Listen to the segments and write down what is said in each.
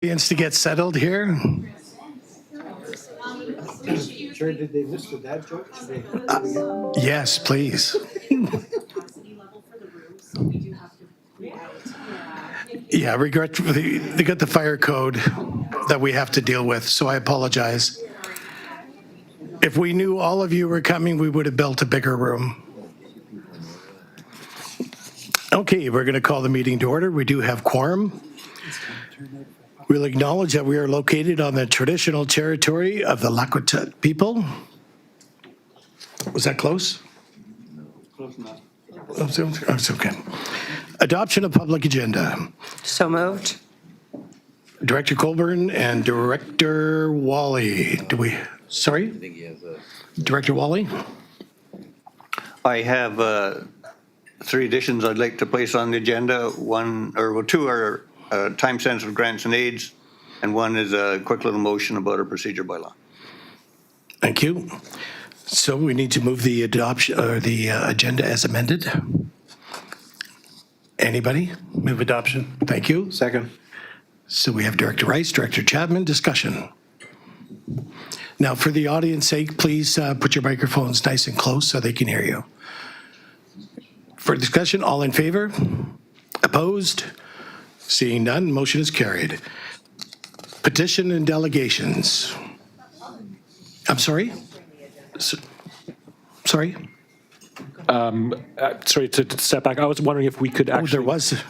To get settled here. Sure, did they miss the dad joke? Yes, please. Yeah, regretfully, they got the fire code that we have to deal with, so I apologize. If we knew all of you were coming, we would have built a bigger room. Okay, we're going to call the meeting to order. We do have quorum. We'll acknowledge that we are located on the traditional territory of the Lakota people. Was that close? Close enough. Oh, it's okay. Adoption of public agenda. So moved. Director Colburn and Director Wally. Sorry? Director Wally? I have three additions I'd like to place on the agenda. Two are time-sensitive grants and aids, and one is a quick little motion about a procedure bylaw. Thank you. So we need to move the adoption or the agenda as amended. Anybody? Move adoption. Thank you. Second. So we have Director Rice, Director Chapman, discussion. Now, for the audience sake, please put your microphones nice and close so they can hear you. For discussion, all in favor? Opposed? Seeing none, motion is carried. Petition and delegations. I'm sorry? Sorry? Sorry to step back. I was wondering if we could actually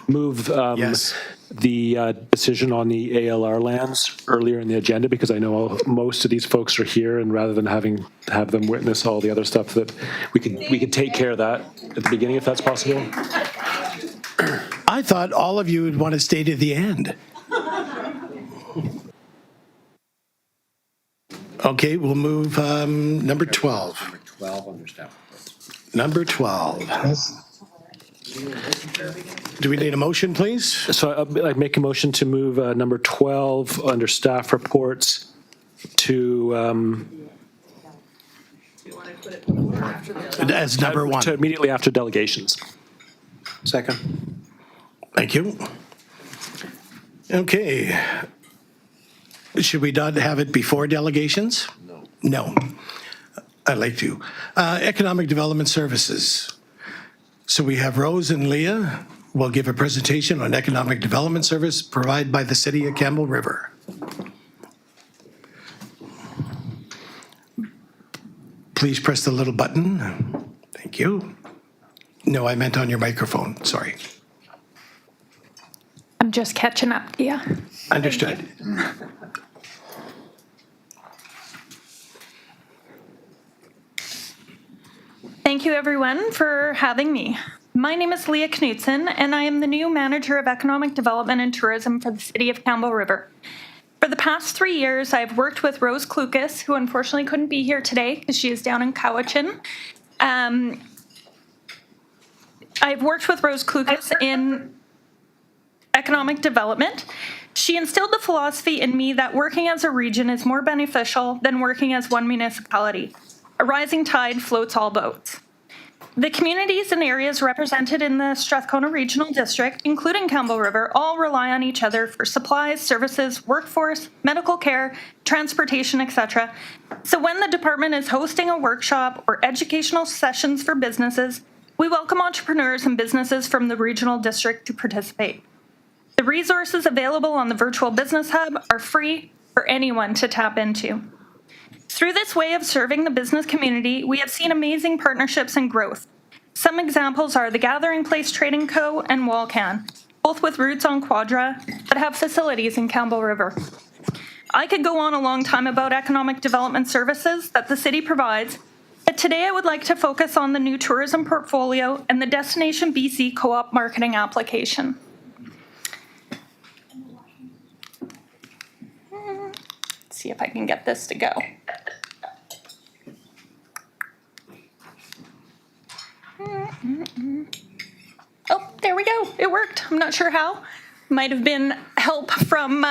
move Yes. the decision on the ALR lands earlier in the agenda, because I know most of these folks are here, and rather than have them witness all the other stuff, that we could take care of that at the beginning, if that's possible. I thought all of you would want to stay to the end. Okay, we'll move number 12. Number 12 under staff. Number 12. Do we need a motion, please? So I'd make a motion to move number 12 under staff reports to As number one. to immediately after delegations. Second. Thank you. Okay. Should we not have it before delegations? No. I'd like to. Economic Development Services. So we have Rose and Leah will give a presentation on economic development service provided by the City of Campbell River. Please press the little button. Thank you. No, I meant on your microphone. Sorry. I'm just catching up, yeah. Understood. Thank you, everyone, for having me. My name is Leah Knudsen, and I am the new Manager of Economic Development and Tourism for the City of Campbell River. For the past 3 years, I've worked with Rose Klukas, who unfortunately couldn't be here today because she is down in Cowichan. I've worked with Rose Klukas in economic development. She instilled the philosophy in me that working as a region is more beneficial than working as one municipality. A rising tide floats all boats. The communities and areas represented in the Strathcona Regional District, including Campbell River, all rely on each other for supplies, services, workforce, medical care, transportation, etc. So when the department is hosting a workshop or educational sessions for businesses, we welcome entrepreneurs and businesses from the regional district to participate. The resources available on the Virtual Business Hub are free for anyone to tap into. Through this way of serving the business community, we have seen amazing partnerships and growth. Some examples are the Gathering Place Trading Co. and Walcan, both with roots on Quadra, but have facilities in Campbell River. I could go on a long time about economic development services that the city provides, but today I would like to focus on the new tourism portfolio and the Destination BC co-op marketing application. Let's see if I can get this to go. Oh, there we go. It worked. I'm not sure how. Might have been help from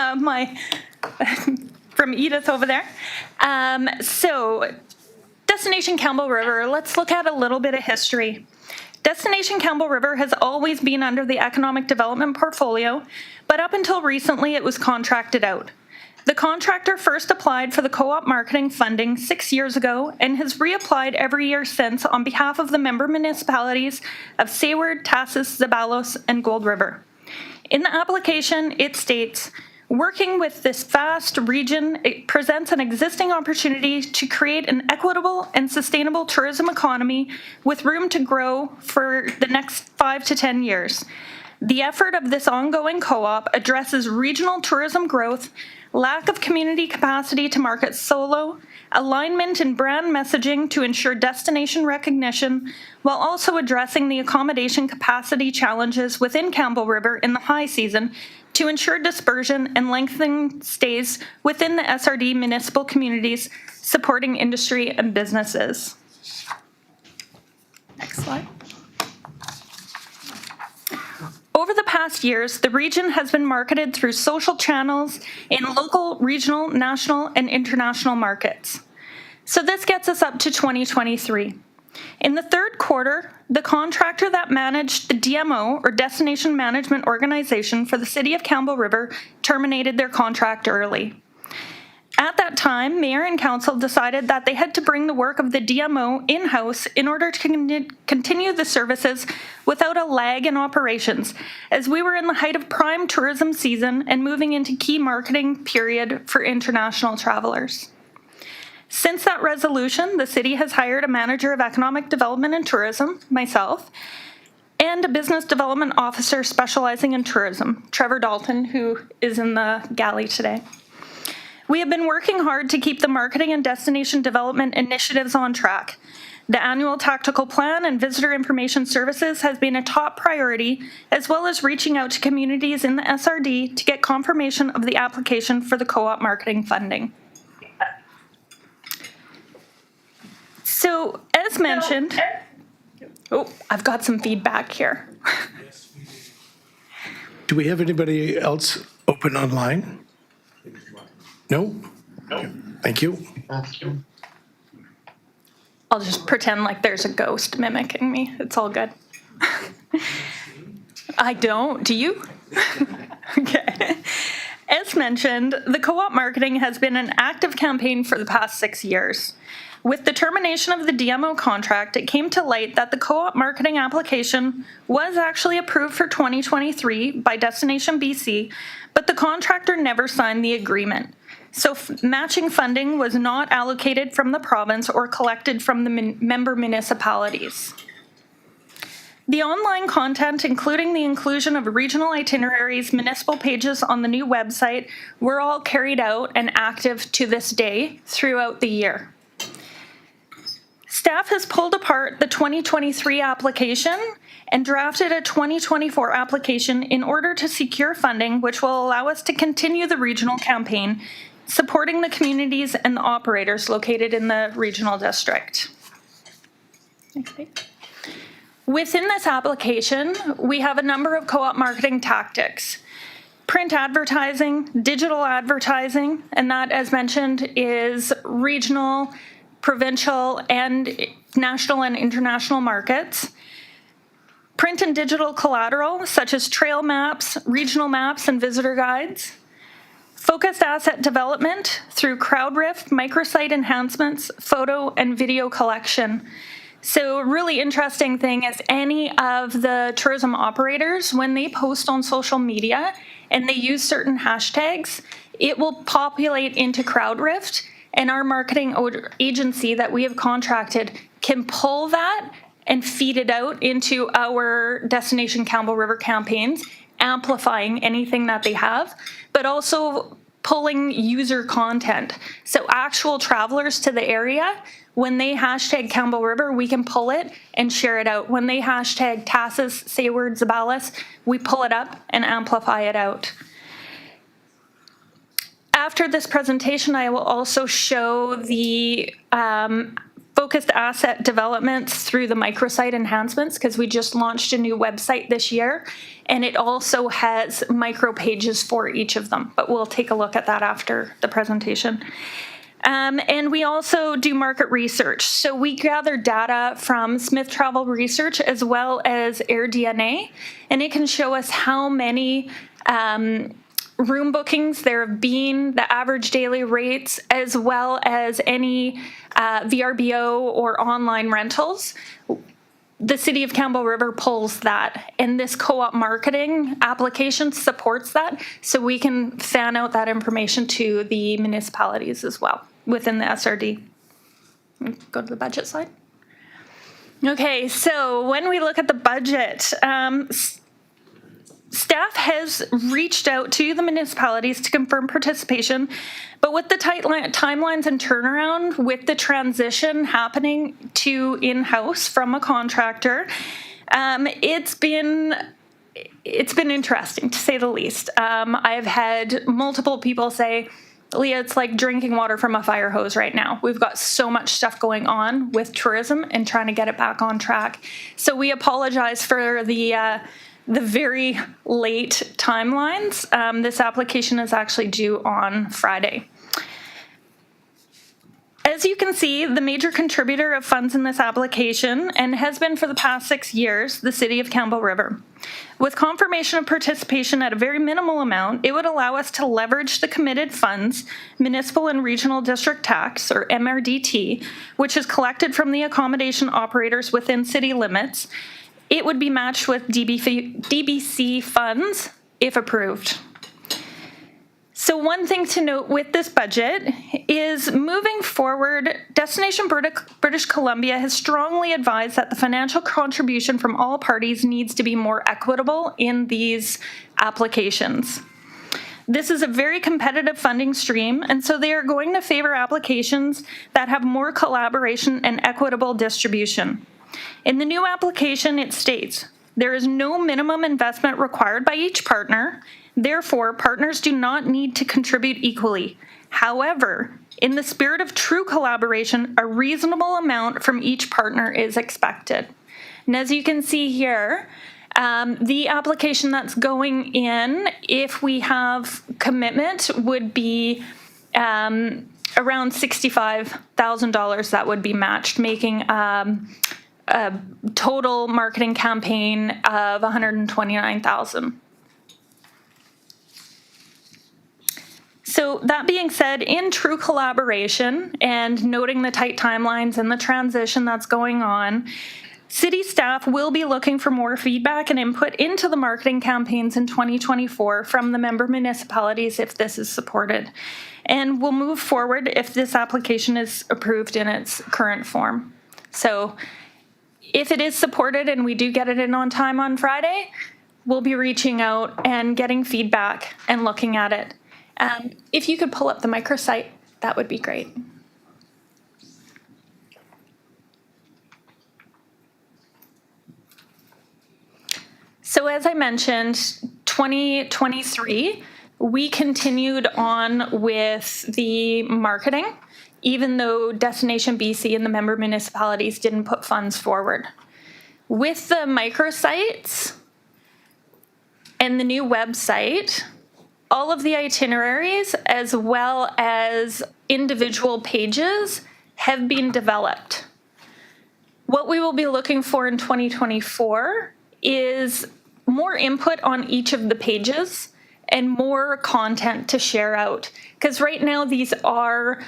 from Edith over there. So, Destination Campbell River. Let's look at a little bit of history. Destination Campbell River has always been under the economic development portfolio, but up until recently it was contracted out. The contractor first applied for the co-op marketing funding 6 years ago and has reapplied every year since on behalf of the member municipalities of Sayward, Tassus, Zabalos, and Gold River. In the application, it states, working with this vast region, it presents an existing opportunity to create an equitable and sustainable tourism economy with room to grow for the next 5 to 10 years. The effort of this ongoing co-op addresses regional tourism growth, lack of community capacity to market solo, alignment in brand messaging to ensure destination recognition, while also addressing the accommodation capacity challenges within Campbell River in the high season to ensure dispersion and lengthening stays within the SRD municipal communities, supporting industry and businesses. Next slide. Over the past years, the region has been marketed through social channels in local, regional, national, and international markets. So this gets us up to 2023. In the third quarter, the contractor that managed the DMO, or Destination Management Organization, for the City of Campbell River terminated their contract early. At that time, Mayor and Council decided that they had to bring the work of the DMO in-house in order to continue the services without a lag in operations, as we were in the height of prime tourism season and moving into key marketing period for international travelers. Since that resolution, the city has hired a manager of economic development and tourism, myself, and a business development officer specializing in tourism, Trevor Dalton, who is in the galley today. We have been working hard to keep the marketing and destination development initiatives on track. The annual tactical plan and visitor information services has been a top priority, as well as reaching out to communities in the SRD to get confirmation of the application for the co-op marketing funding. So, as mentioned, I've got some feedback here. Do we have anybody else open online? No? No. Thank you. I'll just pretend like there's a ghost mimicking me. It's all good. I don't. Do you? Okay. As mentioned, the co-op marketing has been an active campaign for the past 6 years. With the termination of the DMO contract, it came to light that the co-op marketing application was actually approved for 2023 by Destination BC, but the contractor never signed the agreement. So matching funding was not allocated from the province or collected from the member municipalities. The online content, including the inclusion of regional itineraries, municipal pages on the new website, were all carried out and active to this day throughout the year. Staff has pulled apart the 2023 application and drafted a 2024 application in order to secure funding, which will allow us to continue the regional campaign, supporting the communities and the operators located in the regional district. Okay. Within this application, we have a number of co-op marketing tactics. Print advertising, digital advertising, and that, as mentioned, is regional, provincial, and national and international markets. Print and digital collateral, such as trail maps, regional maps, and visitor guides. Focused asset development through CrowdRift, microsite enhancements, photo and video collection. So a really interesting thing is any of the tourism operators, when they post on social media and they use certain hashtags, it will populate into CrowdRift, and our marketing agency that we have contracted can pull that and feed it out into our Destination Campbell River campaigns, amplifying anything that they have, but also pulling user content. So actual travelers to the area, when they hashtag Campbell River, we can pull it and share it out. When they hashtag Tassus, Sayward, Zabalos, we pull it up and amplify it out. After this presentation, I will also show the focused asset developments through the microsite enhancements, because we just launched a new website this year, and it also has micro pages for each of them, but we'll take a look at that after the presentation. And we also do market research. So we gather data from Smith Travel Research as well as AirDNA, and it can show us how many room bookings there have been, the average daily rates, as well as any VRBO or online rentals. The City of Campbell River pulls that, and this co-op marketing application supports that, so we can fan out that information to the municipalities as well within the SRD. Go to the budget slide. Okay, so when we look at the budget, staff has reached out to the municipalities to confirm participation, but with the tight timelines and turnaround, with the transition happening to in-house from a contractor, it's been interesting, to say the least. I've had multiple people say, Leah, it's like drinking water from a fire hose right now. We've got so much stuff going on with tourism and trying to get it back on track. So we apologize for the very late timelines. This application is actually due on Friday. As you can see, the major contributor of funds in this application, and has been for the past 6 years, the City of Campbell River. With confirmation of participation at a very minimal amount, it would allow us to leverage the committed funds, Municipal and Regional District Tax, or MRDT, which is collected from the accommodation operators within city limits. It would be matched with DBC funds if approved. So one thing to note with this budget is moving forward, Destination British Columbia has strongly advised that the financial contribution from all parties needs to be more equitable in these applications. This is a very competitive funding stream, and so they are going to favor applications that have more collaboration and equitable distribution. In the new application, it states, there is no minimum investment required by each partner. Therefore, partners do not need to contribute equally. However, in the spirit of true collaboration, a reasonable amount from each partner is expected. And as you can see here, the application that's going in, if we have commitment, would be around $65,000 that would be matched, making a total marketing campaign of $129,000. So that being said, in true collaboration and noting the tight timelines and the transition that's going on, city staff will be looking for more feedback and input into the marketing campaigns in 2024 from the member municipalities if this is supported. And we'll move forward if this application is approved in its current form. So if it is supported and we do get it in on time on Friday, we'll be reaching out and getting feedback and looking at it. If you could pull up the microsite, that would be great. So as I mentioned, 2023, we continued on with the marketing, even though Destination BC and the member municipalities didn't put funds forward. With the microsites and the new website, all of the itineraries as well as individual pages have been developed. What we will be looking for in 2024 is more input on each of the pages and more content to share out. Because right now these are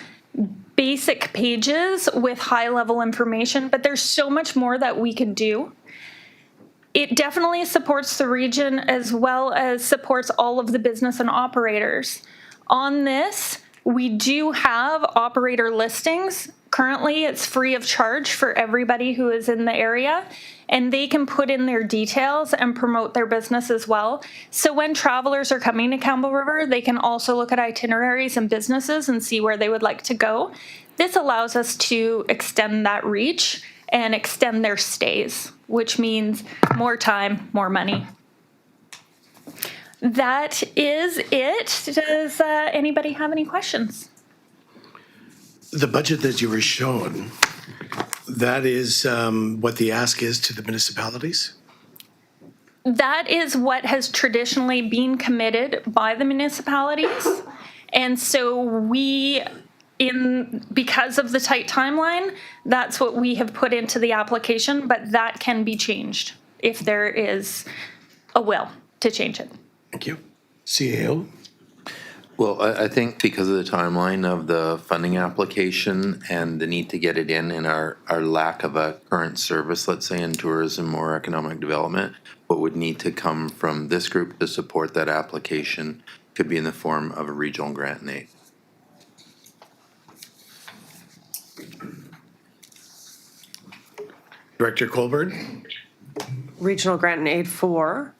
basic pages with high-level information, but there's so much more that we could do. It definitely supports the region as well as supports all of the business and operators. On this, we do have operator listings. Currently, it's free of charge for everybody who is in the area, and they can put in their details and promote their business as well. So when travelers are coming to Campbell River, they can also look at itineraries and businesses and see where they would like to go. This allows us to extend that reach and extend their stays, which means more time, more money. That is it. Does anybody have any questions? The budget that you were shown, that is what the ask is to the municipalities? That is what has traditionally been committed by the municipalities. And so we because of the tight timeline, that's what we have put into the application, but that can be changed if there is a will to change it. Thank you. CAO? Well, I think because of the timeline of the funding application and the need to get it in our lack of a current service, let's say in tourism or economic development, what would need to come from this group to support that application could be in the form of a regional grant and aid. Director Colburn? Regional grant and aid for,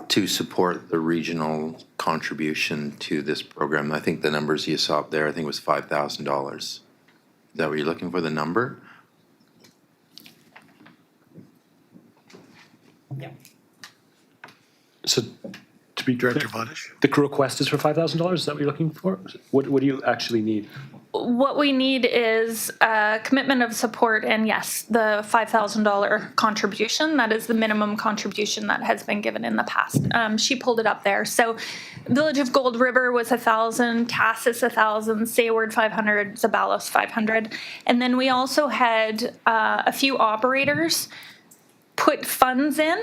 To support the regional contribution to this program. I think the numbers you saw up there, I think it was $5,000. Is that what you're looking for, the number? So to be Director clear, Bodish? the request is for $5,000? Is that what you're looking for? What do you actually need? What we need is a commitment of support and yes, the $5,000 contribution. That is the minimum contribution that has been given in the past. She pulled it up there. So Village of Gold River was 1,000, Tassis 1,000, Sayward 500, Zabalos 500. And then we also had a few operators put funds in.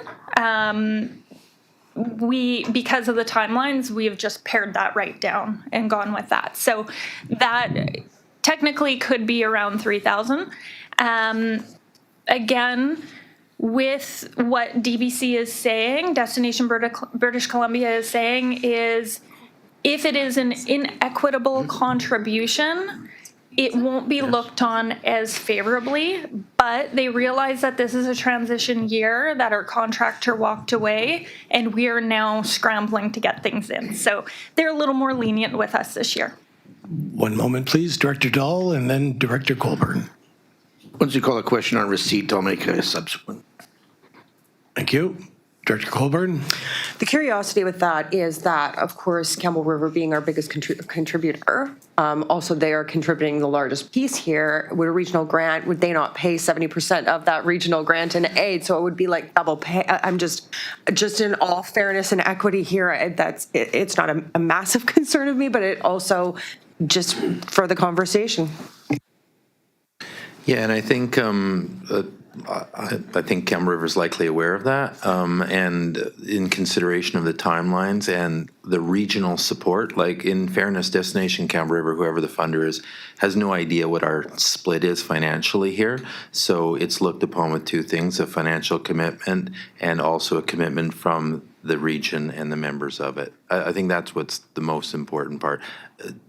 Because of the timelines, we have just pared that right down and gone with that. So that technically could be around 3,000. Again, with what DBC is saying, Destination British Columbia is saying is if it is an inequitable contribution, it won't be looked on as favorably, but they realize that this is a transition year, that our contractor walked away, and we are now scrambling to get things in. So they're a little more lenient with us this year. One moment, please. Director Dahl and then Director Colburn. Once you call a question on receipt, I'll make a subsequent. Thank you. Director Colburn? the curiosity with that is that, of course, Campbell River being our biggest contributor, also they are contributing the largest piece here. Would a regional grant, would they not pay 70% of that regional grant in aid? So it would be like double pay. I'm just in all fairness and equity here, it's not a massive concern of me, but it also just for the conversation. Yeah, and I think I think Campbell River is likely aware of that, and in consideration of the timelines and the regional support, like in fairness, Destination Campbell River, whoever the funder is, has no idea what our split is financially here. So it's looked upon with two things: a financial commitment and also a commitment from the region and the members of it. I think that's what's the most important part.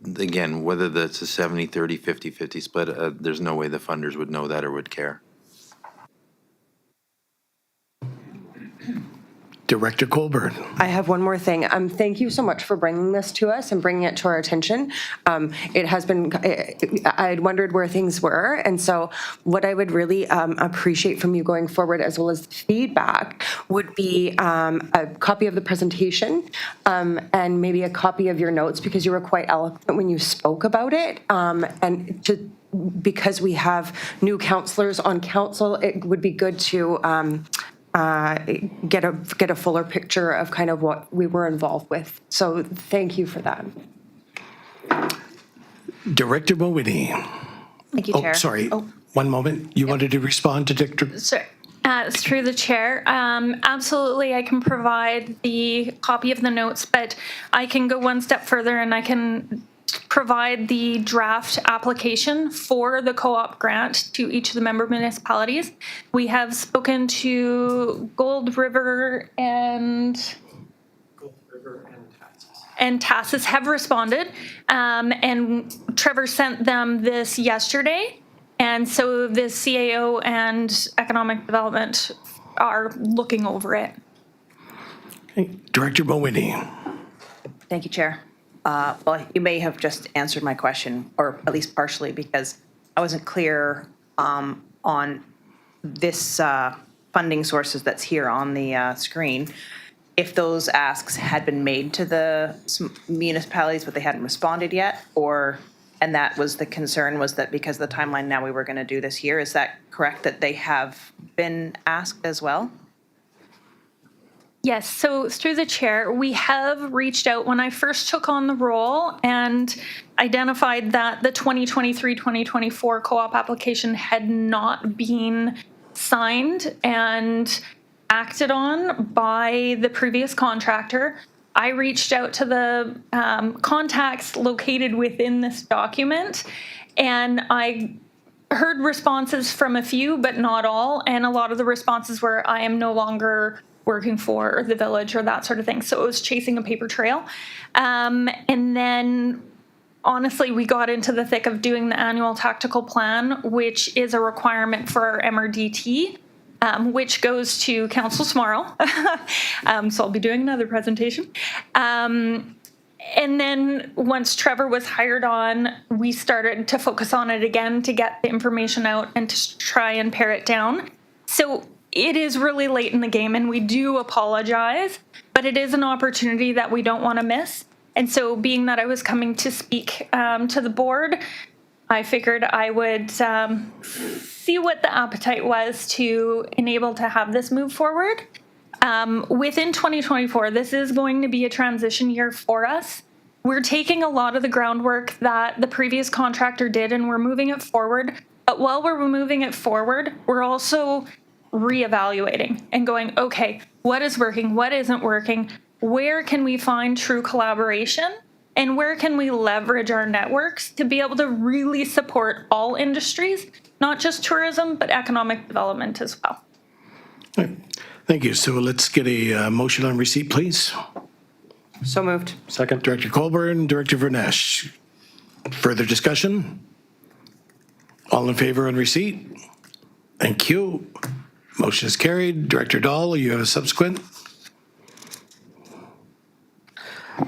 Again, whether that's a 70-30, 50-50 split, there's no way the funders would know that or would care. Director Colburn. I have one more thing. Thank you so much for bringing this to us and bringing it to our attention. It has been, I had wondered where things were. And so what I would really appreciate from you going forward, as well as feedback, would be a copy of the presentation and maybe a copy of your notes, because you were quite eloquent when you spoke about it. Because we have new councillors on council, it would be good to get a fuller picture of kind of what we were involved with. So thank you for that. Director Mowini. Thank you, Oh, Chair. sorry. One moment. You wanted to respond to Director? Sure. Through the chair, absolutely, I can provide the copy of the notes, but I can go one step further and I can provide the draft application for the co-op grant to each of the member municipalities. We have spoken to Gold River and Tassis have responded, and Trevor sent them this yesterday. And so the CAO and Economic Development are looking over it. Okay. Director Mowini. Thank you, Chair. Well, you may have just answered my question, or at least partially, because I wasn't clear on this funding sources that's here on the screen. If those asks had been made to the municipalities, but they hadn't responded yet, and that was the concern, was that because of the timeline now we were going to do this year. Is that correct, that they have been asked as well? Yes, so through the chair, we have reached out when I first took on the role and identified that the 2023-2024 co-op application had not been signed and acted on by the previous contractor. I reached out to the contacts located within this document, and I heard responses from a few, but not all, and a lot of the responses were, I am no longer working for the village or that sort of thing. So it was chasing a paper trail. And then honestly, we got into the thick of doing the annual tactical plan, which is a requirement for our MRDT, which goes to council tomorrow. So I'll be doing another presentation. And then once Trevor was hired on, we started to focus on it again to get the information out and to try and pare it down. So it is really late in the game, and we do apologize, but it is an opportunity that we don't want to miss. And so being that I was coming to speak to the board, I figured I would see what the appetite was to enable to have this move forward. Within 2024, this is going to be a transition year for us. We're taking a lot of the groundwork that the previous contractor did, and we're moving it forward. But while we're moving it forward, we're also reevaluating and going, okay, what is working? What isn't working? Where can we find true collaboration? And where can we leverage our networks to be able to really support all industries, not just tourism, but economic development as well? Thank you. So let's get a motion on receipt, please. So moved. Second. Director Colburn, Director Vernesh. Further discussion? All in favor on receipt? Thank you. Motion is carried. Director Dahl, you have a subsequent?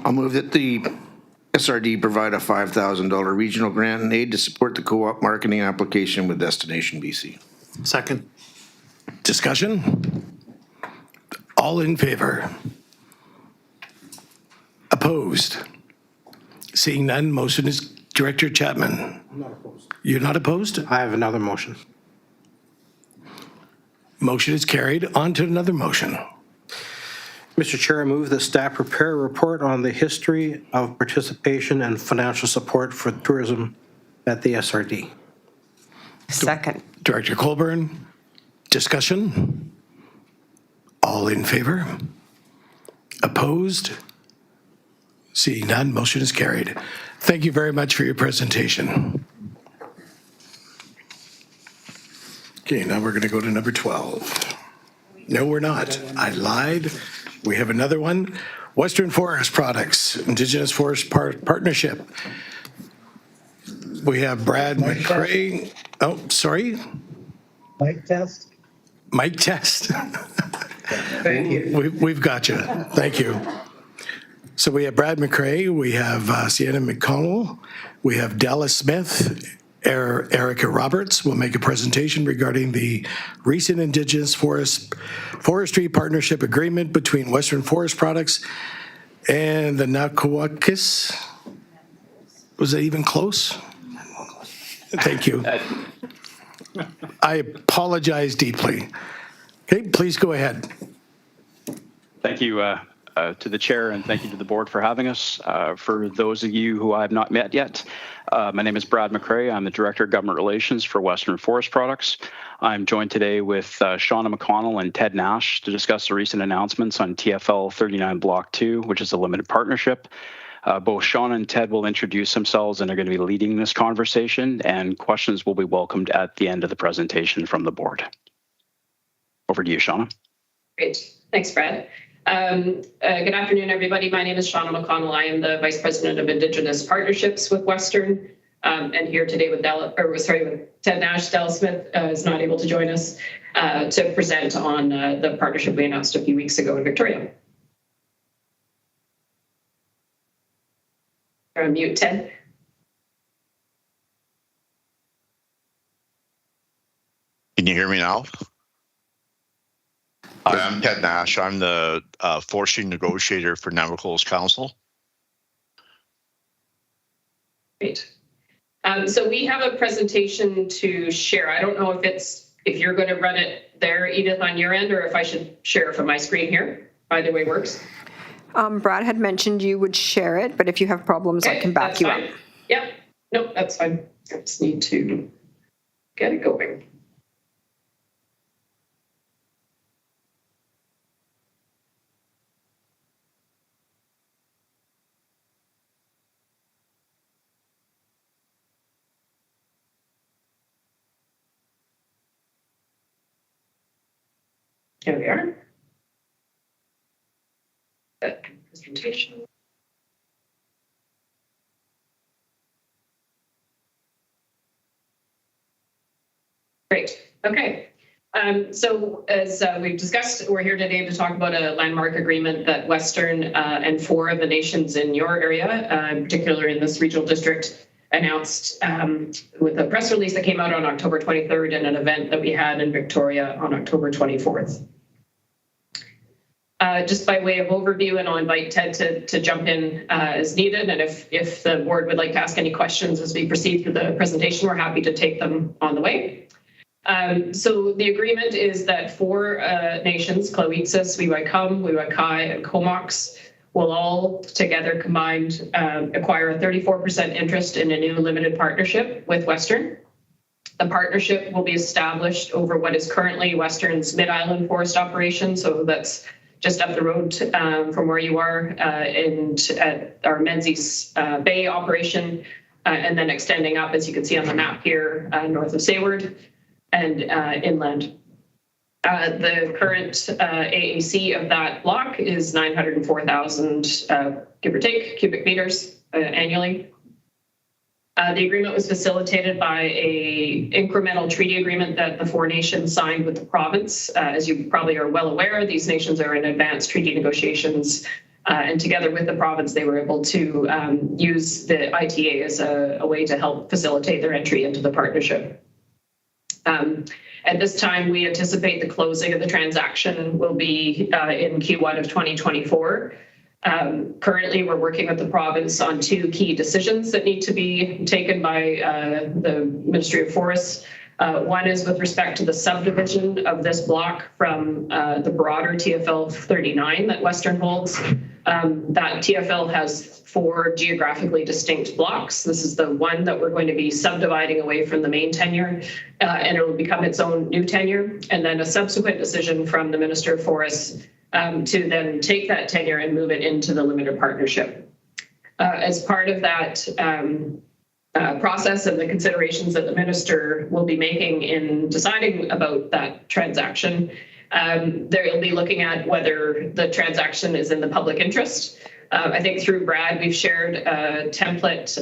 I'll move that the SRD provide a $5,000 regional grant and aid to support the co-op marketing application with Destination BC. Second. Discussion? All in favor? Opposed? Seeing none, motion is Director Chapman. I'm not opposed. You're not opposed? I have another motion. Motion is carried. On to another motion. Mr. Chair, I move that staff prepare a report on the history of participation and financial support for tourism at the SRD. Second. Director Colburn, discussion? All in favor? Opposed? Seeing none, motion is carried. Thank you very much for your presentation. Okay, now we're going to go to number 12. No, we're not. I lied. We have another one. Western Forest Products, Indigenous Forest Partnership. We have Brad McCray. Oh, sorry. Mic test? Mic test. Thank you. We've got you. Thank you. So we have Brad McCray, we have Sienna McConnell, we have Dallas Smith, Erica Roberts will make a presentation regarding the recent Indigenous Forestry Partnership Agreement between Western Forest Products and the Nakwakis. Was that even close? Thank you. I apologize deeply. Okay, please go ahead. Thank you to the chair, and thank you to the board for having us. For those of you who I have not met yet, my name is Brad McCray. I'm the Director of Government Relations for Western Forest Products. I'm joined today with Shauna McConnell and Ted Nash to discuss the recent announcements on TFL 39 Block 2, which is a limited partnership. Both Shauna and Ted will introduce themselves and are going to be leading this conversation, and questions will be welcomed at the end of the presentation from the board. Over to you, Shauna. Great. Thanks, Brad. Good afternoon, everybody. My name is Shauna McConnell. I am the Vice President of Indigenous Partnerships with Western, and here today with Ted Nash. Dallas Smith is not able to join us to present on the partnership we announced a few weeks ago in Victoria. You're on mute, Ted. Can you hear me now? I'm Ted Nash. I'm the forestry negotiator for Navajo's Council. Great. So we have a presentation to share. I don't know if you're going to run it there, Edith, on your end, or if I should share it from my screen here. Either way works. Brad had mentioned you would share it, but if you have problems, I can back you up. Yep. Nope, that's fine. I just need to get it going. Here we are. Presentation. Great. Okay. So as we've discussed, we're here today to talk about a landmark agreement that Western and 4 of the nations in your area, in particular in this regional district, announced with a press release that came out on October 23rd and an event that we had in Victoria on October 24th. Just by way of overview, and I'll invite Ted to jump in as needed, and if the board would like to ask any questions as we proceed through the presentation, we're happy to take them on the way. So the agreement is that 4 nations, Clawitsis, Wiwaikum, Wiwaikai, and Comox, will all together combined acquire a 34% interest in a new limited partnership with Western. The partnership will be established over what is currently Western's Mid-Island Forest operation, so that's just up the road from where you are and at our Menzies Bay operation, and then extending up, as you can see on the map here, north of Sayward and inland. The current AAC of that block is 904,000, give or take, cubic meters annually. The agreement was facilitated by an incremental treaty agreement that the 4 nations signed with the province. As you probably are well aware, these nations are in advanced treaty negotiations, and together with the province, they were able to use the ITA as a way to help facilitate their entry into the partnership. At this time, we anticipate the closing of the transaction will be in Q1 of 2024. Currently, we're working with the province on 2 key decisions that need to be taken by the Ministry of Forests. One is with respect to the subdivision of this block from the broader TFL 39 that Western holds. That TFL has 4 geographically distinct blocks. This is the one that we're going to be subdividing away from the main tenure, and it will become its own new tenure. And then a subsequent decision from the Minister of Forests to then take that tenure and move it into the limited partnership. As part of that process and the considerations that the minister will be making in deciding about that transaction, they'll be looking at whether the transaction is in the public interest. I think through Brad, we've shared a template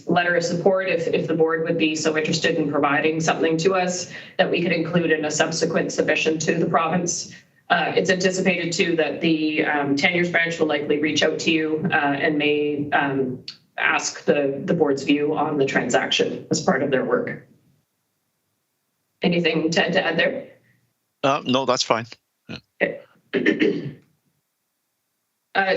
letter of support if the board would be so interested in providing something to us that we could include in a subsequent submission to the province. It's anticipated too that the tenures branch will likely reach out to you and may ask the board's view on the transaction as part of their work. Anything, Ted, to add there? No, that's fine. Okay.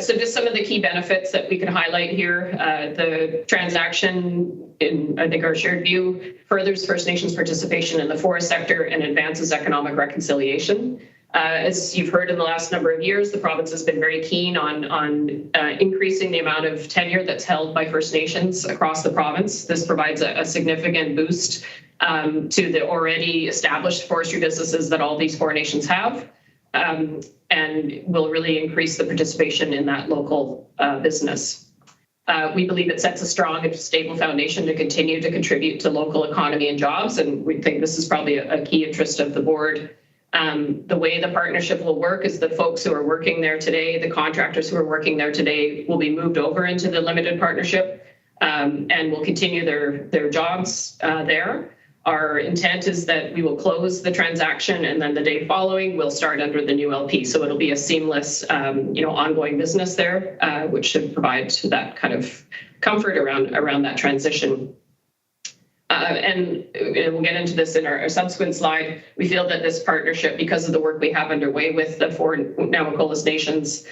So just some of the key benefits that we can highlight here. The transaction, in I think our shared view, furthers First Nations participation in the forest sector and advances economic reconciliation. As you've heard in the last number of years, the province has been very keen on increasing the amount of tenure that's held by First Nations across the province. This provides a significant boost to the already established forestry businesses that all these 4 nations have, and will really increase the participation in that local business. We believe it sets a strong and stable foundation to continue to contribute to local economy and jobs, and we think this is probably a key interest of the board. The way the partnership will work is the folks who are working there today, the contractors who are working there today, will be moved over into the limited partnership and will continue their jobs there. Our intent is that we will close the transaction, and then the day following we'll start under the new LP. So it'll be a seamless, ongoing business there, which should provide that kind of comfort around that transition. And we'll get into this in our subsequent slide. We feel that this partnership, because of the work we have underway with the 4 Navajola nations,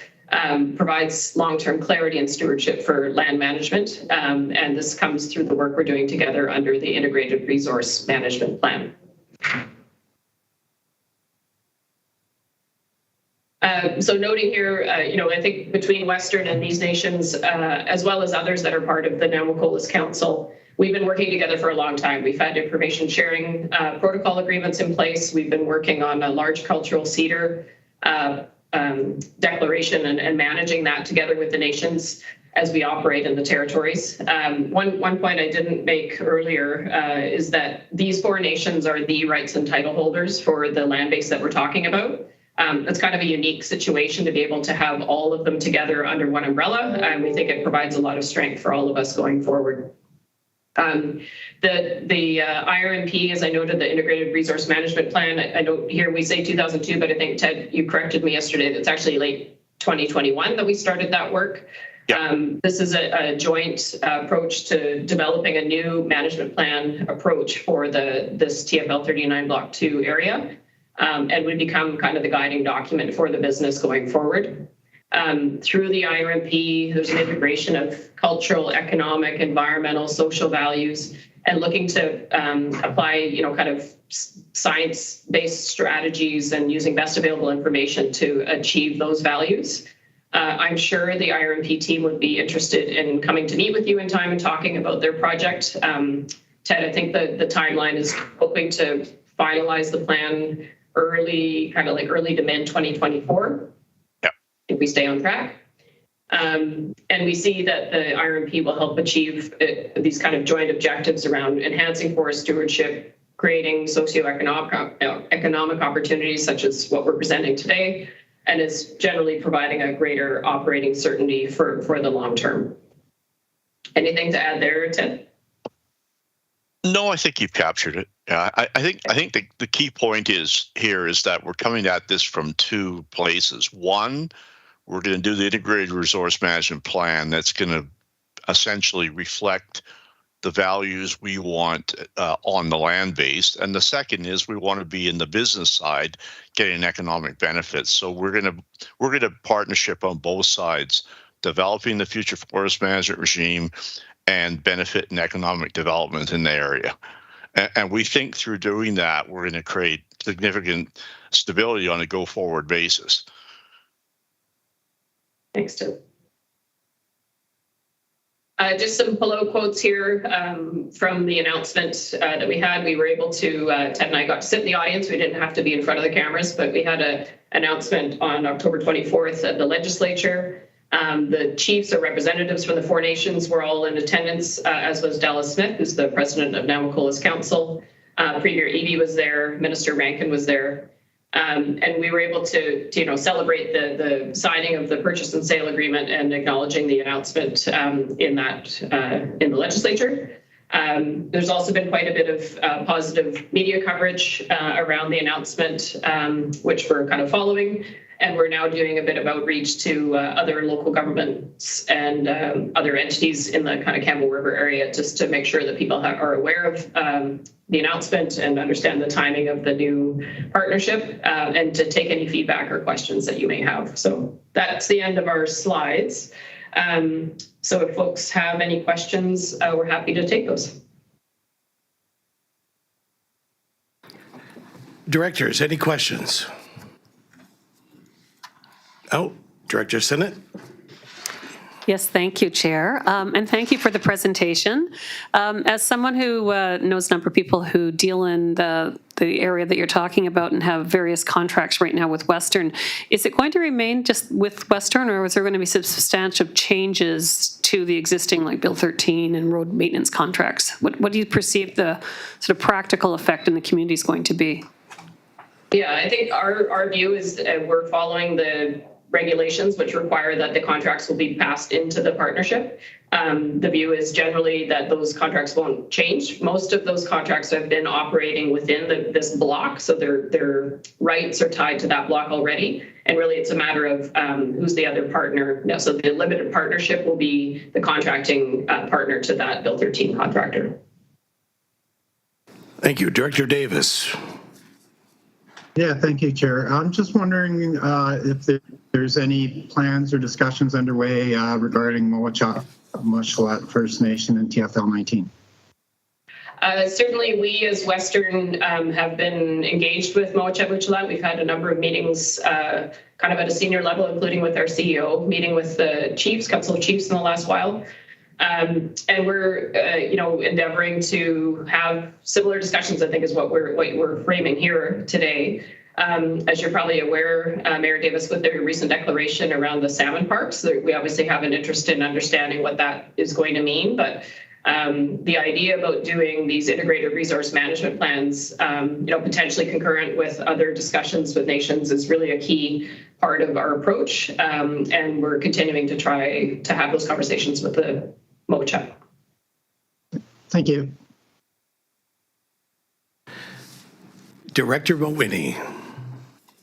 provides long-term clarity and stewardship for land management. And this comes through the work we're doing together under the Integrated Resource Management Plan. So noting here, I think between Western and these nations, as well as others that are part of the Namakolas Council, we've been working together for a long time. We've had information sharing protocol agreements in place. We've been working on a large cultural cedar declaration and managing that together with the nations as we operate in the territories. One point I didn't make earlier is that these 4 nations are the rights and title holders for the land base that we're talking about. It's kind of a unique situation to be able to have all of them together under one umbrella, and we think it provides a lot of strength for all of us going forward. The IRMP, as I noted, the Integrated Resource Management Plan, I know here we say 2002, but I think, Ted, you corrected me yesterday, that's actually late 2021 that we started that work. This is a joint approach to developing a new management plan approach for this TFL 39 Block 2 area, and would become kind of the guiding document for the business going forward. Through the IRMP, there's an integration of cultural, economic, environmental, social values, and looking to apply, kind of science-based strategies and using best available information to achieve those values. I'm sure the IRMP team would be interested in coming to meet with you in time and talking about their project. Ted, I think the timeline is hoping to finalize the plan early to mid 2024. If we stay on track. And we see that the IRMP will help achieve these kind of joint objectives around enhancing forest stewardship, creating socioeconomic opportunities such as what we're presenting today, and is generally providing a greater operating certainty for the long term. Anything to add there, Ted? No, I think you've captured it. I think the key point is that we're coming at this from 2 places. One, we're going to do the Integrated Resource Management Plan that's going to essentially reflect the values we want on the land base. And the second is we want to be in the business side, getting economic benefits. So we're going to partnership on both sides, developing the future forest management regime and benefit and economic development in the area. And we think through doing that, we're going to create significant stability on a go-forward basis. Thanks, Tim. Just some hello quotes here from the announcement that we had. We were able to, Ted and I got to sit in the audience. We didn't have to be in front of the cameras, but we had an announcement on October 24th at the legislature. The chiefs or representatives from the 4 nations were all in attendance, as was Dallas Smith, who's the president of Namakolas Council. Premier Eby was there, Minister Rankin was there. And we were able to celebrate the signing of the purchase and sale agreement and acknowledging the announcement in the legislature. There's also been quite a bit of positive media coverage around the announcement, which we're kind of following. And we're now doing a bit of outreach to other local governments and other entities in the kind of Campbell River area, just to make sure that people are aware of the announcement and understand the timing of the new partnership, and to take any feedback or questions that you may have. So that's the end of our slides. So if folks have any questions, we're happy to take those. Directors, any questions? Oh, Director Sinnott. Yes, thank you, Chair. And thank you for the presentation. As someone who knows a number of people who deal in the area that you're talking about and have various contracts right now with Western, is it going to remain just with Western, or is there going to be substantial changes to the existing, like Bill 13 and road maintenance contracts? What do you perceive the sort of practical effect in the community is going to be? Yeah, I think our view is we're following the regulations which require that the contracts will be passed into the partnership. The view is generally that those contracts won't change. Most of those contracts have been operating within this block, so their rights are tied to that block already. And really it's a matter of who's the other partner. No, so the limited partnership will be the contracting partner to that Bill 13 contractor. Thank you. Director Davis. Yeah, thank you, Chair. I'm just wondering if there's any plans or discussions underway regarding Mowatshot First Nation and TFL 19. Certainly, we as Western have been engaged with Moa Chebutila. We've had a number of meetings kind of at a senior level, including with our CEO, meeting with the chiefs, Council of Chiefs in the last while. And we're, endeavoring to have similar discussions, I think is what we're framing here today. As you're probably aware, Mayor Davis, with their recent declaration around the salmon parks, we obviously have an interest in understanding what that is going to mean. But the idea about doing these integrated resource management plans, potentially concurrent with other discussions with nations is really a key part of our approach. And we're continuing to try to have those conversations with the MOCHA. Thank you. Director Mawhinney.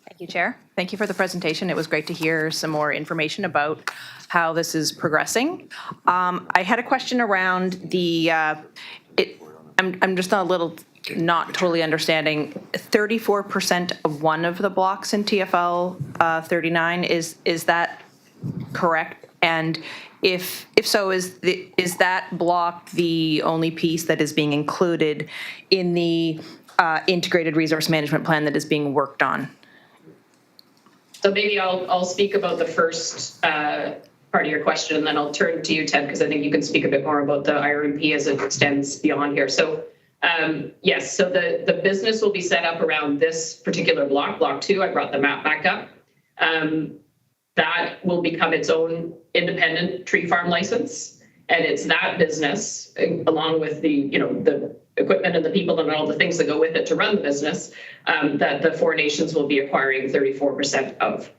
Thank you, Chair. Thank you for the presentation. It was great to hear some more information about how this is progressing. I had a question around the, I'm just a little not totally understanding, 34% of one of the blocks in TFL 39, is that correct? And if so, is that block the only piece that is being included in the integrated resource management plan that is being worked on? So maybe I'll speak about the first part of your question, and then I'll turn to you, Ted, because I think you can speak a bit more about the IRMP as it extends beyond here. So yes, so the business will be set up around this particular block, block 2. I brought the map back up. That will become its own independent tree farm license, and it's that business, along with the equipment and the people and all the things that go with it to run the business, that the four nations will be acquiring 34% of,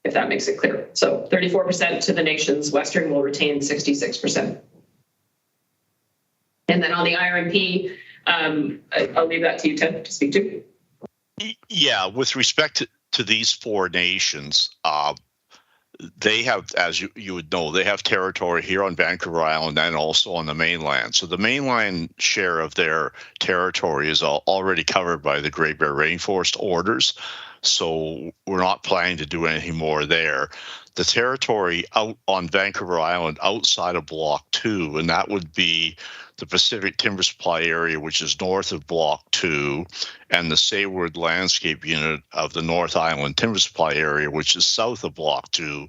if that makes it clear. So 34% to the nations, Western will retain 66%. And then on the IRMP, I'll leave that to you, Ted, to speak to. Yeah, with respect to these four nations, they have, as you would know, they have territory here on Vancouver Island and also on the mainland. So the mainland share of their territory is already covered by the Great Bear Rainforest orders. So we're not planning to do anything more there. The territory out on Vancouver Island outside of Block 2, and that would be the Pacific Timber Supply area, which is north of Block 2, and the Sayward Landscape Unit of the North Island Timber Supply area, which is south of Block 2.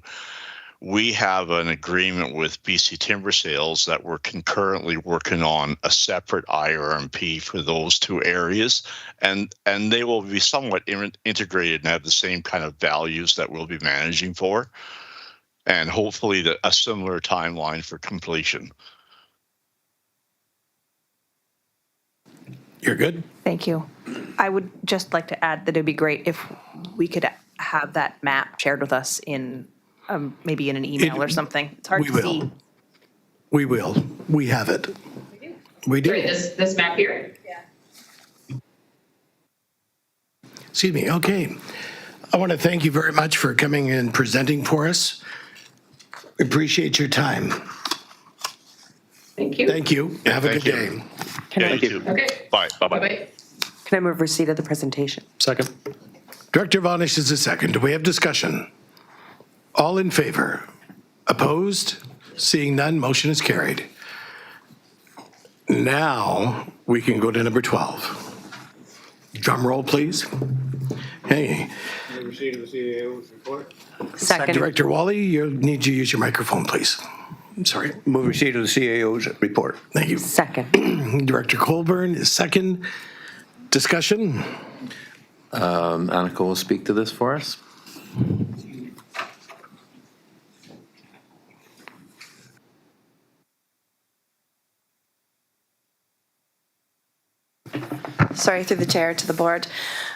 We have an agreement with BC Timber Sales that we're concurrently working on a separate IRMP for those two areas, and they will be somewhat integrated and have the same kind of values that we'll be managing for, and hopefully a similar timeline for completion. You're good? Thank you. I would just like to add that it'd be great if we could have that map shared with us in maybe in an email or something. It's hard to see. We will. We have it. We do. Right, this map here? Yeah. Excuse me. Okay. I want to thank you very much for coming and presenting for us. We appreciate your time. Thank you. Thank you. Have a good day. Thank you. Okay. Bye. Bye-bye. Bye-bye. Can I move receipt of the presentation? Second. Director Vonish is the second. Do we have discussion? All in favor? Opposed? Seeing none, motion is carried. Now we can go to number 12. Drum roll, please. Hey. Receipt of the CAO's report. Second. Director Wally, you need to use your microphone, please. I'm sorry. Move receipt of the CAO's report. Thank you. Second. Director Colburn is second. Discussion? Annika will speak to this for us. Sorry, through the chair to the board.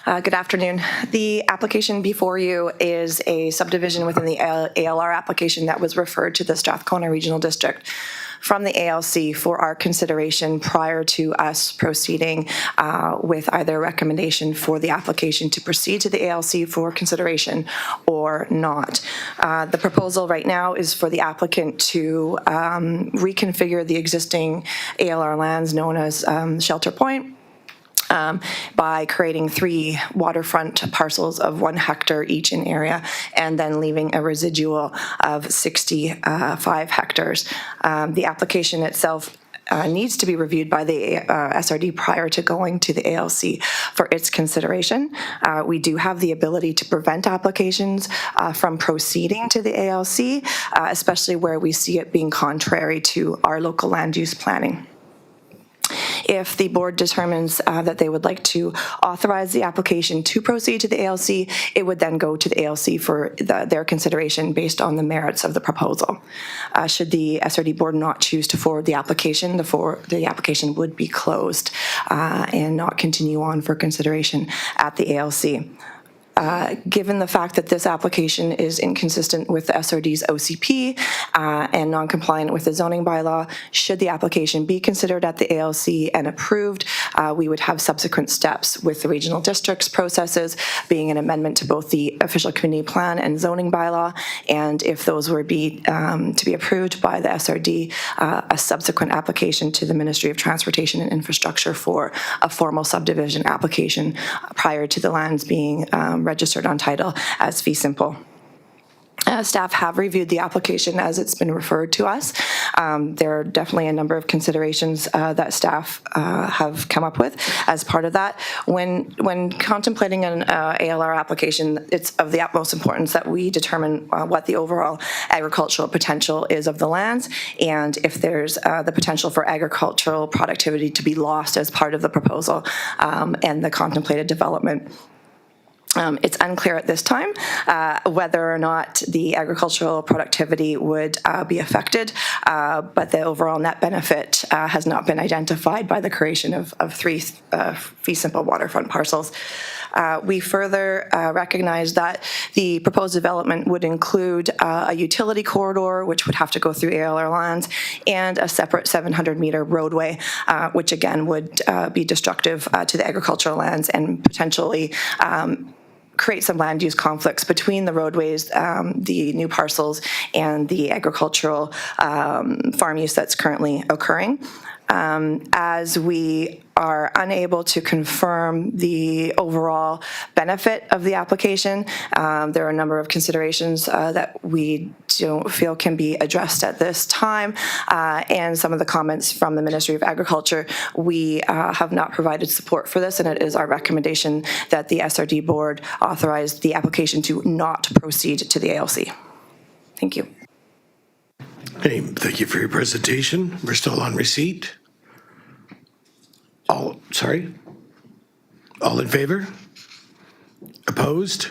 Good afternoon. The application before you is a subdivision within the ALR application that was referred to the Strathcona Regional District from the ALC for our consideration prior to us proceeding with either recommendation for the application to proceed to the ALC for consideration or not. The proposal right now is for the applicant to reconfigure the existing ALR lands known as Shelter Point by creating 3 waterfront parcels of 1 hectare each in area, and then leaving a residual of 65 hectares. The application itself needs to be reviewed by the SRD prior to going to the ALC for its consideration. We do have the ability to prevent applications from proceeding to the ALC, especially where we see it being contrary to our local land use planning. If the board determines that they would like to authorize the application to proceed to the ALC, it would then go to the ALC for their consideration based on the merits of the proposal. Should the SRD board not choose to forward the application, the application would be closed and not continue on for consideration at the ALC. Given the fact that this application is inconsistent with the SRD's OCP and non-compliant with the zoning bylaw, should the application be considered at the ALC and approved, we would have subsequent steps with the regional districts processes, being an amendment to both the official community plan and zoning bylaw, and if those were to be approved by the SRD, a subsequent application to the Ministry of Transportation and Infrastructure for a formal subdivision application prior to the lands being registered on title as fee simple. Staff have reviewed the application as it's been referred to us. There are definitely a number of considerations that staff have come up with as part of that. When contemplating an ALR application, it's of the utmost importance that we determine what the overall agricultural potential is of the lands, and if there's the potential for agricultural productivity to be lost as part of the proposal and the contemplated development. It's unclear at this time whether or not the agricultural productivity would be affected, but the overall net benefit has not been identified by the creation of 3 fee simple waterfront parcels. We further recognize that the proposed development would include a utility corridor, which would have to go through ALR lands, and a separate 700-meter roadway, which again would be destructive to the agricultural lands and potentially create some land use conflicts between the roadways, the new parcels, and the agricultural farm use that's currently occurring. As we are unable to confirm the overall benefit of the application, there are a number of considerations that we don't feel can be addressed at this time, and some of the comments from the Ministry of Agriculture, we have not provided support for this, and it is our recommendation that the SRD board authorize the application to not proceed to the ALC. Thank you. Okay, thank you for your presentation. We're still on receipt. All in favor? Opposed?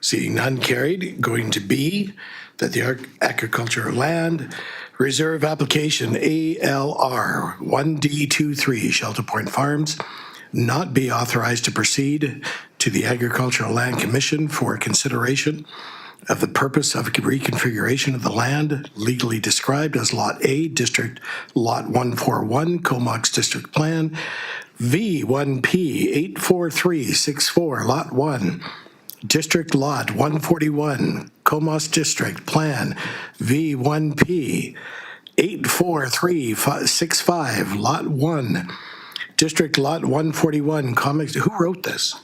Seeing none, carried. Going to B, that the agricultural land reserve application ALR 1D23 Shelter Point Farms not be authorized to proceed to the Agricultural Land Commission for consideration of the purpose of reconfiguration of the land legally described as Lot A, District Lot 141, Comox District Plan, V1P 84364, Lot 1, District Lot 141, Comox District Plan, V1P 84365, Lot 1, District Lot 141, Comox. Who wrote this?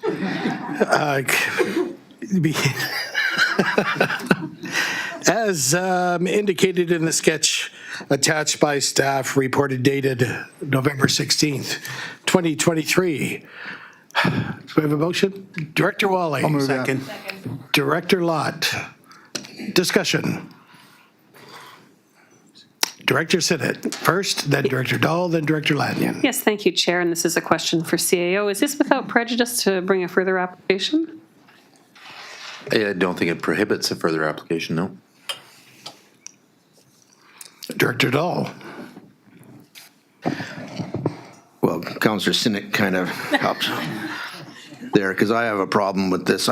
As indicated in the sketch attached by staff, reported dated November 16th, 2023. Do we have a motion? Director Wally. I'll move that. Second. Director Lott. Discussion. Director Sinnott first, then Director Dahl, then Director Lanyon. Yes, thank you, Chair, and this is a question for CAO. Is this without prejudice to bring a further application? I don't think it prohibits a further application, no. Director Dahl. Well, Councillor Sinnott kind of helps there, because I have a problem with this.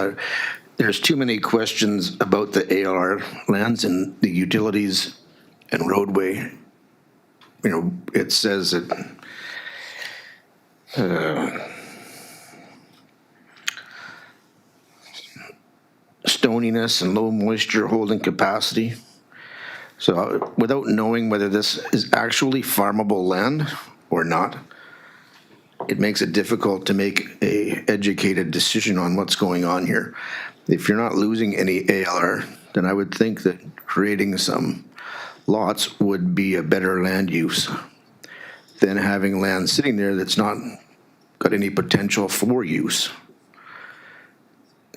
There's too many questions about the ALR lands and the utilities and roadway. You know, it says that stoniness and low moisture holding capacity. So without knowing whether this is actually farmable land or not, it makes it difficult to make a educated decision on what's going on here. If you're not losing any ALR, then I would think that creating some lots would be a better land use. than having land sitting there that's not got any potential for use.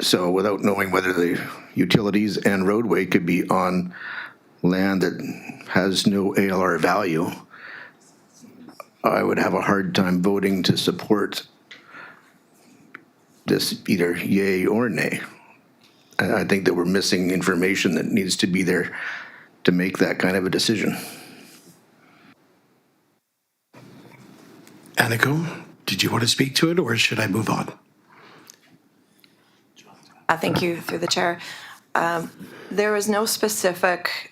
So without knowing whether the utilities and roadway could be on land that has no ALR value, I would have a hard time voting to support this either yay or nay. I think that we're missing information that needs to be there to make that kind of a decision. Aniko, did you want to speak to it, or should I move on? Thank you, through the chair. There is no specific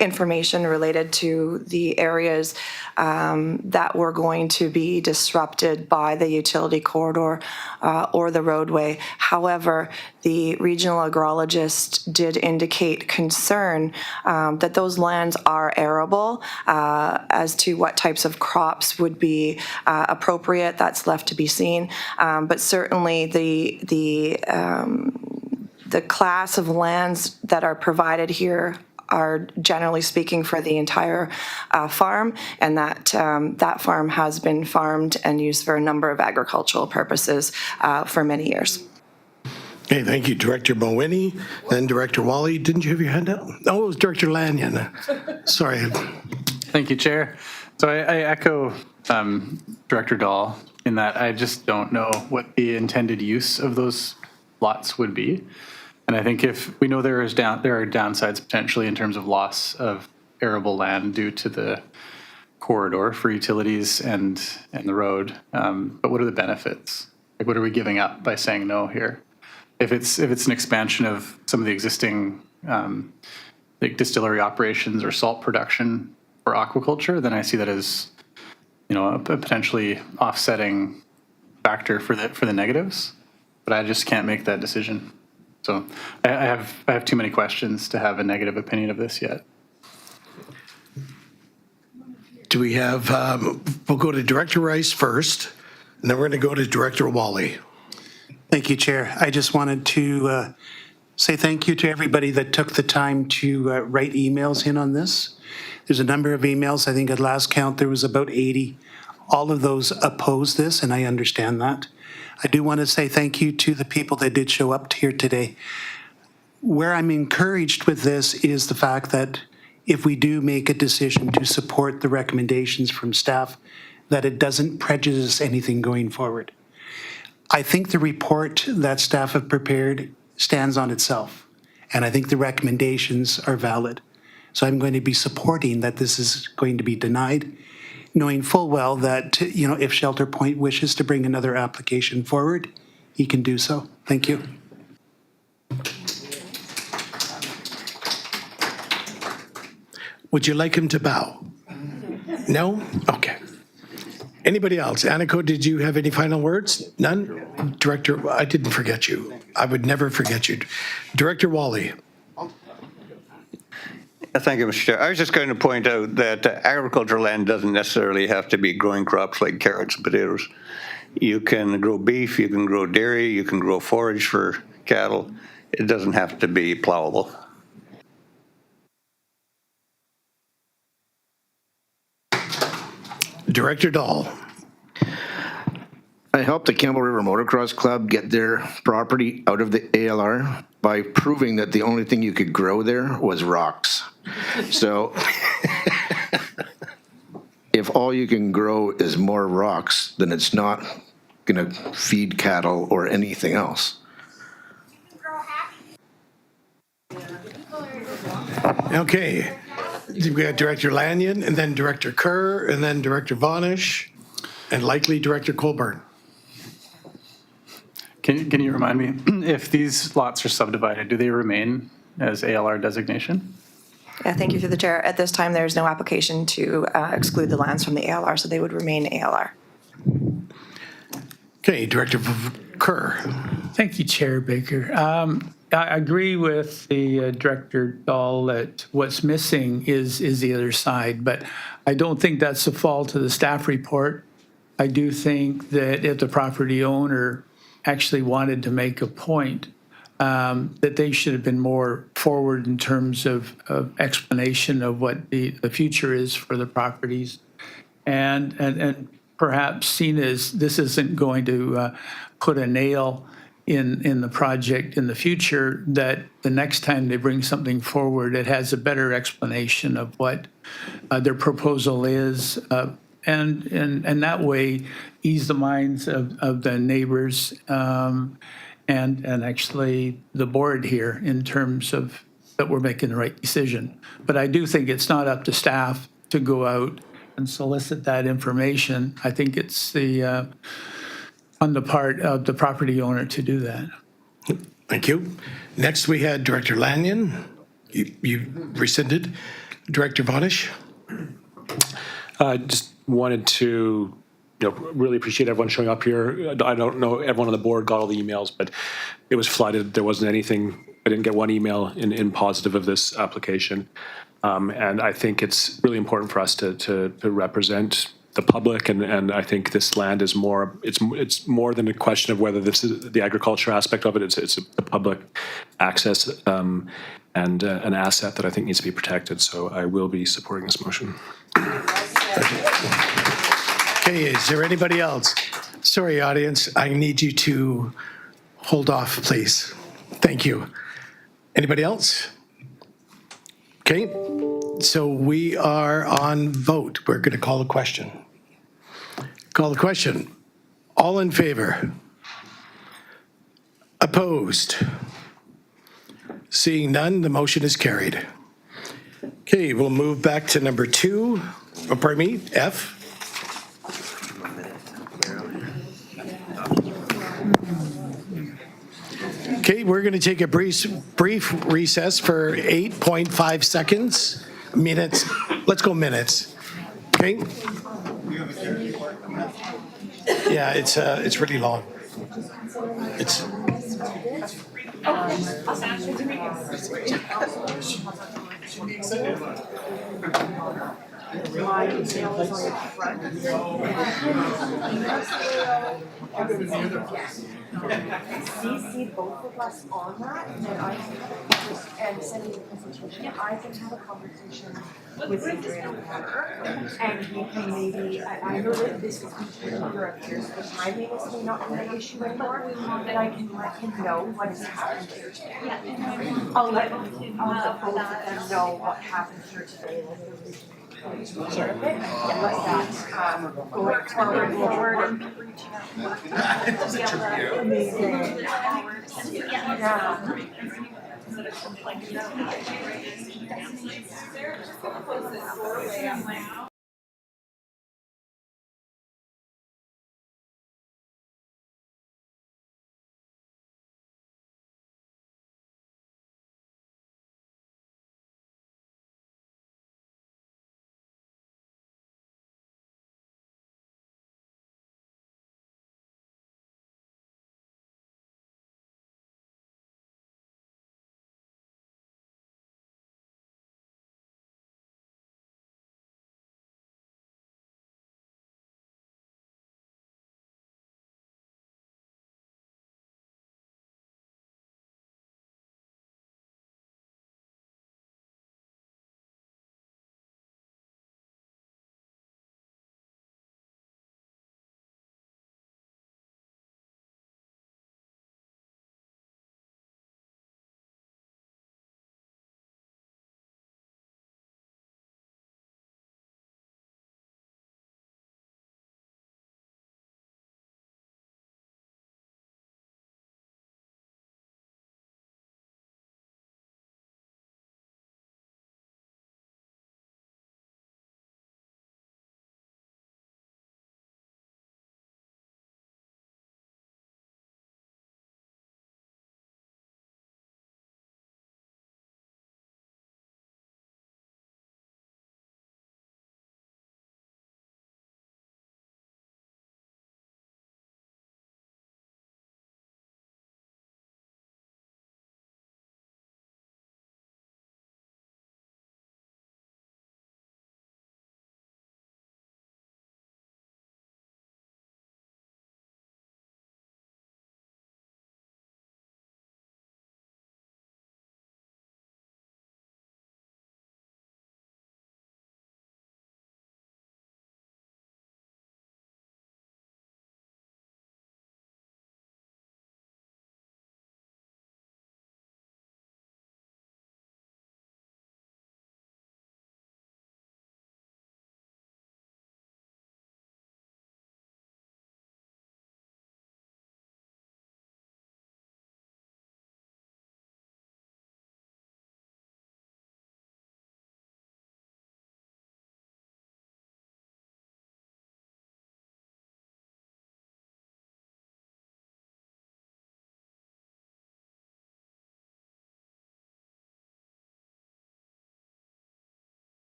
information related to the areas that were going to be disrupted by the utility corridor or the roadway. However, the regional agrologist did indicate concern that those lands are arable. As to what types of crops would be appropriate, that's left to be seen. But certainly the class of lands that are provided here are generally speaking for the entire farm, and that farm has been farmed and used for a number of agricultural purposes for many years. Okay, thank you, Director Mawhinney, then Director Wally. Didn't you have your hand up? Oh, it was Director Lanyon. Sorry. Thank you, Chair. So I echo Director Dahl in that I just don't know what the intended use of those lots would be. And I think if we know there are downsides potentially in terms of loss of arable land due to the corridor for utilities and the road, but what are the benefits? Like, what are we giving up by saying no here? If it's an expansion of some of the existing like distillery operations or salt production or aquaculture, then I see that as, you know, a potentially offsetting factor for the negatives. But I just can't make that decision. So I have too many questions to have a negative opinion of this yet. Do we have, we'll go to Director Rice first, and then we're going to go to Director Wally. Thank you, Chair. I just wanted to say thank you to everybody that took the time to write emails in on this. There's a number of emails. I think at last count there was about 80. All of those oppose this, and I understand that. I do want to say thank you to the people that did show up here today. Where I'm encouraged with this is the fact that if we do make a decision to support the recommendations from staff, that it doesn't prejudice anything going forward. I think the report that staff have prepared stands on itself, and I think the recommendations are valid. So I'm going to be supporting that this is going to be denied, knowing full well that, you know, if Shelter Point wishes to bring another application forward, he can do so. Thank you. Would you like him to bow? No? Okay. Anybody else? Aniko, did you have any final words? None? Director, I didn't forget you. I would never forget you. Director Wally. Thank you, Mr. Chair. I was just going to point out that agricultural land doesn't necessarily have to be growing crops like carrots and potatoes. You can grow beef, you can grow dairy, you can grow forage for cattle. It doesn't have to be plowable. Director Dahl. I helped the Campbell River Motocross Club get their property out of the ALR by proving that the only thing you could grow there was rocks. So if all you can grow is more rocks, then it's not going to feed cattle or anything else. Okay. We got Director Lanyon, and then Director Kerr, and then Director Vonish, and likely Director Colburn. Can you remind me, if these lots are subdivided, do they remain as ALR designation? Yeah, thank you, through the chair. At this time, there's no application to exclude the lands from the ALR, so they would remain ALR. Okay, Director Kerr. Thank you, Chair Baker. I agree with the Director Dahl that what's missing is the other side, but I don't think that's the fault of the staff report. I do think that if the property owner actually wanted to make a point, that they should have been more forward in terms of explanation of what the future is for the properties. and perhaps seen as this isn't going to put a nail in the project in the future, that the next time they bring something forward, it has a better explanation of what their proposal is, and that way ease the minds of the neighbors and actually the board here in terms of that we're making the right decision. But I do think it's not up to staff to go out and solicit that information. I think it's on the part of the property owner to do that. Thank you. Next, we had Director Lanyon. You rescinded. Director Vodish. Just wanted to really appreciate everyone showing up here. I don't know everyone on the board got all the emails, but it was flooded. There wasn't anything. I didn't get one email in positive of this application. And I think it's really important for us to represent the public, and I think this land is more. It's more than a question of whether this is the agriculture aspect of it. It's a public access and an asset that I think needs to be protected. So I will be supporting this motion. Okay, is there anybody else? Sorry, audience, I need you to hold off, please. Thank you. Anybody else? Okay, so we are on vote. We're going to call a question. Call the question. All in favor? Opposed? Seeing none, the motion is carried. Okay, we'll move back to number 2, pardon me, F. Okay, we're going to take a brief recess for 8.5 seconds. Minutes. Let's go minutes. Okay? Yeah, it's really long. It's CC both of us on that, and then I can send you the presentation. I can have a conversation with Adrian O'Connor, and we can maybe, I know that this is between Europe here, so the timing is may not be an issue anymore, and I can let him know what has happened here today. I'll let both of them know what happened here today. Sure. And let that going forward and reaching out. Amazing. Yeah.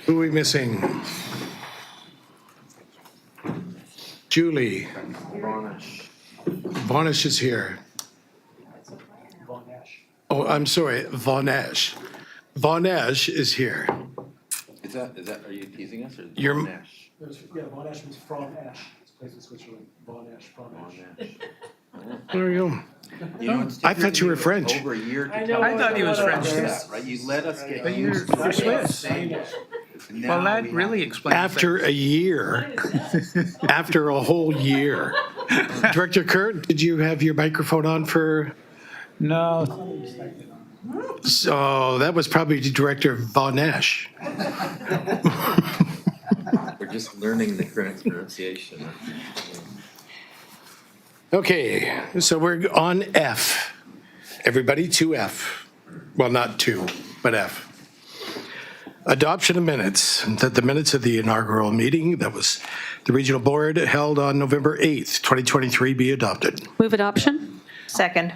Who are we missing? Julie. Vonish is here. Oh, I'm sorry, Von Esch. Von Esch is here. Is that, are you teasing us or? You're- Yeah, Von Esch was from Esch. It's a place in Switzerland. Von Esch, from Esch. There you go. You know, it's I thought you were taken me French. Over a year to I tell know, us I thought he was about French, that, too. right? You let us get But used you're to it. Swiss. Now Well, that we really have- explains After a year, after a whole year. Director Kurt, did you have your microphone on for? No. So that was probably Director Von Esch. We're just learning the correct pronunciation. Okay, so we're on F. Everybody, 2F. Well, not 2, but F. Adoption of minutes, that the minutes of the inaugural meeting, that was the regional board held on November 8th, 2023, be adopted. Move adoption? Second.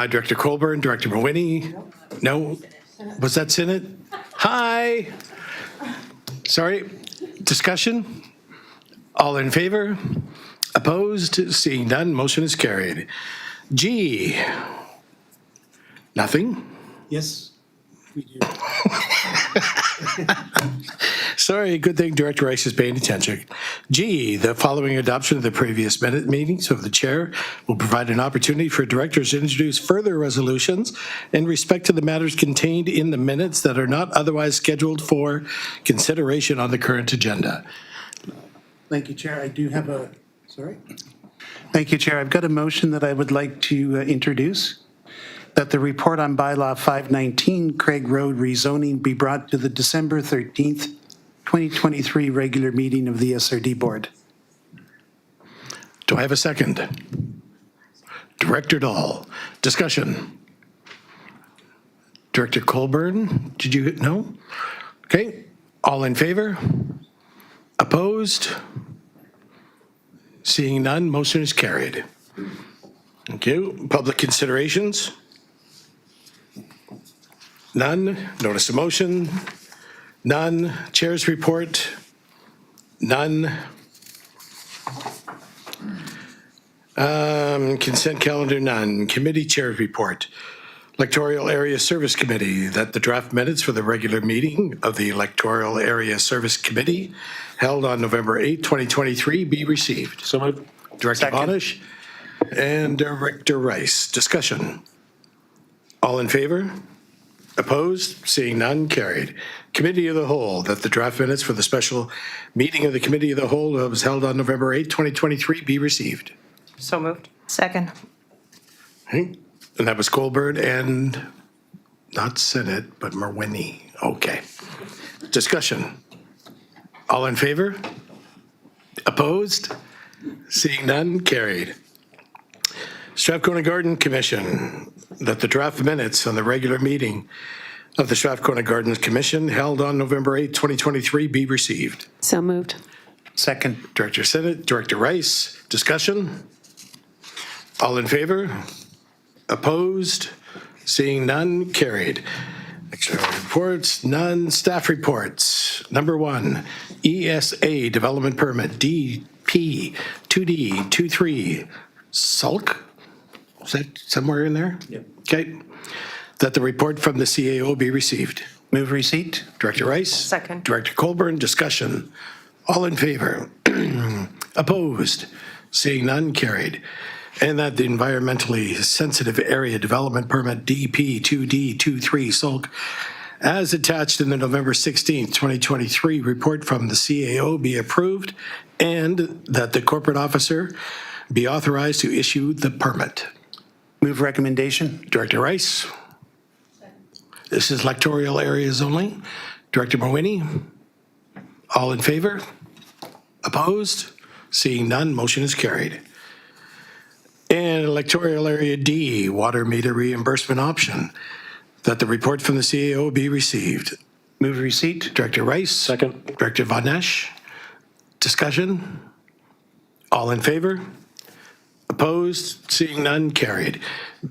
Director Colburn, Director Mawhinney, no? Was that Senate? Hi. Sorry, discussion? All in favor? Opposed? Seeing none, motion is carried. G. Nothing? Yes, we do. Sorry, good thing Director Rice is paying attention. G, the following adoption of the previous minute meetings of the chair will provide an opportunity for directors to introduce further resolutions in respect to the matters contained in the minutes that are not otherwise scheduled for consideration on the current agenda. Thank you, Chair. I do have a, sorry. Thank you, Chair. I've got a motion that I would like to introduce, that the report on bylaw 519 Craig Road rezoning be brought to the December 13th, 2023 regular meeting of the SRD Board. Do I have a second? Director Dahl, discussion. Director Colburn, did you, no? Okay, all in favor? Opposed? Seeing none, motion is carried. Thank you. Public considerations? None. Notice of motion? None. Chair's report? None. Consent calendar, none. Committee chair's report. Electoral Area Service Committee, that the draft minutes for the regular meeting of the Electoral Area Service Committee held on November 8, 2023 be received. So moved. Director Bonish and Director Rice. Discussion. All in favor? Opposed? Seeing none, carried. Committee of the Whole, that the draft minutes for the special meeting of the Committee of the Whole that was held on November 8, 2023 be received. So moved. Second. Okay. And that was Colburn and not Senate, but Mawhinney. Okay. Discussion. All in favor? Opposed? Seeing none, carried. Strathcona Garden Commission, that the draft minutes on the regular meeting of the Strathcona Gardens Commission held on November 8, 2023 be received. So moved. Second. Director Senate, Director Rice, discussion? All in favor? Opposed? Seeing none, carried. Extra reports, none. Staff reports. Number 1, ESA Development Permit, DP 2D23, Sulk? Is that somewhere in there? Yep. Okay. That the report from the CAO be received. Move receipt. Director Rice? Second. Director Colburn, discussion. All in favor? Opposed? Seeing none, carried. And that the environmentally sensitive area development permit DP 2D23 Sulk, as attached in the November 16th, 2023 report from the CAO be approved, and that the corporate officer be authorized to issue the permit. Move recommendation. Director Rice? This is electoral areas only. Director Mawhinney? All in favor? Opposed? Seeing none, motion is carried. And electoral area D, water meter reimbursement option, that the report from the CAO be received. Move receipt. Director Rice? Second. Director Von Esch? Discussion? All in favor? Opposed? Seeing none, carried.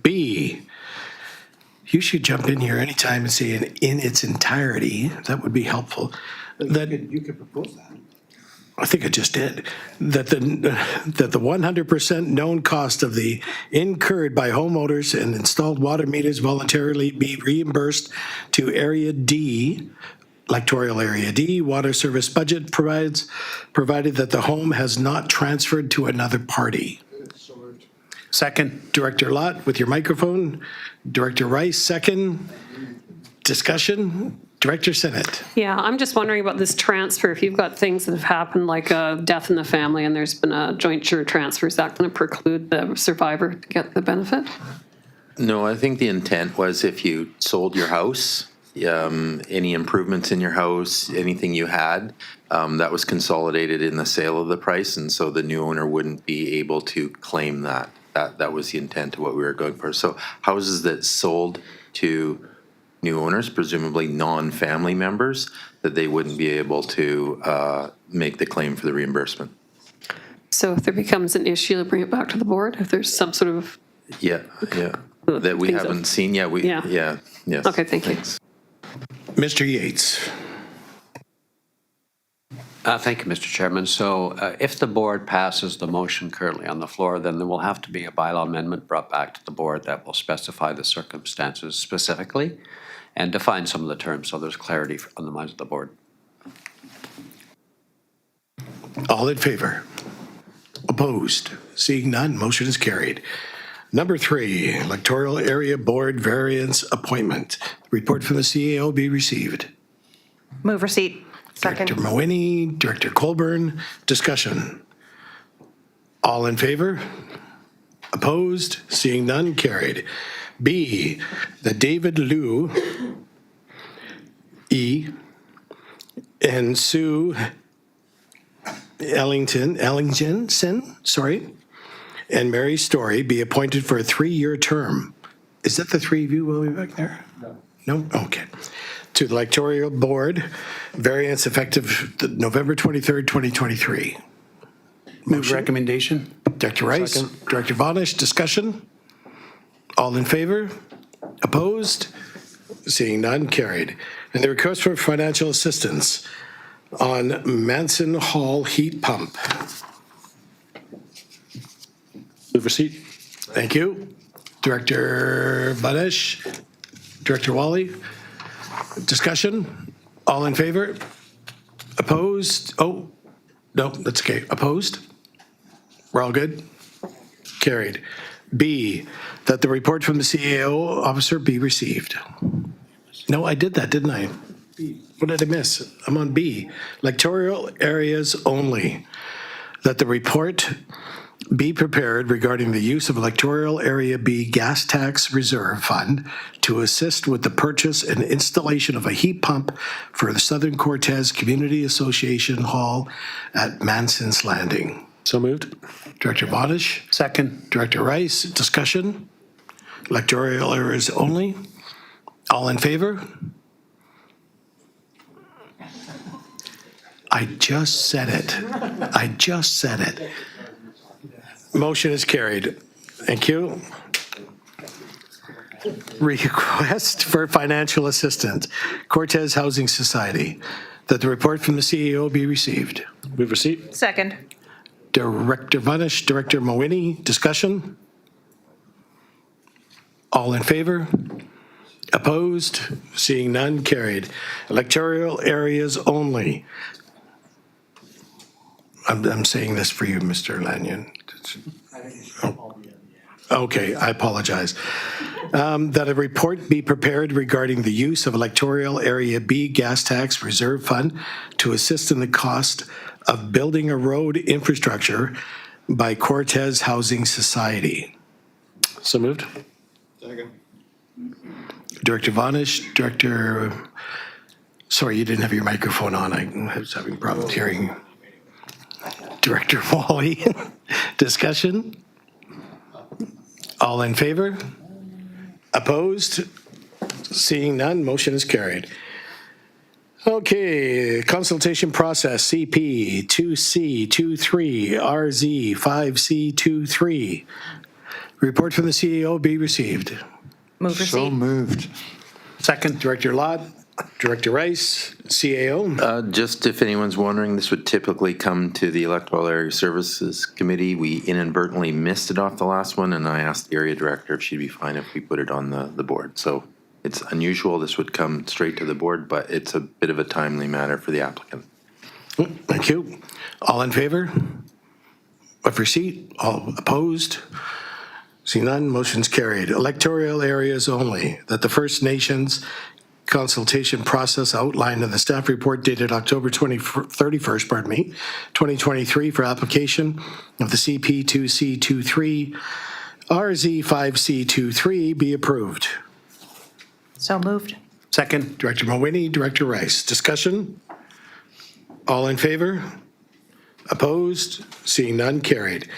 B, you should jump in here anytime and say in its entirety. That would be helpful. That You could propose that. I think I just did, that the 100% known cost of the incurred by homeowners and installed water meters voluntarily be reimbursed to Area D, electoral Area D, water service budget provided that the home has not transferred to another party. Second. Director Lott with your microphone. Director Rice, second. Discussion. Director Sinnott. Yeah, I'm just wondering about this transfer. If you've got things that have happened, like a death in the family, and there's been a jointure transfer, is that going to preclude the survivor to get the benefit? No, I think the intent was if you sold your house, any improvements in your house, anything you had, that was consolidated in the sale of the price, and so the new owner wouldn't be able to claim that. That was the intent of what we were going for. So houses that sold to new owners, presumably non-family members, that they wouldn't be able to make the claim for the reimbursement. So if there becomes an issue, they'll bring it back to the board? If there's some sort of... Yeah. That we Things haven't of- seen. Yeah. Yes. Okay, thank you. Mr. Yates. Thank you, Mr. Chairman. So if the board passes the motion currently on the floor, then there will have to be a bylaw amendment brought back to the board that will specify the circumstances specifically and define some of the terms so there's clarity on the minds of the board. All in favor? Opposed? Seeing none, motion is carried. Number 3, electoral area board variance appointment. Report from the CAO be received. Move receipt. Director Mawhinney, Director Colburn, discussion. All in favor? Opposed? Seeing none, carried. B, the David Liu E. and Sue Ellingson, and Mary Story be appointed for a 3-year term. Is that the 3 of you will be back there? No? Okay. To the electoral board, variance effective November 23rd, 2023. Move recommendation. Director Rice, Second. Director Vonish, discussion? All in favor? Opposed? Seeing none, carried. And the request for financial assistance on Manson Hall heat pump. Move receipt. Thank you. Director Vonish, Director Wally, discussion? All in favor? Opposed? Oh, no, that's okay. Opposed? We're all good? Carried. B, that the report from the CAO officer be received. No, I did that, didn't I? What did I miss? I'm on B. Electoral areas only. That the report be prepared regarding the use of electoral area B gas tax reserve fund to assist with the purchase and installation of a heat pump for the Southern Cortez Community Association Hall at Manson's Landing. So moved. Director Vonish, Second. Director Rice, discussion? Electoral areas only. All in favor? I just said it. I just said it. Motion is carried. Thank you. Request for financial assistance, Cortez Housing Society, that the report from the CEO be received. Move receipt. Second. Director Vonish, Director Mawhinney, discussion? All in favor? Opposed? Seeing none, carried. Electoral areas only. I'm saying this for you, Mr. Lanyon. Okay, I apologize. That a report be prepared regarding the use of electoral area B gas tax reserve fund to assist in the cost of building a road infrastructure by Cortez Housing Society. So moved. Director Vonish, sorry, you didn't have your microphone on. I was having problems hearing you. Director Wally, discussion? All in favor? Opposed? Seeing none, motion is carried. Okay, consultation process, CP 2C23, RZ 5C23. Report from the CEO be received. Move receipt. moved. Second, Director Lott, Director Rice, CAO. Just if anyone's wondering, this would typically come to the Electoral Area Services Committee. We inadvertently missed it off the last one, and I asked the area director if she'd be fine if we put it on the board. So it's unusual. This would come straight to the board, but it's a bit of a timely matter for the applicant. Thank you. All in favor of receipt? All opposed? See none, motion's carried. Electoral areas only, that the First Nations consultation process outlined in the staff report dated October 31st, 2023 for application of the CP2C23 RZ5C23 be approved. So moved. Second, Director Mawhinney, Director Rice. Discussion? All in favor? Opposed? Seeing none, carried.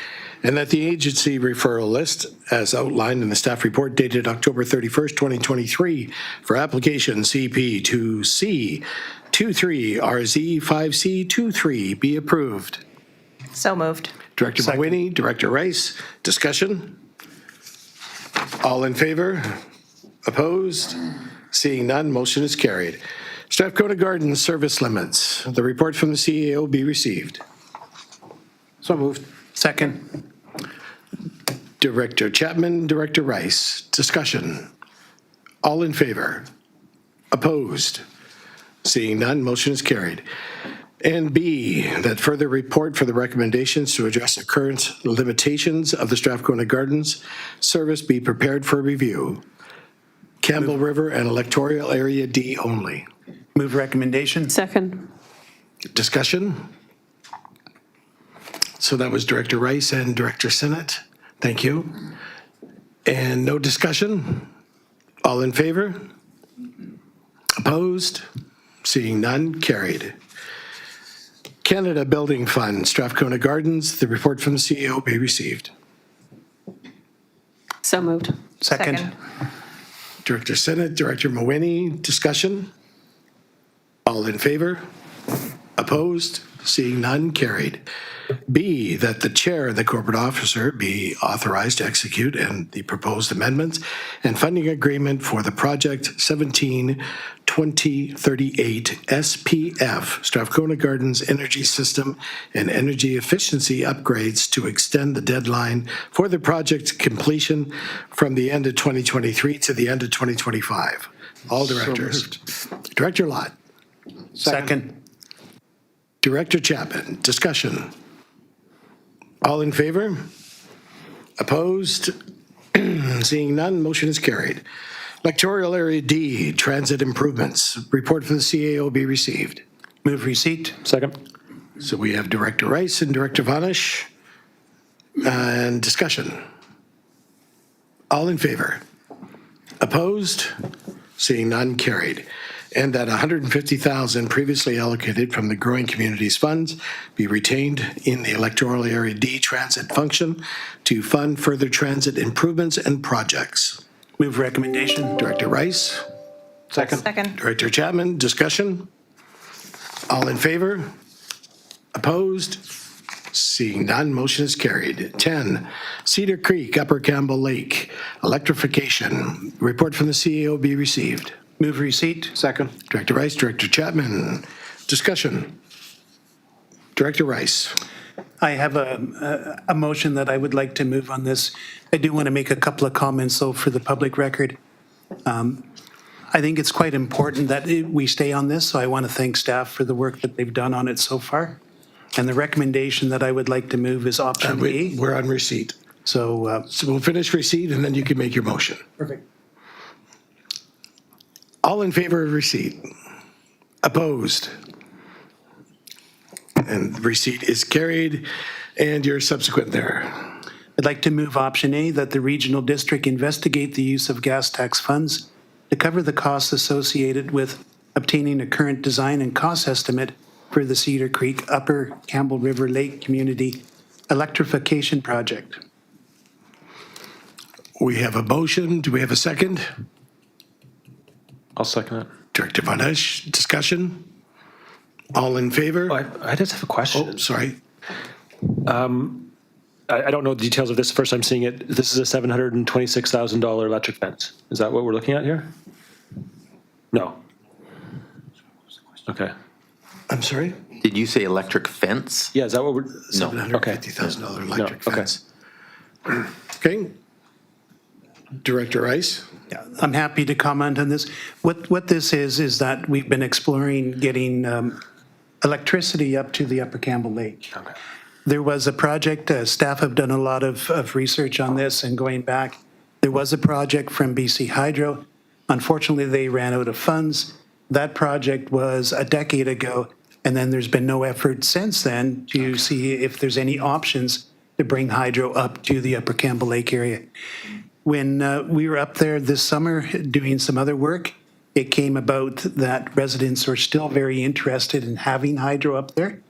And that the agency referral list, as outlined in the staff report dated October 31st, 2023, for application CP2C23 RZ5C23 be approved. So moved. Director Mawhinney, Director Rice. Discussion? All in favor? Opposed? Seeing none, motion is carried. Strathcona Gardens service limits. The report from the CAO be received. So moved. Second. Director Chapman, Director Rice. Discussion. All in favor? Opposed? Seeing none, motion is carried. And B, that further report for the recommendations to address the current limitations of the Strathcona Gardens service be prepared for review. Campbell River and Electoral Area D only. Move recommendation. Second. Discussion? So that was Director Rice and Director Sinnott. Thank you. And no discussion? All in favor? Opposed? Seeing none, carried. Canada Building Fund, Strathcona Gardens, the report from the CEO be received. So moved. Second. Director Sinnott, Director Mawhinney, discussion? All in favor? Opposed? Seeing none, carried. B, that the chair and the corporate officer be authorized to execute and the proposed amendments and funding agreement for the project 17-2038 SPF, Strathcona Gardens Energy System and Energy Efficiency Upgrades to extend the deadline for the project completion from the end of 2023 to the end of 2025. All directors. Director Lott. Second. Director Chapman, discussion. All in favor? Opposed? Seeing none, motion is carried. Electoral Area D, transit improvements. Report from the CAO be received. Move receipt. Second. So we have Director Rice and Director Vanish. And discussion. All in favor? Opposed? Seeing none, carried. And that $150,000 previously allocated from the Growing Communities Funds be retained in the Electoral Area D transit function to fund further transit improvements and projects. Move recommendation. Director Rice. Second. Director Chapman, discussion? All in favor? Opposed? Seeing none, motion is carried. 10, Cedar Creek, Upper Campbell Lake, electrification. Report from the CEO be received. Move receipt. Second. Director Rice, Director Chapman, discussion. Director Rice. I have a motion that I would like to move on this. I do want to make a couple of comments, though, for the public record. I think it's quite important that we stay on this, so I want to thank staff for the work that they've done on it so far. And the recommendation that I would like to move is option A. We're on receipt. So we'll finish receipt and then you can make your motion. Perfect. All in favor of receipt? Opposed? And receipt is carried, and you're subsequent there. I'd like to move option A, that the regional district investigate the use of gas tax funds to cover the costs associated with obtaining a current design and cost estimate for the Cedar Creek Upper Campbell River Lake Community Electrification Project. We have a motion. Do we have a second? I'll second it. Director Vanish, discussion? All in favor? I just have a question. Oh, sorry. I don't know the details of this. First I'm seeing it. This is a $726,000 electric fence. Is that what we're looking at here? No. Okay. I'm sorry? Did you say electric fence? Yeah, is that what we're? No. $750,000 electric No, okay. fence. Okay. Director Rice? Yeah, I'm happy to comment on this. What this is that we've been exploring getting electricity up to the Upper Campbell Lake. Okay. There was a project, staff have done a lot of research on this and going back. There was a project from BC Hydro. Unfortunately, they ran out of funds. That project was a decade ago, and then there's been no effort since then to see if there's any options to bring hydro up to the Upper Campbell Lake area. When we were up there this summer doing some other work, it came about that residents are still very interested in having hydro up there.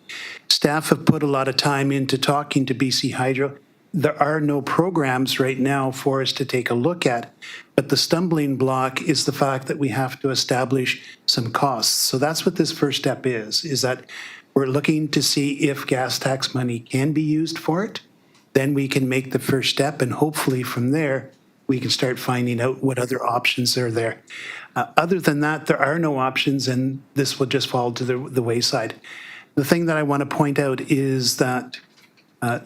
Staff have put a lot of time into talking to BC Hydro. There are no programs right now for us to take a look at, but the stumbling block is the fact that we have to establish some costs. So that's what this first step is that we're looking to see if gas tax money can be used for it. Then we can make the first step, and hopefully from there, we can start finding out what other options are there. Other than that, there are no options, and this will just fall to the wayside. The thing that I want to point out is that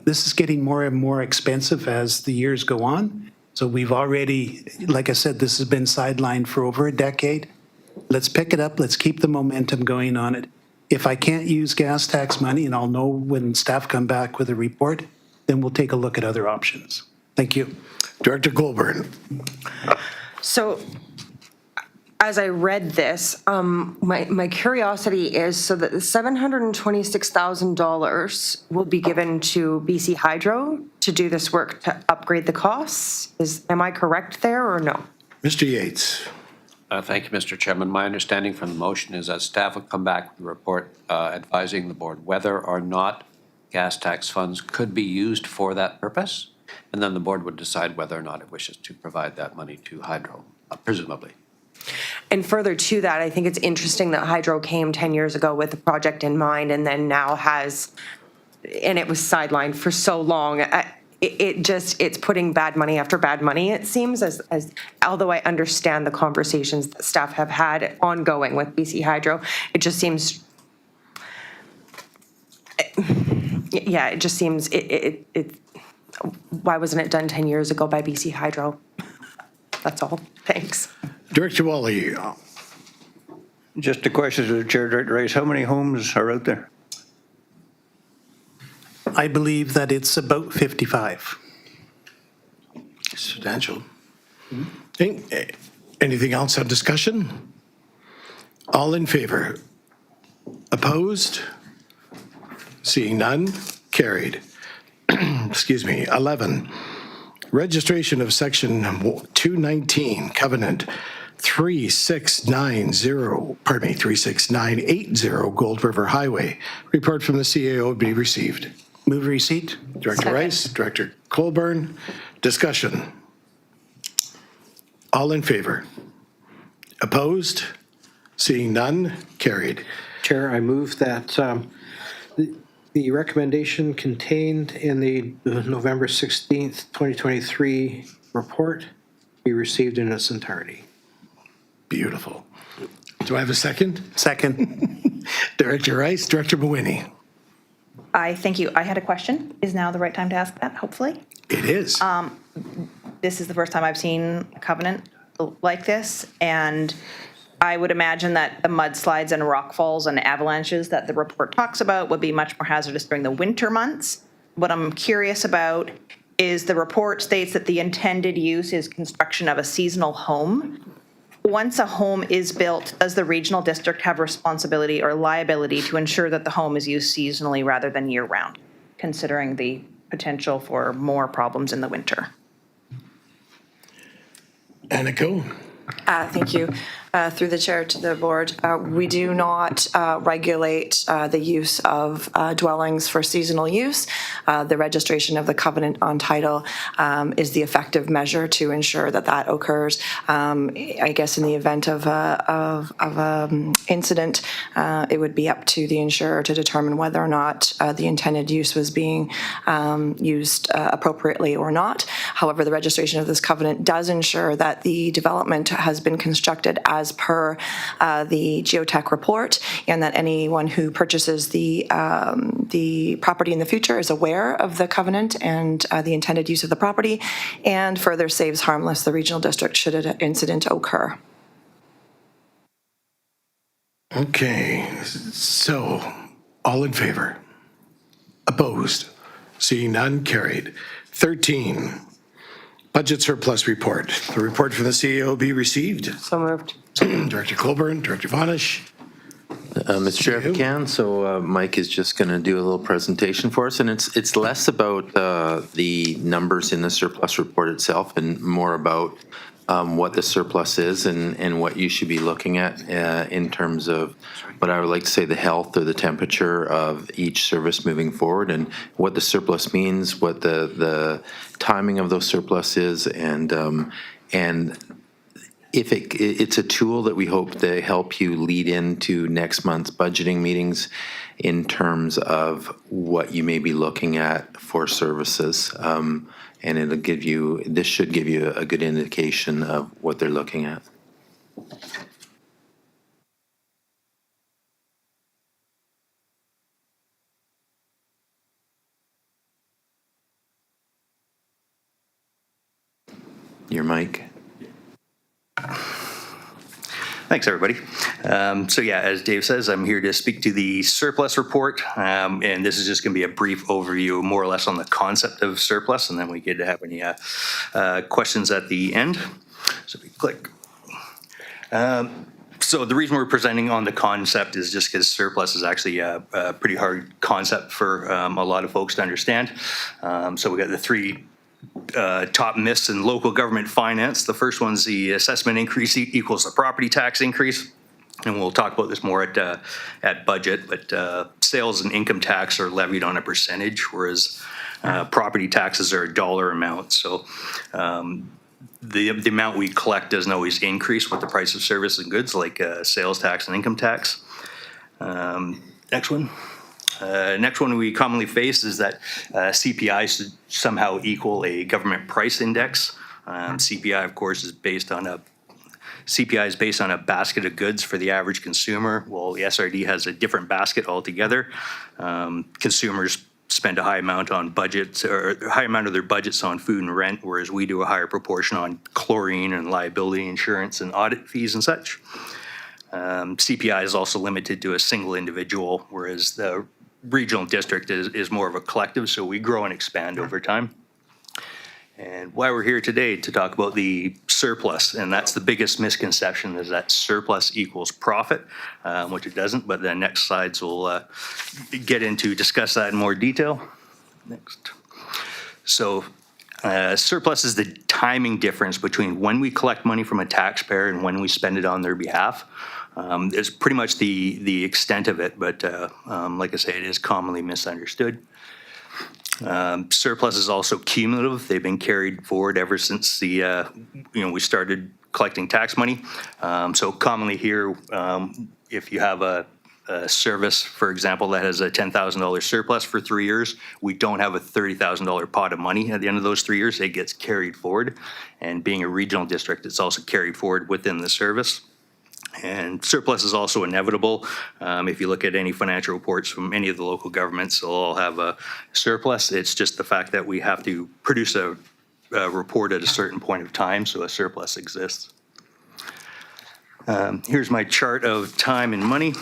this is getting more and more expensive as the years go on. So we've already, like I said, this has been sidelined for over a decade. Let's pick it up. Let's keep the momentum going on it. If I can't use gas tax money, and I'll know when staff come back with a report, then we'll take a look at other options. Thank you. Director Goulburn. So as I read this, my curiosity is so that the $726,000 will be given to BC Hydro to do this work to upgrade the costs. Am I correct there or no? Mr. Yates. Thank you, Mr. Chairman. My understanding from the motion is that staff will come back with a report advising the board whether or not gas tax funds could be used for that purpose, and then the board would decide whether or not it wishes to provide that money to Hydro, presumably. And further to that, I think it's interesting that Hydro came 10 years ago with the project in mind and then now has, and it was sidelined for so long. It's putting bad money after bad money, it seems, as although I understand the conversations that staff have had ongoing with BC Hydro, it just seems, yeah, it just seems, why wasn't it done 10 years ago by BC Hydro? That's all. Thanks. Director Wally. Just a question to the Chair, Director Rice. How many homes are out there? I believe that it's about 55. Substantial. Okay. Anything else on discussion? All in favor? Opposed? Seeing none? Carried. Excuse me. 11. Registration of Section 219 Covenant 3680 Gold River Highway. Report from the CAO be received. Move receipt. Director Rice, Director Colburn. Discussion. All in favor? Opposed? Seeing none? Carried. Chair, I move that the recommendation contained in the November 16th, 2023 report be received in its entirety. Beautiful. Do I have a second? Second. Director Rice, Director Mawhinney. I thank you. I had a question. Is now the right time to ask that, hopefully? It is. This is the first time I've seen a covenant like this, and I would imagine that the mudslides and rock falls and avalanches that the report talks about would be much more hazardous during the winter months. What I'm curious about is the report states that the intended use is construction of a seasonal home. Once a home is built, does the regional district have responsibility or liability to ensure that the home is used seasonally rather than year-round, considering the potential for more problems in the winter? Aniko. Thank you. Through the chair to the board, we do not regulate the use of dwellings for seasonal use. The registration of the covenant on title is the effective measure to ensure that that occurs. I guess in the event of a incident, it would be up to the insurer to determine whether or not the intended use was being used appropriately or not. However, the registration of this covenant does ensure that the development has been constructed as per the geotech report, and that anyone who purchases the property in the future is aware of the covenant and the intended use of the property, and further saves harmless the regional district should an incident occur. Okay, so all in favor? Opposed? Seeing none, carried. 13, budget surplus report. The report from the CEO be received. So moved. Director Colburn, Director Vanish. Mr. Chair, if you can, so Mike is just going to do a little presentation for us, and it's less about the numbers in the surplus report itself and more about what the surplus is and what you should be looking at in terms of what I would like to say the health or the temperature of each service moving forward, and what the surplus means, what the timing of those surplus is, and if it's a tool that we hope to help you lead into next month's budgeting meetings in terms of what you may be looking at for services. And this should give you a good indication of what they're looking at. Your mic. Thanks, everybody. So yeah, as Dave says, I'm here to speak to the surplus report, and this is just going to be a brief overview, more or less, on the concept of surplus, and then we get to have any questions at the end. So if we click. So the reason we're presenting on the concept is just because surplus is actually a pretty hard concept for a lot of folks to understand. So we got the three top myths in local government finance. The first one's the assessment increase equals the property tax increase. And we'll talk about this more at budget, but sales and income tax are levied on a percentage, whereas property taxes are a dollar amount. So the amount we collect doesn't always increase with the price of service and goods, like sales tax and income tax. Next one. Next one we commonly face is that CPI should somehow equal a government price index. CPI, of course, is based on a basket of goods for the average consumer. Well, the SRD has a different basket altogether. Consumers spend a high amount on budgets, or a high amount of their budgets on food and rent, whereas we do a higher proportion on chlorine and liability insurance and audit fees and such. CPI is also limited to a single individual, whereas the regional district is more of a collective, so we grow and expand over time. And why we're here today to talk about the surplus, and that's the biggest misconception, is that surplus equals profit, which it doesn't, but the next slides will discuss that in more detail. Next. So surplus is the timing difference between when we collect money from a taxpayer and when we spend it on their behalf. It's pretty much the extent of it, but like I say, it is commonly misunderstood. Surplus is also cumulative. They've been carried forward ever since we started collecting tax money. So commonly here, if you have a service, for example, that has a $10,000 surplus for 3 years, we don't have a $30,000 pot of money at the end of those 3 years. It gets carried forward. And being a regional district, it's also carried forward within the service. And surplus is also inevitable. If you look at any financial reports from any of the local governments, they'll all have a surplus. It's just the fact that we have to produce a report at a certain point of time, so a surplus exists. Here's my chart of time and money.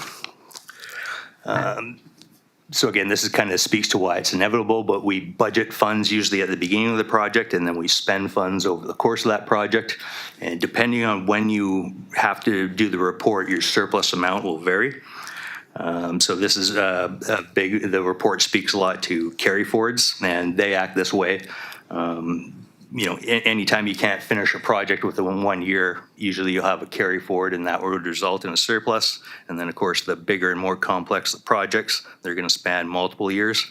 So again, this is kind of speaks to why it's inevitable, but we budget funds usually at the beginning of the project, and then we spend funds over the course of that project. And depending on when you have to do the report, your surplus amount will vary. So this is the report speaks a lot to carry forwards, and they act this way. anytime you can't finish a project within 1 year, usually you'll have a carry forward and that would result in a surplus. And then, of course, the bigger and more complex the projects, they're going to span multiple years.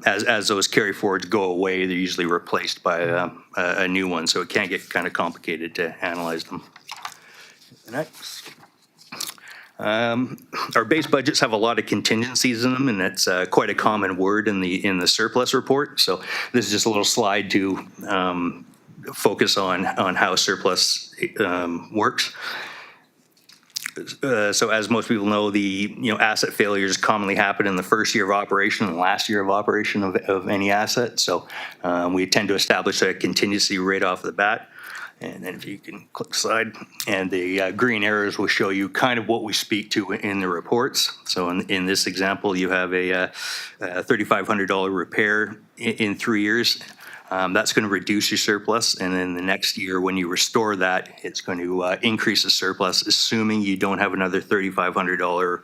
As those carry forwards go away, they're usually replaced by a new one. So it can get kind of complicated to analyze them. Next. Our base budgets have a lot of contingencies in them, and that's quite a common word in the surplus report. So this is just a little slide to focus on how surplus works. So as most people know, the asset failures commonly happen in the first year of operation and last year of operation of any asset. So we tend to establish a contingency right off the bat. And then if you can click slide, and the green arrows will show you kind of what we speak to in the reports. So in this example, you have a $3,500 repair in 3 years. That's going to reduce your surplus, and then the next year when you restore that, it's going to increase the surplus, assuming you don't have another $3,500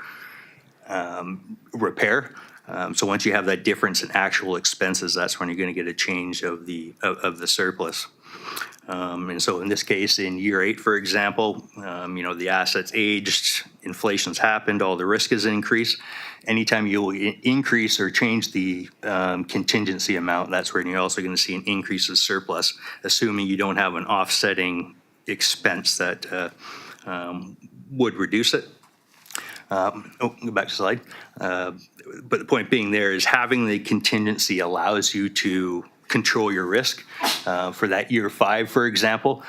repair. So once you have that difference in actual expenses, that's when you're going to get a change of the surplus. And so in this case, in year 8, for example, the assets aged, inflation's happened, all the risk has increased. Anytime you increase or change the contingency amount, that's where you're also going to see an increase in surplus, assuming you don't have an offsetting expense that would reduce it. Go back to slide. But the point being there is having the contingency allows you to control your risk. For that year 5, for example,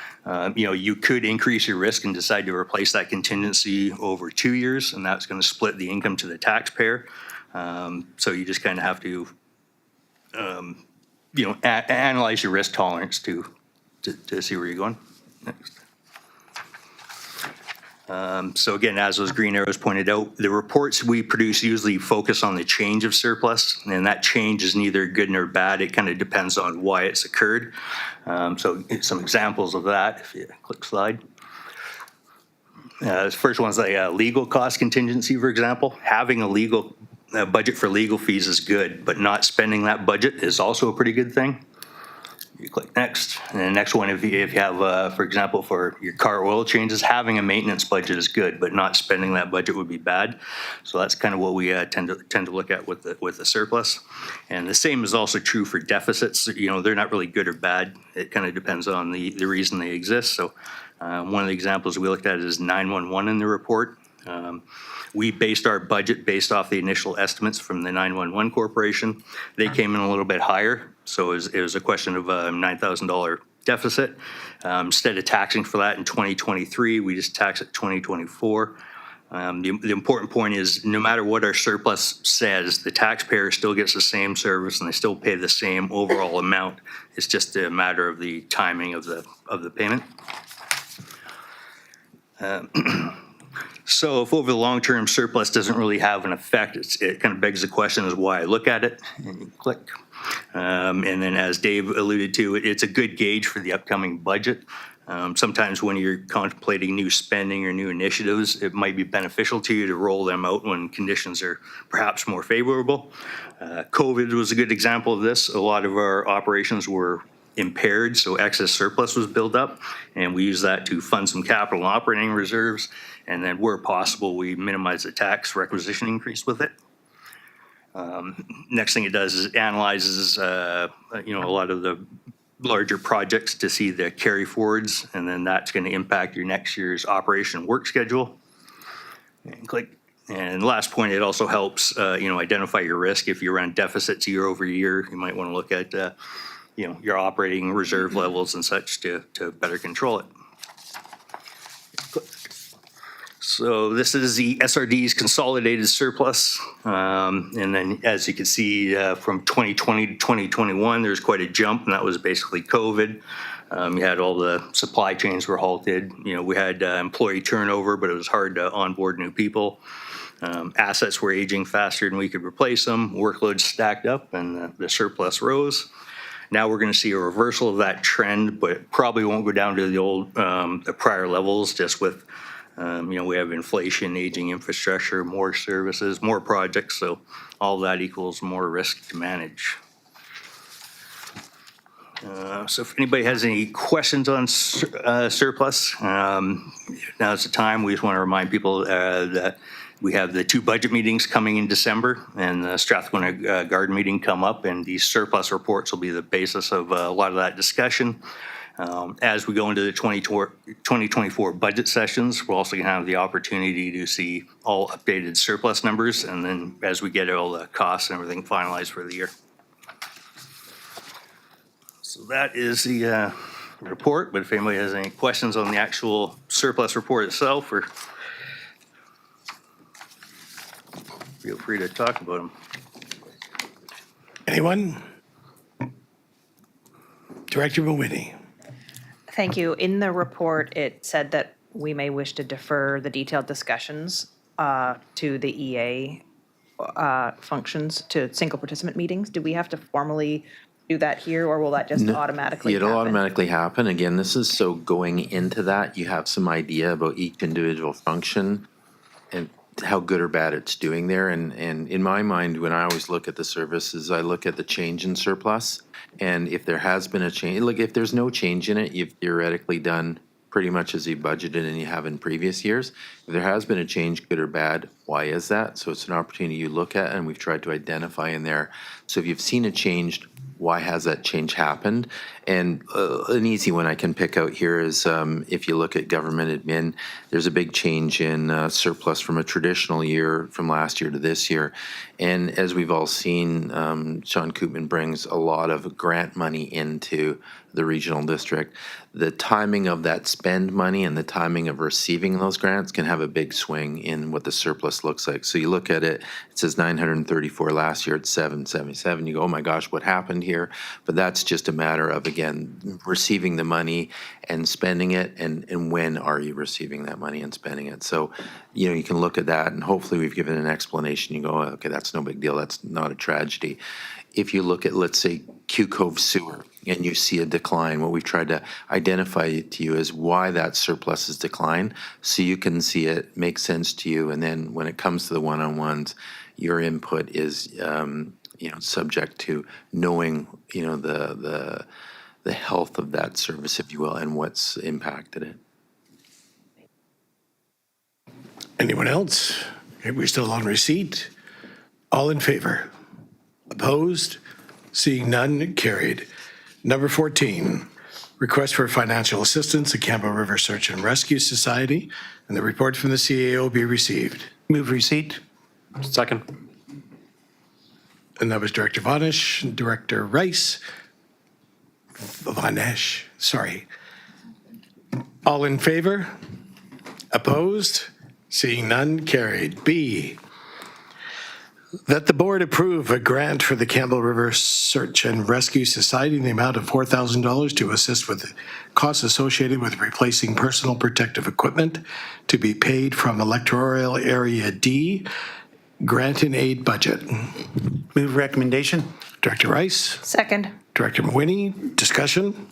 you could increase your risk and decide to replace that contingency over 2 years, and that's going to split the income to the taxpayer. So you just kind of have to, analyze your risk tolerance to see where you're going. Next. So again, as those green arrows pointed out, the reports we produce usually focus on the change of surplus, and that change is neither good nor bad. It kind of depends on why it's occurred. So some examples of that, if you click slide. The first one is a legal cost contingency, for example. Having a legal budget for legal fees is good, but not spending that budget is also a pretty good thing. You click next, and the next one, if you have, for example, for your car oil changes, having a maintenance budget is good, but not spending that budget would be bad. So that's kind of what we tend to look at with the surplus. And the same is also true for deficits. They're not really good or bad. It kind of depends on the reason they exist. So one of the examples we looked at is 911 in the report. We based our budget based off the initial estimates from the 911 Corporation. They came in a little bit higher, so it was a question of a $9,000 deficit. Instead of taxing for that in 2023, we just tax it 2024. The important point is no matter what our surplus says, the taxpayer still gets the same service and they still pay the same overall amount. It's just a matter of the timing of the payment. So if over the long term surplus doesn't really have an effect, it kind of begs the question is why I look at it, and you click. And then as Dave alluded to, it's a good gauge for the upcoming budget. Sometimes when you're contemplating new spending or new initiatives, it might be beneficial to you to roll them out when conditions are perhaps more favorable. COVID was a good example of this. A lot of our operations were impaired, so excess surplus was built up, and we use that to fund some capital and operating reserves, and then where possible, we minimize the tax requisition increase with it. Next thing it does is it analyzes, a lot of the larger projects to see the carry forwards, and then that's going to impact your next year's operation work schedule. And click. And last point, it also helps, identify your risk. If you run deficits year over year, you might want to look at, your operating reserve levels and such to better control it. So this is the SRD's consolidated surplus. And then as you can see from 2020 to 2021, there's quite a jump, and that was basically COVID. You had all the supply chains were halted. We had employee turnover, but it was hard to onboard new people. Assets were aging faster than we could replace them. Workloads stacked up, and the surplus rose. Now we're going to see a reversal of that trend, but it probably won't go down to the old, the prior levels, just with, we have inflation, aging infrastructure, more services, more projects, so all that equals more risk to manage. So if anybody has any questions on surplus, now's the time. We just want to remind people that we have the 2 budget meetings coming in December and the Strathcona Garden meeting come up, and these surplus reports will be the basis of a lot of that discussion. As we go into the 2024 budget sessions, we're also going to have the opportunity to see all updated surplus numbers, and then as we get all the costs and everything finalized for the year. So that is the report, but if anybody has any questions on the actual surplus report itself, or feel free to talk about them. Anyone? Director Mawhinney. Thank you. In the report, it said that we may wish to defer the detailed discussions to the EA functions, to single participant meetings. Do we have to formally do that here, or will that just automatically It'll happen? automatically happen. Again, this is so going into that, you have some idea about each individual function and how good or bad it's doing there. And in my mind, when I always look at the services, I look at the change in surplus. And if there has been a change, like if there's no change in it, you've theoretically done pretty much as you budgeted and you have in previous years. If there has been a change, good or bad, why is that? So it's an opportunity you look at, and we've tried to identify in there. So if you've seen a change, why has that change happened? And an easy one I can pick out here is if you look at government admin, there's a big change in surplus from a traditional year from last year to this year. And as we've all seen, Sean Koopman brings a lot of grant money into the regional district. The timing of that spend money and the timing of receiving those grants can have a big swing in what the surplus looks like. So you look at it, it says 934 last year, it's 777. You go, oh my gosh, what happened here? But that's just a matter of, again, receiving the money and spending it, and when are you receiving that money and spending it? So, you know, you can look at that, and hopefully we've given an explanation. You go, okay, that's no big deal. That's not a tragedy. If you look at, let's say, Q Cove Sewer, and you see a decline, what we've tried to identify to you is why that surplus is declined, so you can see it, make sense to you, and then when it comes to the one-on-ones, your input is, you know, subject to knowing, you know, the health of that service, if you will, and what's impacted it. Anyone else? Okay, we're still on receipt. All in favor? Opposed? Seeing none, carried. Number 14, request for financial assistance to Campbell River Search and Rescue Society, and the report from the CAO be received. Move receipt. Second. And that was Director Vanish, Director Rice. Vanesh, sorry. All in favor? Opposed? Seeing none, carried. B, that the board approve a grant for the Campbell River Search and Rescue Society in the amount of $4,000 to assist with costs associated with replacing personal protective equipment to be paid from electoral area D, grant and aid budget. Move recommendation. Director Rice, Second. Director Mawhinney, discussion?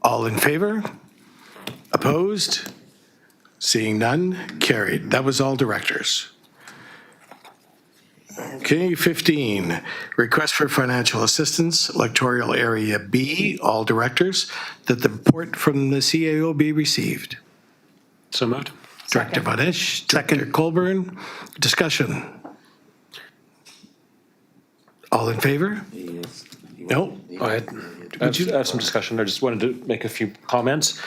All in favor? Opposed? Seeing none, carried. That was all directors. Okay, 15, request for financial assistance, electoral area B, all directors, that the report from the CAO be received. So moved. Director Vanish, Director Colburn, discussion. All in favor? No? I have some discussion. I just wanted to make a few comments.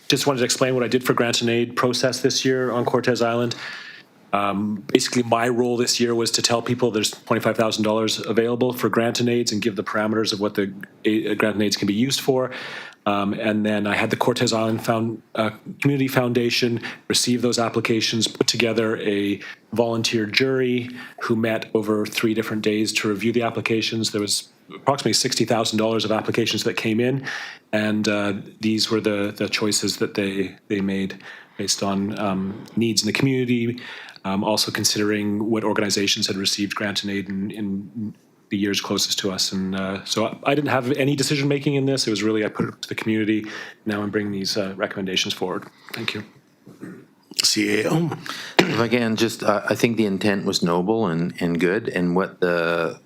Just wanted to explain what I did for grant and aid process this year on Cortez Island. Basically, my role this year was to tell people there's $25,000 available for grant and aids and give the parameters of what the grant and aids can be used for. And then I had the Cortez Island Community Foundation receive those applications, put together a volunteer jury who met over 3 different days to review the applications. There was approximately $60,000 of applications that came in, and these were the choices that they made based on needs in the community, also considering what organizations had received grant and aid in the years closest to us. And so I didn't have any decision-making in this. It was really, I put it up to the community. Now I'm bringing these recommendations forward. Thank you. CAO. Again, just, I think the intent was noble and good, and what the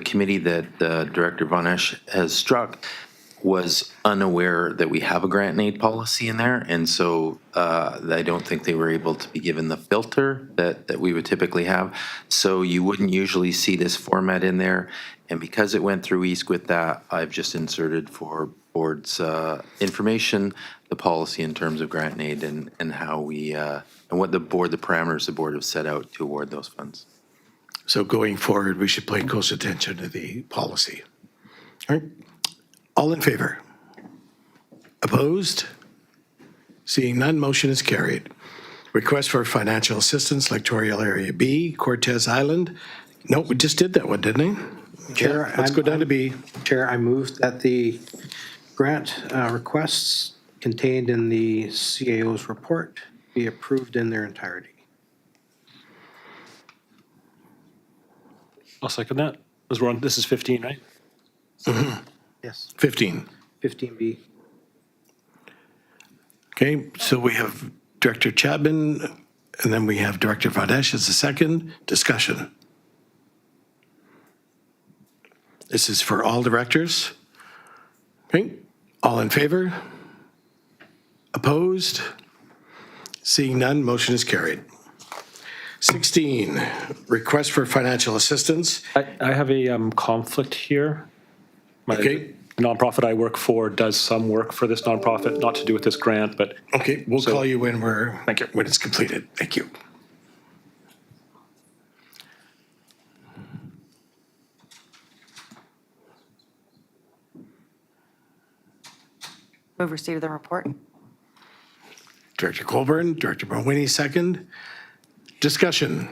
committee that Director Von Esch has struck was unaware that we have a grant and aid policy in there, and so I don't think they were able to be given the filter that we would typically have. So you wouldn't usually see this format in there, and because it went through EASC with that, I've just inserted for board's information the policy in terms of grant and aid and how we and what the parameters the board have set out to award those funds. So going forward, we should pay close attention to the policy. All right. All in favor? Opposed? Seeing none, motion is carried. Request for financial assistance, Electoral Area B, Cortez Island. No, we just did that one, didn't we? Chair, Let's go down to B. Chair, I move that the grant requests contained in the CAO's report be approved in their entirety. I'll second that. This is 15, right? Yes. 15. 15B. Okay, so we have Director Chapman, and then we have Director Von Esch as the second. Discussion. This is for all directors. Okay, all in favor? Opposed? Seeing none, motion is carried. 16, request for financial assistance. I have a conflict here. Okay. The nonprofit I work for does some work for this nonprofit, not to do with this grant, but. Okay, we'll call you when when it's completed. Thank you. Move receipt of the report. Director Colburn, Director Mawhinney, second. Discussion.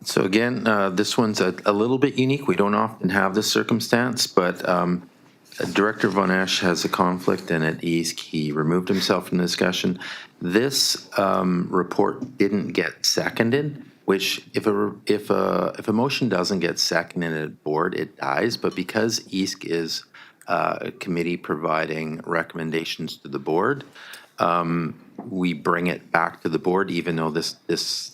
So again, this one's a little bit unique. We don't often have this circumstance, but Director Von Esch has a conflict, and at EASC, he removed himself from the discussion. This report didn't get seconded, which if a motion doesn't get seconded at board, it dies. But because EASC is a committee providing recommendations to the board, we bring it back to the board, even though this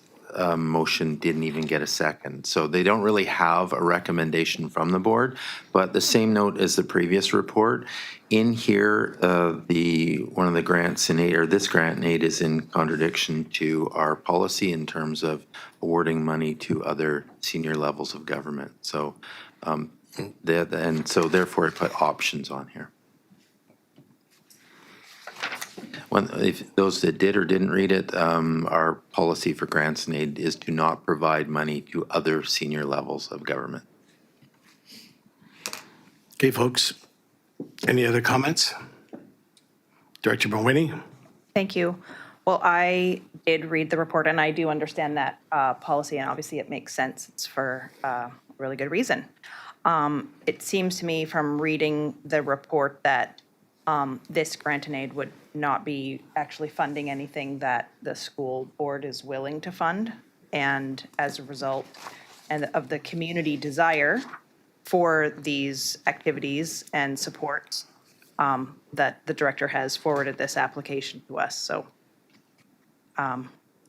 motion didn't even get a second. So they don't really have a recommendation from the board, but the same note as the previous report. In here, one of the grants in aid, or this grant in aid, is in contradiction to our policy in terms of awarding money to other senior levels of government. So, and so therefore I put options on here. If those that did or didn't read it, our policy for grants and aid is to not provide money to other senior levels of government. Okay, folks. Any other comments? Director Mawhinney? Thank you. Well, I did read the report, and I do understand that policy, and obviously it makes sense. It's for a really good reason. It seems to me from reading the report that this grant and aid would not be actually funding anything that the school board is willing to fund. And as a result, and of the community desire for these activities and supports, that the director has forwarded this application to us. So,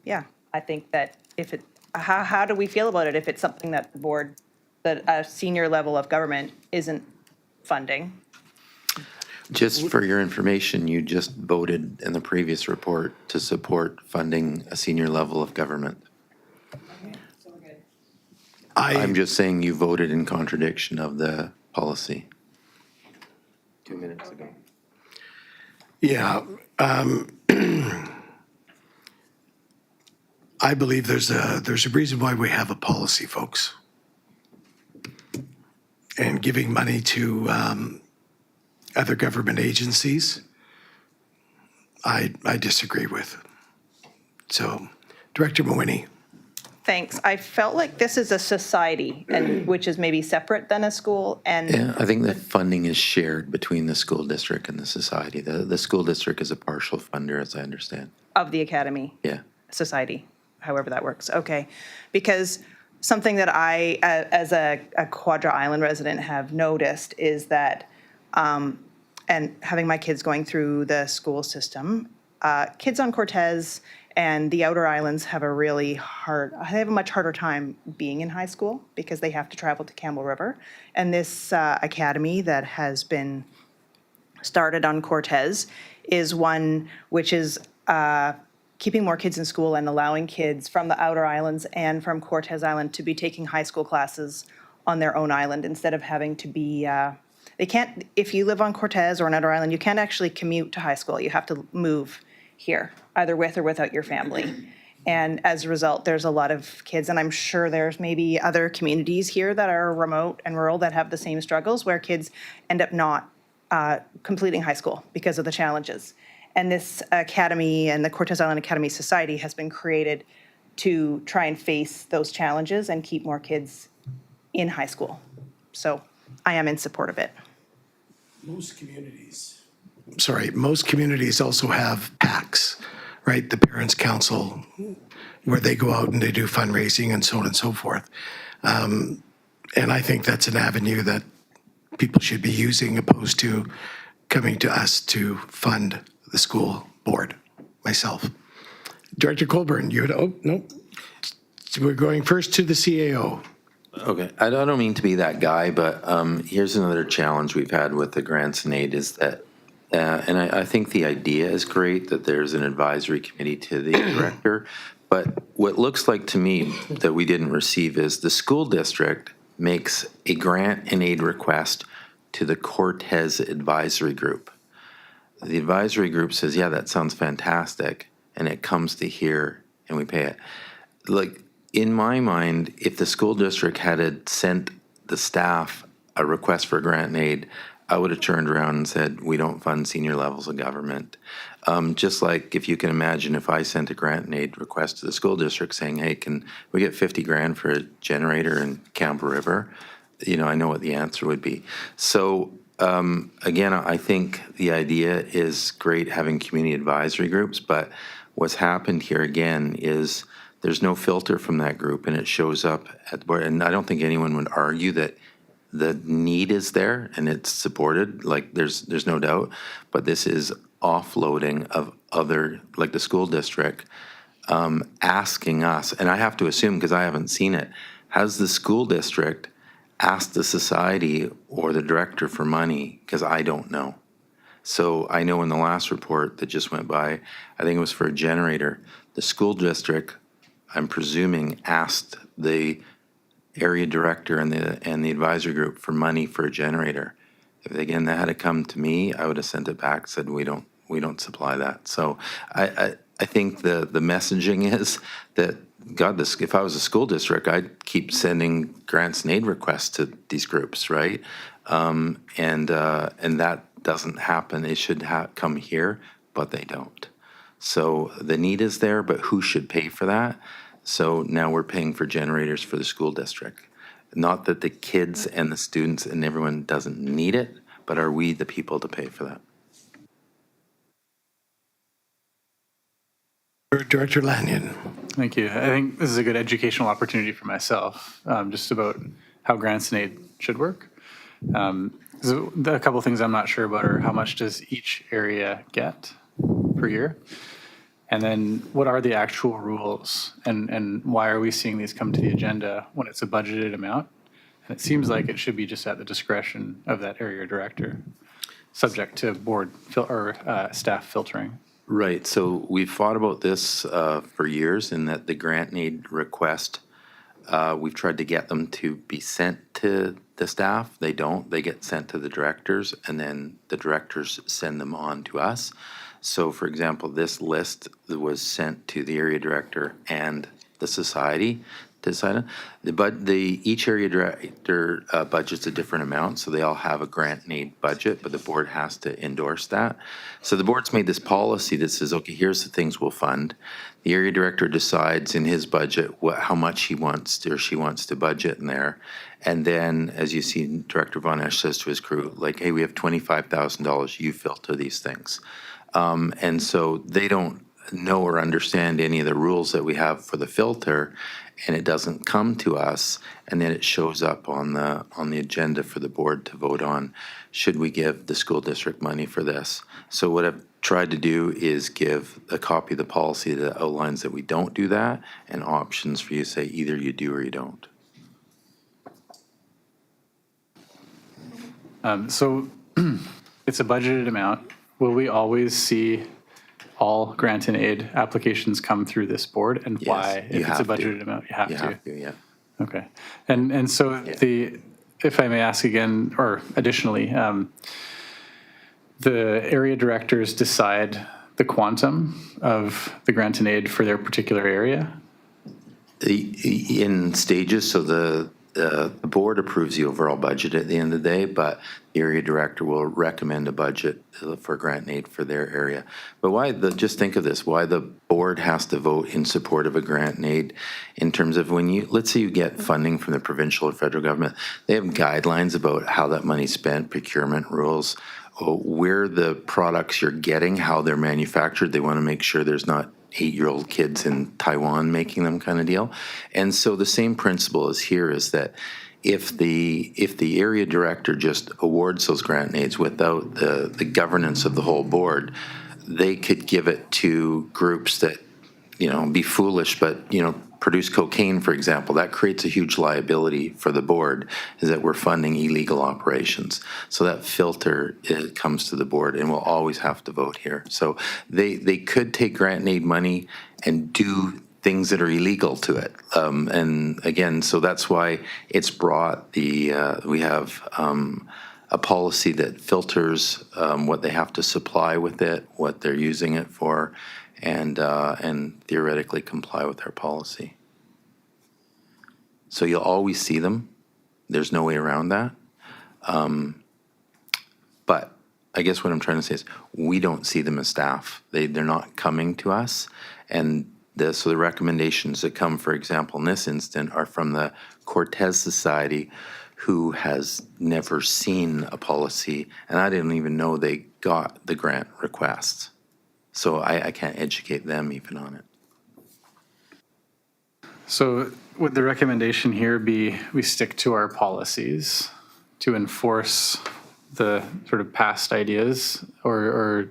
yeah, I think that if it, how do we feel about it if it's something that the board, that a senior level of government isn't funding? Just for your information, you just voted in the previous report to support funding a senior level of government. I'm just saying you voted in contradiction of the policy 2 minutes ago. Yeah. I believe there's a reason why we have a policy, folks. And giving money to other government agencies, I disagree with. So, Director Mawhinney. Thanks. I felt like this is a society, and which is maybe separate than a school. And Yeah, I think the funding is shared between the school district and the society. The school district is a partial funder, as I understand. of the academy. Yeah. Society, however that works. Okay. Because something that I, as a Quadra Island resident, have noticed is that, and having my kids going through the school system, kids on Cortez And the outer islands have they have a much harder time being in high school because they have to travel to Campbell River. And this academy that has been started on Cortez is one which is keeping more kids in school and allowing kids from the outer islands and from Cortez Island to be taking high school classes on their own island instead of having to be, they can't, if you live on Cortez or an outer island, you can't actually commute to high school. You have to move here, either with or without your family. And as a result, there's a lot of kids, and I'm sure there's maybe other communities here that are remote and rural that have the same struggles where kids end up not completing high school because of the challenges. And this academy and the Cortez Island Academy Society has been created to try and face those challenges and keep more kids in high school. So I am in support of it. Most communities also have PACs, right? The Parents Council, where they go out and they do fundraising and so on and so forth. And I think that's an avenue that people should be using opposed to coming to us to fund the school board, myself. Director Colburn, no. We're going first to the CAO. Okay, I don't mean to be that guy, but here's another challenge we've had with the grants and aid is that, and I think the idea is great that there's an advisory committee to the director, but what looks like to me that we didn't receive is the school district makes a grant and aid request to the Cortez advisory group. The advisory group says, yeah, that sounds fantastic, and it comes to here and we pay it. Like, in my mind, if the school district had sent the staff a request for grant and aid, I would have turned around and said, we don't fund senior levels of government. Just like if you can imagine if I sent a grant and aid request to the school district saying, hey, can we get 50 grand for a generator in Campbell River? You know, I know what the answer would be. So again, I think the idea is great having community advisory groups, but what's happened here again is there's no filter from that group and it shows up at the board. And I don't think anyone would argue that the need is there and it's supported, like there's no doubt, but this is offloading of other, like the school district, asking us, and I have to assume because I haven't seen it, has the school district asked the society or the director for money? Because I don't know. So I know in the last report that just went by, I think it was for a generator, the school district, I'm presuming, asked the area director and the advisory group for money for a generator. If again that had to come to me, I would have sent it back, said we don't supply that. So I think the messaging is that God, if I was a school district, I'd keep sending grants and aid requests to these groups, right? And that doesn't happen. It should come here, but they don't. So the need is there, but who should pay for that? So now we're paying for generators for the school district. Not that the kids and the students and everyone doesn't need it, but are we the people to pay for that? Director Lanyon. Thank you. I think this is a good educational opportunity for myself, just about how grants and aid should work. So a couple of things I'm not sure about are how much does each area get per year? And then what are the actual rules and why are we seeing these come to the agenda when it's a budgeted amount? And it seems like it should be just at the discretion of that area director, subject to board or staff filtering. Right. So we've fought about this for years in that the grant and aid request, we've tried to get them to be sent to the staff. They don't. They get sent to the directors, and then the directors send them on to us. So, for example, this list was sent to the area director and the society to decide on. But each area director budgets a different amount, so they all have a grant and aid budget, but the board has to endorse that. So the board's made this policy that says, okay, here's the things we'll fund. The area director decides in his budget how much he wants to, or she wants to budget in there. And then, as you see, Director Von Esch says to his crew, like, hey, we have $25,000, you filter these things. And so they don't know or understand any of the rules that we have for the filter, and it doesn't come to us, and then it shows up on the agenda for the board to vote on. Should we give the school district money for this? So what I've tried to do is give a copy of the policy that outlines that we don't do that, and options for you to say either you do or you don't. So it's a budgeted amount. Will we always see all grant and aid applications come through this board, and Yes, why? you If it's a have to. budgeted amount, you have You to. have to, yeah. Okay. And so if I may ask again, or additionally, the area directors decide the quantum of the grant and aid for their particular area? In stages, so the board approves the overall budget at the end of the day, but the area director will recommend a budget for grant and aid for their area. But just think of this, why the board has to vote in support of a grant and aid in terms of let's say you get funding from the provincial or federal government, they have guidelines about how that money's spent, procurement rules, where the products you're getting, how they're manufactured. They want to make sure there's not 8-year-old kids in Taiwan making them kind of deal. And so the same principle is here, is that if the area director just awards those grant and aids without the governance of the whole board, they could give it to groups that, be foolish, but, produce cocaine, for example. That creates a huge liability for the board, is that we're funding illegal operations. So that filter, it comes to the board, and we'll always have to vote here. So they could take grant and aid money and do things that are illegal to it. And again, so that's why it's brought we have a policy that filters what they have to supply with it, what they're using it for, and theoretically comply with our policy. So you'll always see them. There's no way around that. But I guess what I'm trying to say is we don't see them as staff. They're not coming to us. And so the recommendations that come, for example, in this instant, are from the Cortez Society, who has never seen a policy, and I didn't even know they got the grant requests. So I can't educate them even on it. So would the recommendation here be we stick to our policies to enforce the sort of past ideas, or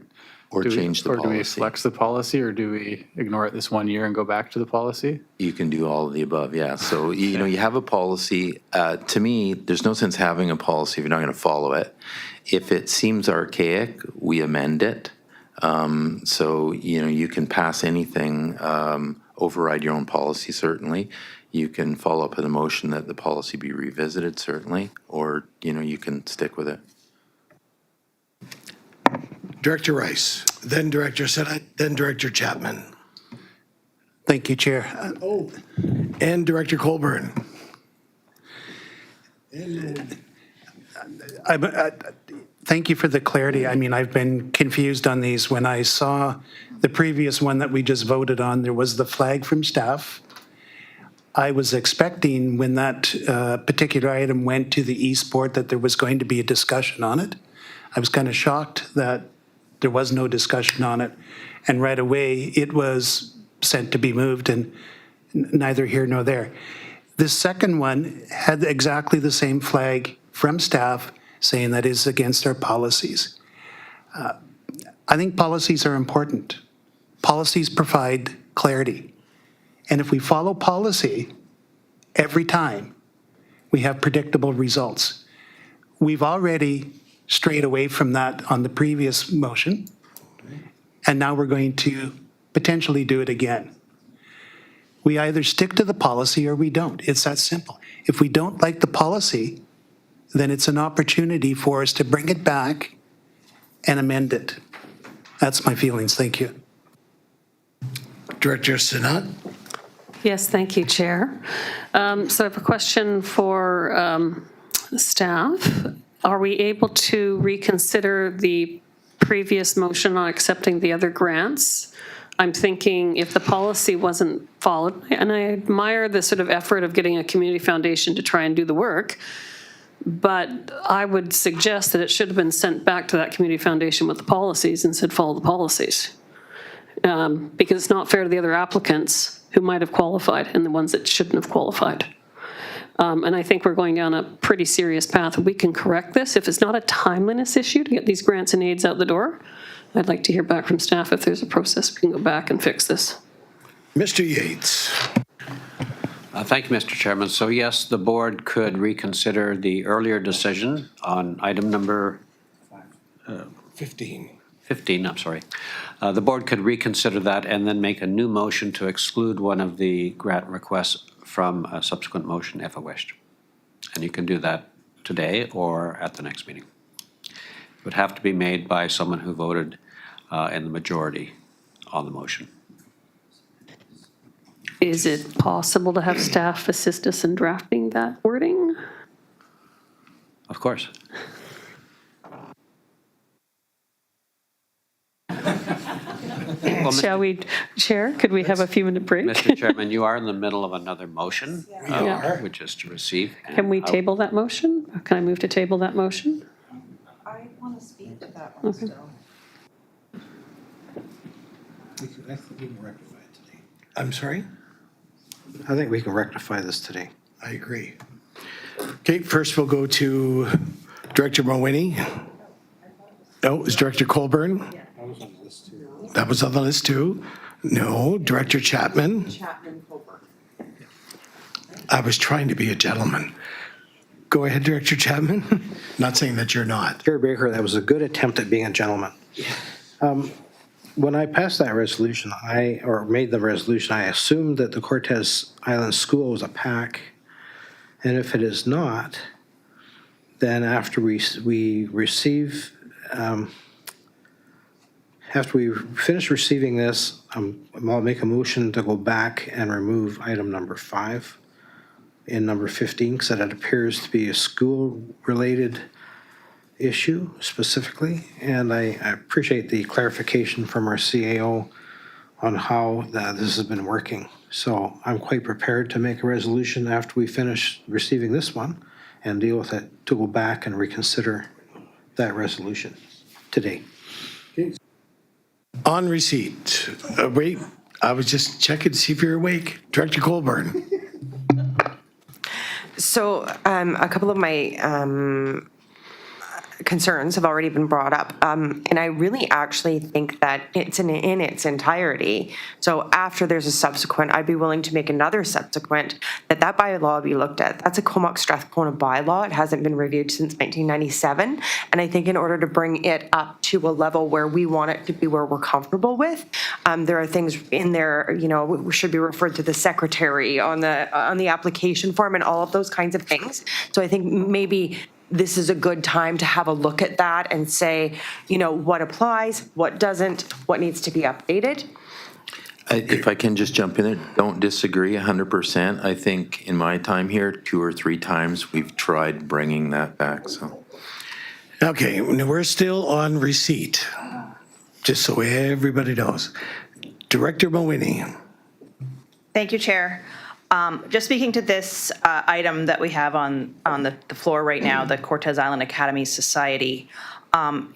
change the or do we policy. flex the policy, or do we ignore it this 1 year and go back to the policy? You can do all of the above, yeah. So, you have a policy. To me, there's no sense having a policy if you're not going to follow it. If it seems archaic, we amend it. So, you can pass anything, override your own policy, certainly. You can follow up with a motion that the policy be revisited, certainly, or, you can stick with it. Director Rice, then Director Senate, then Director Chapman, Thank you, Chair. and Director Colburn. Thank you for the clarity. I mean, I've been confused on these. When I saw the previous one that we just voted on, there was the flag from staff. I was expecting when that particular item went to the East Board that there was going to be a discussion on it. I was kind of shocked that there was no discussion on it. And right away, it was sent to be moved, and neither here nor there. The second one had exactly the same flag from staff saying that is against our policies. I think policies are important. Policies provide clarity. And if we follow policy every time, we have predictable results. We've already strayed away from that on the previous motion, and now we're going to potentially do it again. We either stick to the policy or we don't. It's that simple. If we don't like the policy, then it's an opportunity for us to bring it back and amend it. That's my feelings. Thank you. Director Sinat? Yes, thank you, Chair. So I have a question for staff. Are we able to reconsider the previous motion on accepting the other grants? I'm thinking if the policy wasn't followed, and I admire the sort of effort of getting a community foundation to try and do the work, but I would suggest that it should have been sent back to that community foundation with the policies and said, follow the policies. Because it's not fair to the other applicants who might have qualified and the ones that shouldn't have qualified. And I think we're going down a pretty serious path. We can correct this. If it's not a timeliness issue to get these grants and aids out the door, I'd like to hear back from staff if there's a process we can go back and fix this. Mr. Yates. Thank you, Mr. Chairman. So yes, the board could reconsider the earlier decision on item number 15. 15, I'm sorry. The board could reconsider that and then make a new motion to exclude one of the grant requests from a subsequent motion if it wished. And you can do that today or at the next meeting. It would have to be made by someone who voted in the majority on the motion. Is it possible to have staff assist us in drafting that wording? Of course. Shall we, Chair, could we have a few minute break? Mr. Chairman, you are in the middle of another motion, are. which is to receive. Can we table that motion? Or can I move to table that motion? I want to speak to that one Okay. still. I'm sorry? I think we can rectify this today. I agree. Okay, first we'll go to Director Mawhinney. Oh, is Director Colburn? That was on the list too. No, Director Chapman. I was trying to be a gentleman. Go ahead, Director Chapman. Not saying that you're not. Chair Baker, that was a good attempt at being a gentleman. When I passed that resolution, made the resolution, I assumed that the Cortez Island School was a PAC. And if it is not, then after we finish receiving this, I'll make a motion to go back and remove item number 5 in number 15, because it appears to be a school-related issue specifically. And I appreciate the clarification from our CAO on how this has been working. So I'm quite prepared to make a resolution after we finish receiving this one and deal with it, to go back and reconsider that resolution today. On receipt. Wait, I was just checking to see if you're awake. Director Colburn. So a couple of my concerns have already been brought up. And I really actually think that it's in its entirety. So after there's a subsequent, I'd be willing to make another subsequent, that bylaw be looked at. That's a Comox Strathcona bylaw. It hasn't been reviewed since 1997. And I think in order to bring it up to a level where we want it to be, where we're comfortable with, there are things in there, should be referred to the secretary on the application form and all of those kinds of things. So I think maybe this is a good time to have a look at that and say, what applies, what doesn't, what needs to be updated. If I can just jump in there, don't disagree 100%. I think in my time here, 2 or 3 times we've tried bringing that back. So, Okay, we're still on receipt, just so everybody knows. Director Mawhinney. Thank you, Chair. Just speaking to this item that we have on the floor right now, the Cortez Island Academy Society,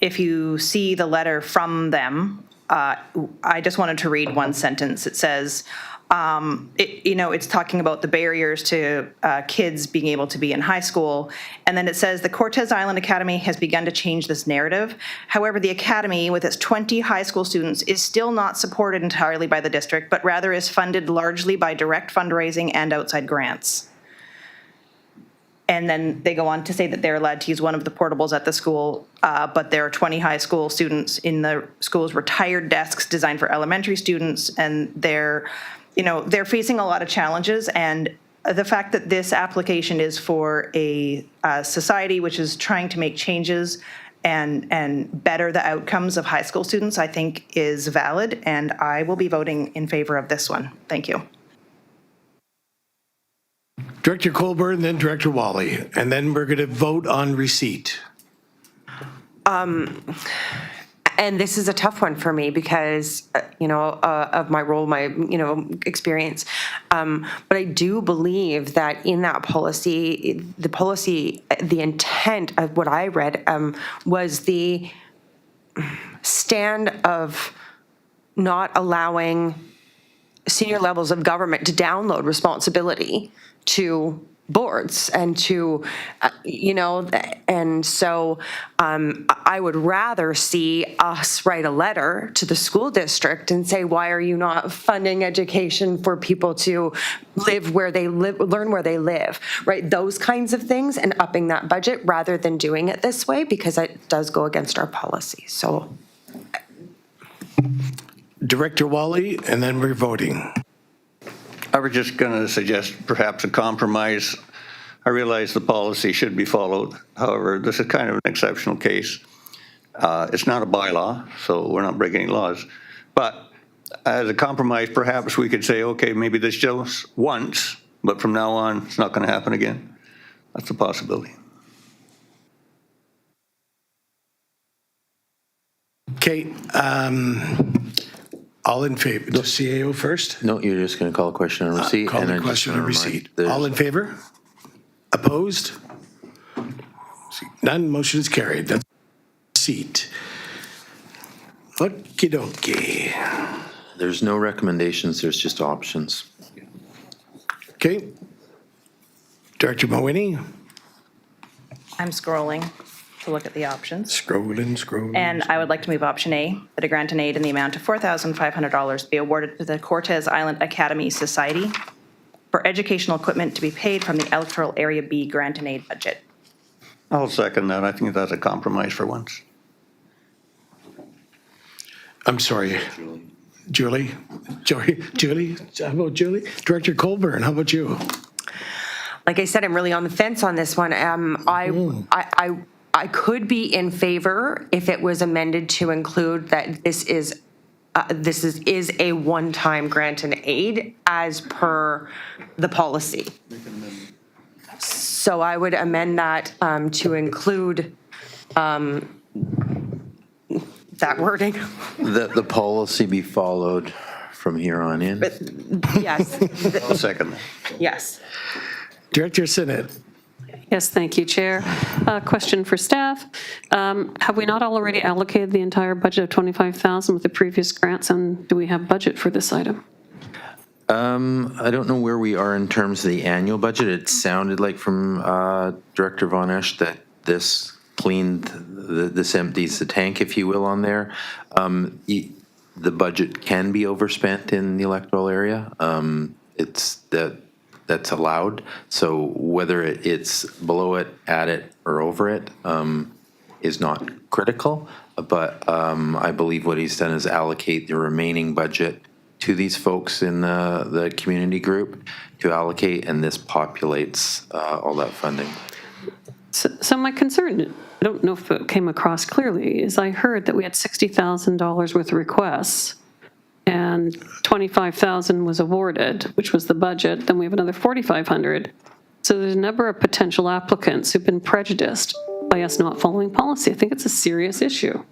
if you see the letter from them, I just wanted to read one sentence. It says, it's talking about the barriers to kids being able to be in high school. And then it says, the Cortez Island Academy has begun to change this narrative. However, the Academy, with its 20 high school students, is still not supported entirely by the district, but rather is funded largely by direct fundraising and outside grants. And then they go on to say that they're allowed to use one of the portables at the school, but there are 20 high school students in the school's retired desks designed for elementary students, and they're facing a lot of challenges. And the fact that this application is for a society which is trying to make changes and better the outcomes of high school students, I think is valid, and I will be voting in favor of this one. Thank you. Director Colburn, then Director Wally, and then we're going to vote on receipt. And this is a tough one for me because, of my role, my, experience. But I do believe that in that policy, the intent of what I read was the stand of not allowing senior levels of government to download responsibility to boards and to, and so I would rather see us write a letter to the school district and say, why are you not funding education for people to live where they live, learn where they live, right? Those kinds of things, and upping that budget rather than doing it this way, because it does go against our policy. So Director Wally, and then we're voting. I was just going to suggest perhaps a compromise. I realize the policy should be followed. However, this is kind of an exceptional case. It's not a bylaw, so we're not breaking any laws. But as a compromise, perhaps we could say, okay, maybe this just once, but from now on, it's not going to happen again. That's a possibility. Okay, all in favor? The CAO first? No, you're just going to call a question on receipt. Call and the I just question on wanna remind receipt. there's- All in favor? Opposed? None, motion is carried. That's receipt. Okie dokie. There's no recommendations, there's just options. Okay. Director Mawhinney? I'm scrolling to look at the options. Scrolling. And I would like to move option A, that a grant and aid in the amount of $4,500 be awarded to the Cortez Island Academy Society for educational equipment to be paid from the electoral area B grant and aid budget. I'll second that. I think that's a compromise for once. I'm sorry. Julie? Julie? How about Julie? Director Colburn, how about you? like I said, I'm really on the fence on this one. I could be in favor if it was amended to include that this is a one-time grant and aid as per the policy. So I would amend that to include that wording. The policy be followed from here on in. Yes. I'll second that. Yes. Director Sinnott. Yes, thank you, Chair. Question for staff. Have we not already allocated the entire budget of $25,000 with the previous grants, and do we have budget for this item? I don't know where we are in terms of the annual budget. It sounded like from Director Von Esch that this this empties the tank, if you will, on there. The budget can be overspent in the electoral area. That's allowed. So whether it's below it, at it, or over it is not critical. But I believe what he's done is allocate the remaining budget to these folks in the community group to allocate, and this populates all that funding. So my concern, I don't know if it came across clearly, is I heard that we had $60,000 worth of requests and $25,000 was awarded, which was the budget. Then we have another $4,500. So there's a number of potential applicants who've been prejudiced by us not following policy. I think it's a serious issue.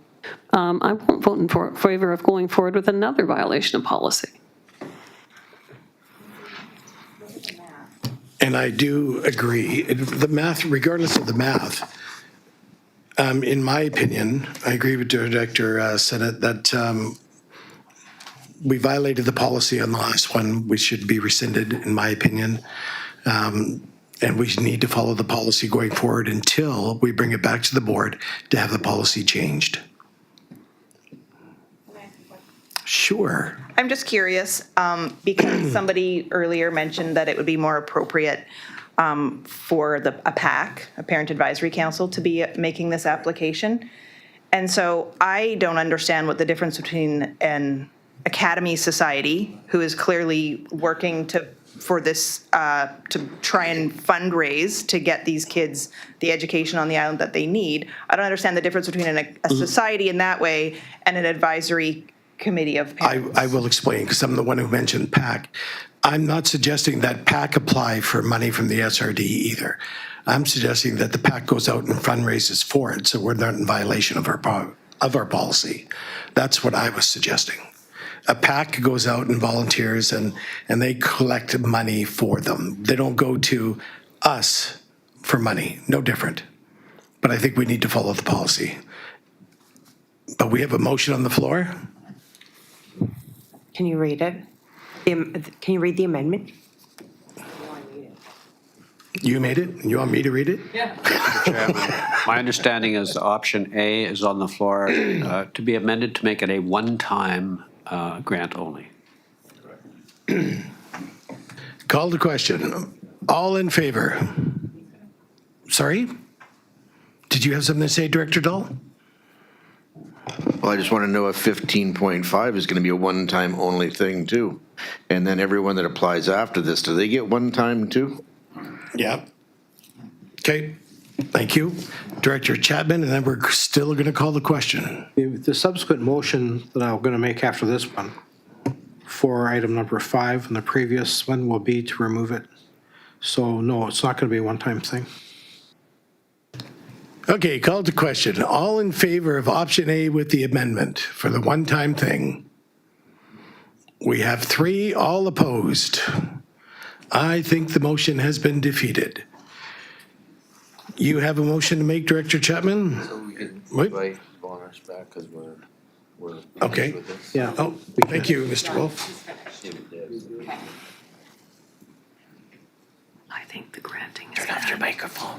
I won't vote in favor of going forward with another violation of policy. And I do agree. The math, regardless of the math, in my opinion, I agree with Director Sinnott that we violated the policy on the last one. We should be rescinded, in my opinion. And we need to follow the policy going forward until we bring it back to the board to have the policy changed. Sure. I'm just curious, because somebody earlier mentioned that it would be more appropriate for a PAC, a Parent Advisory Council, to be making this application. And so I don't understand what the difference between an Academy Society, who is clearly working for this, to try and fundraise to get these kids the education on the island that they need. I don't understand the difference between a society in that way and an advisory committee of parents. I will explain, because I'm the one who mentioned PAC. I'm not suggesting that PAC apply for money from the SRD either. I'm suggesting that the PAC goes out and fundraises for it, so we're not in violation of our policy. That's what I was suggesting. A PAC goes out and volunteers and they collect money for them. They don't go to us for money, no different. But I think we need to follow the policy. But we have a motion on the floor. Can you read it? Can you read the amendment? You made it? You want me to read it? Mr. Chairman, my understanding is option A is on the floor to be amended to make it a one-time grant only. Call to question. All in favor? Sorry? Did you have something to say, Director Dahl? Well, I just want to know if 15.5 is going to be a one-time only thing too. And then everyone that applies after this, do they get one time too? Yeah. Okay, thank you. Director Chapman, and then we're still going to call the question. The subsequent motion that I'm going to make after this one for item number 5 and the previous one will be to remove it. So no, it's not going to be a one-time thing. Okay, call to question. All in favor of option A with the amendment for the one-time thing? We have 3, all opposed. I think the motion has been defeated. You have a motion to make, Director Chapman? Wait. invite Bonus back because we're. Okay. Yeah. Oh, thank you, Mr. Wolf. I think the granting is. Turn off your microphone.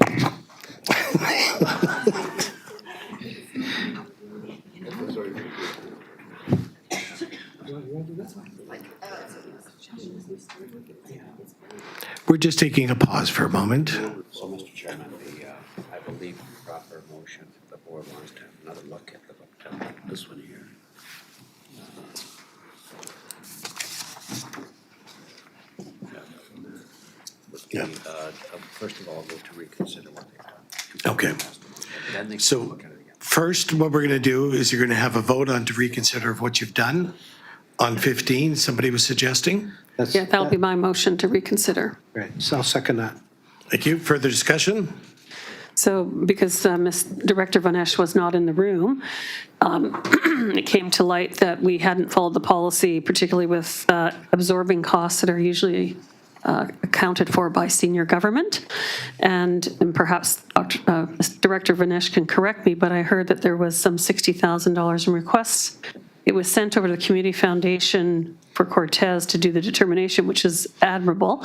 We're just taking a pause for a moment. So, Mr. Chairman, I believe the proper motion, if the board wants to have another look at this one here. Yeah. First of all, vote to reconsider what they've done. Okay. Then they can So look at it again. first, what we're going to do is you're going to have a vote on to reconsider of what you've done on 15, somebody was suggesting. Yeah, that'll be my motion to reconsider. Right, so I'll second that. Thank you. Further discussion? So because Ms. Director Vanesh was not in the room, it came to light that we hadn't followed the policy, particularly with absorbing costs that are usually accounted for by senior government. And perhaps Director Vanesh can correct me, but I heard that there was some $60,000 in requests. It was sent over to the Community Foundation for Cortez to do the determination, which is admirable.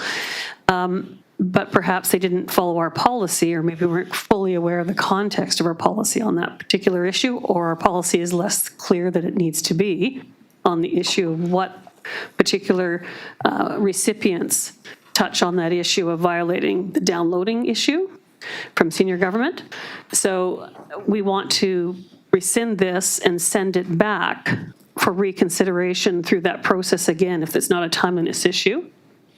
But perhaps they didn't follow our policy, or maybe weren't fully aware of the context of our policy on that particular issue, or our policy is less clear than it needs to be on the issue of what particular recipients touch on that issue of violating the downloading issue from senior government. So we want to rescind this and send it back for reconsideration through that process again, if it's not a timeliness issue,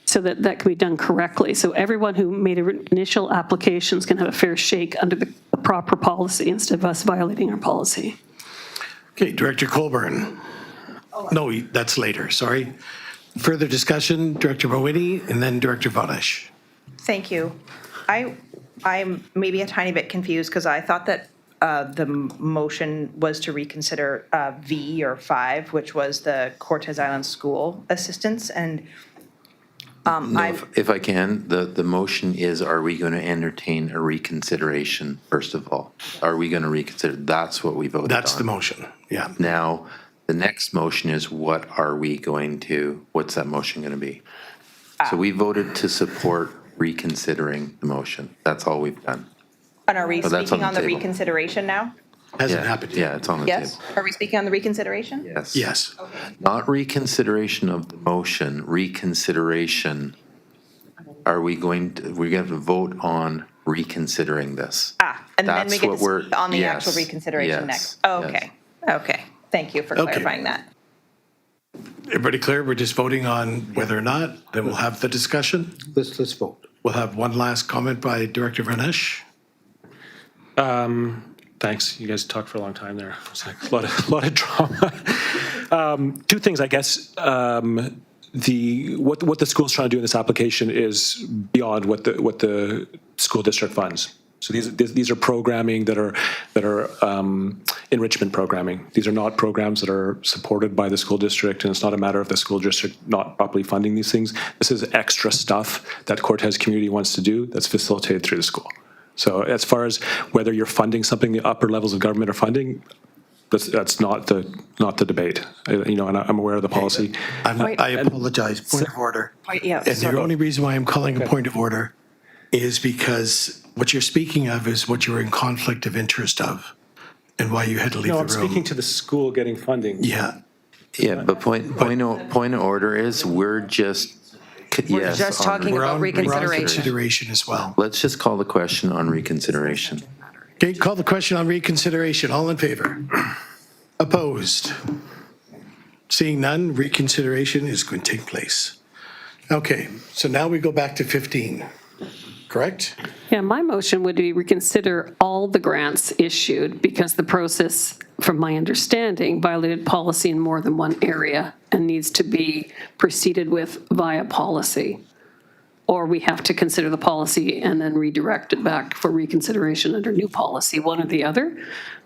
so that that can be done correctly. So everyone who made initial applications can have a fair shake under the proper policy instead of us violating our policy. Okay, Director Colburn. No, that's later, sorry. Further discussion, Director Mawhinney, and then Director Vanesh. Thank you. I'm maybe a tiny bit confused because I thought that the motion was to reconsider V or 5, which was the Cortez Island School assistance. And No, if I can, the motion is, are we going to entertain a reconsideration, first of all? Are we going to reconsider? That's what we voted on. That's the motion, yeah. Now, the next motion is what are we going to, what's that motion going to be? So we voted to support reconsidering the motion. That's all we've done. And are we So that's speaking on on the the table. reconsideration now? Hasn't Yeah, happened yet. Yeah, it's on the Yes? table. Are we speaking on the reconsideration? Yes. Yes. Not reconsideration of the motion, reconsideration. Are we going to, we're going to vote on reconsidering this? And then we That's get what to we're- speak on the actual yes, reconsideration yes, next. Oh, okay, okay. Thank you for Okay. clarifying that. Everybody clear? We're just voting on whether or not, then we'll have the discussion. Let's vote. We'll have one last comment by Director Vanesh. Thanks. You guys talked for a long time there. It was like a lot of drama. Two things, I guess. What the school's trying to do in this application is beyond what the school district funds. So these are programming that are enrichment programming. These are not programs that are supported by the school district, and it's not a matter of the school district not properly funding these things. This is extra stuff that Cortez community wants to do that's facilitated through the school. So as far as whether you're funding something the upper levels of government are funding, that's not the debate. And I'm aware of the policy. I apologize. Point of order. Yeah, And the only reason why I'm calling a point of order is because what you're speaking of is what you were in conflict of interest of and why you had to leave No, the I'm room. speaking to the school getting funding. Yeah. Yeah, but point of order is we're just, We're yes. just on talking about We're on reconsideration. consideration as well. Let's just call the question on reconsideration. Okay, call the question on reconsideration. All in favor? Opposed? Seeing none, reconsideration is going to take place. Okay, so now we go back to 15, correct? Yeah, my motion would be reconsider all the grants issued because the process, from my understanding, violated policy in more than one area and needs to be proceeded with via policy. Or we have to consider the policy and then redirect it back for reconsideration under new policy, one or the other.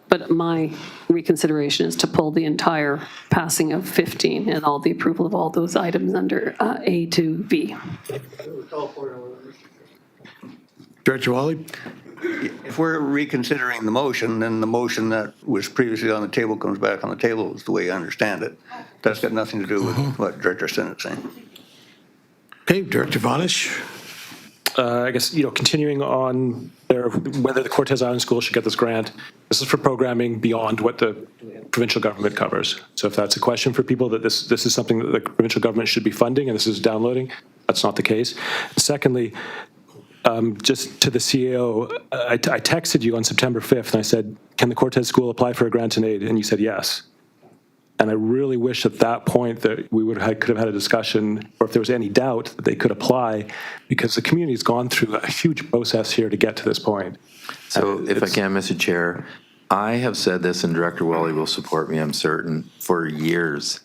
But my reconsideration is to pull the entire passing of 15 and all the approval of all those items under A to V. Director Wally? If we're reconsidering the motion, then the motion that was previously on the table comes back on the table, is the way I understand it. That's got nothing to do with what Director Sennett's saying. Okay, Director Vonish? I guess, continuing on there, whether the Cortez Island School should get this grant, this is for programming beyond what the provincial government covers. So if that's a question for people that this is something that the provincial government should be funding and this is downloading, that's not the case. Secondly, just to the CAO, I texted you on September 5th and I said, can the Cortez School apply for a grant and aid? And you said yes. And I really wish at that point that we could have had a discussion, or if there was any doubt that they could apply, because the community's gone through a huge process here to get to this point. So if I can, Mr. Chair, I have said this, and Director Wally will support me, I'm certain, for years.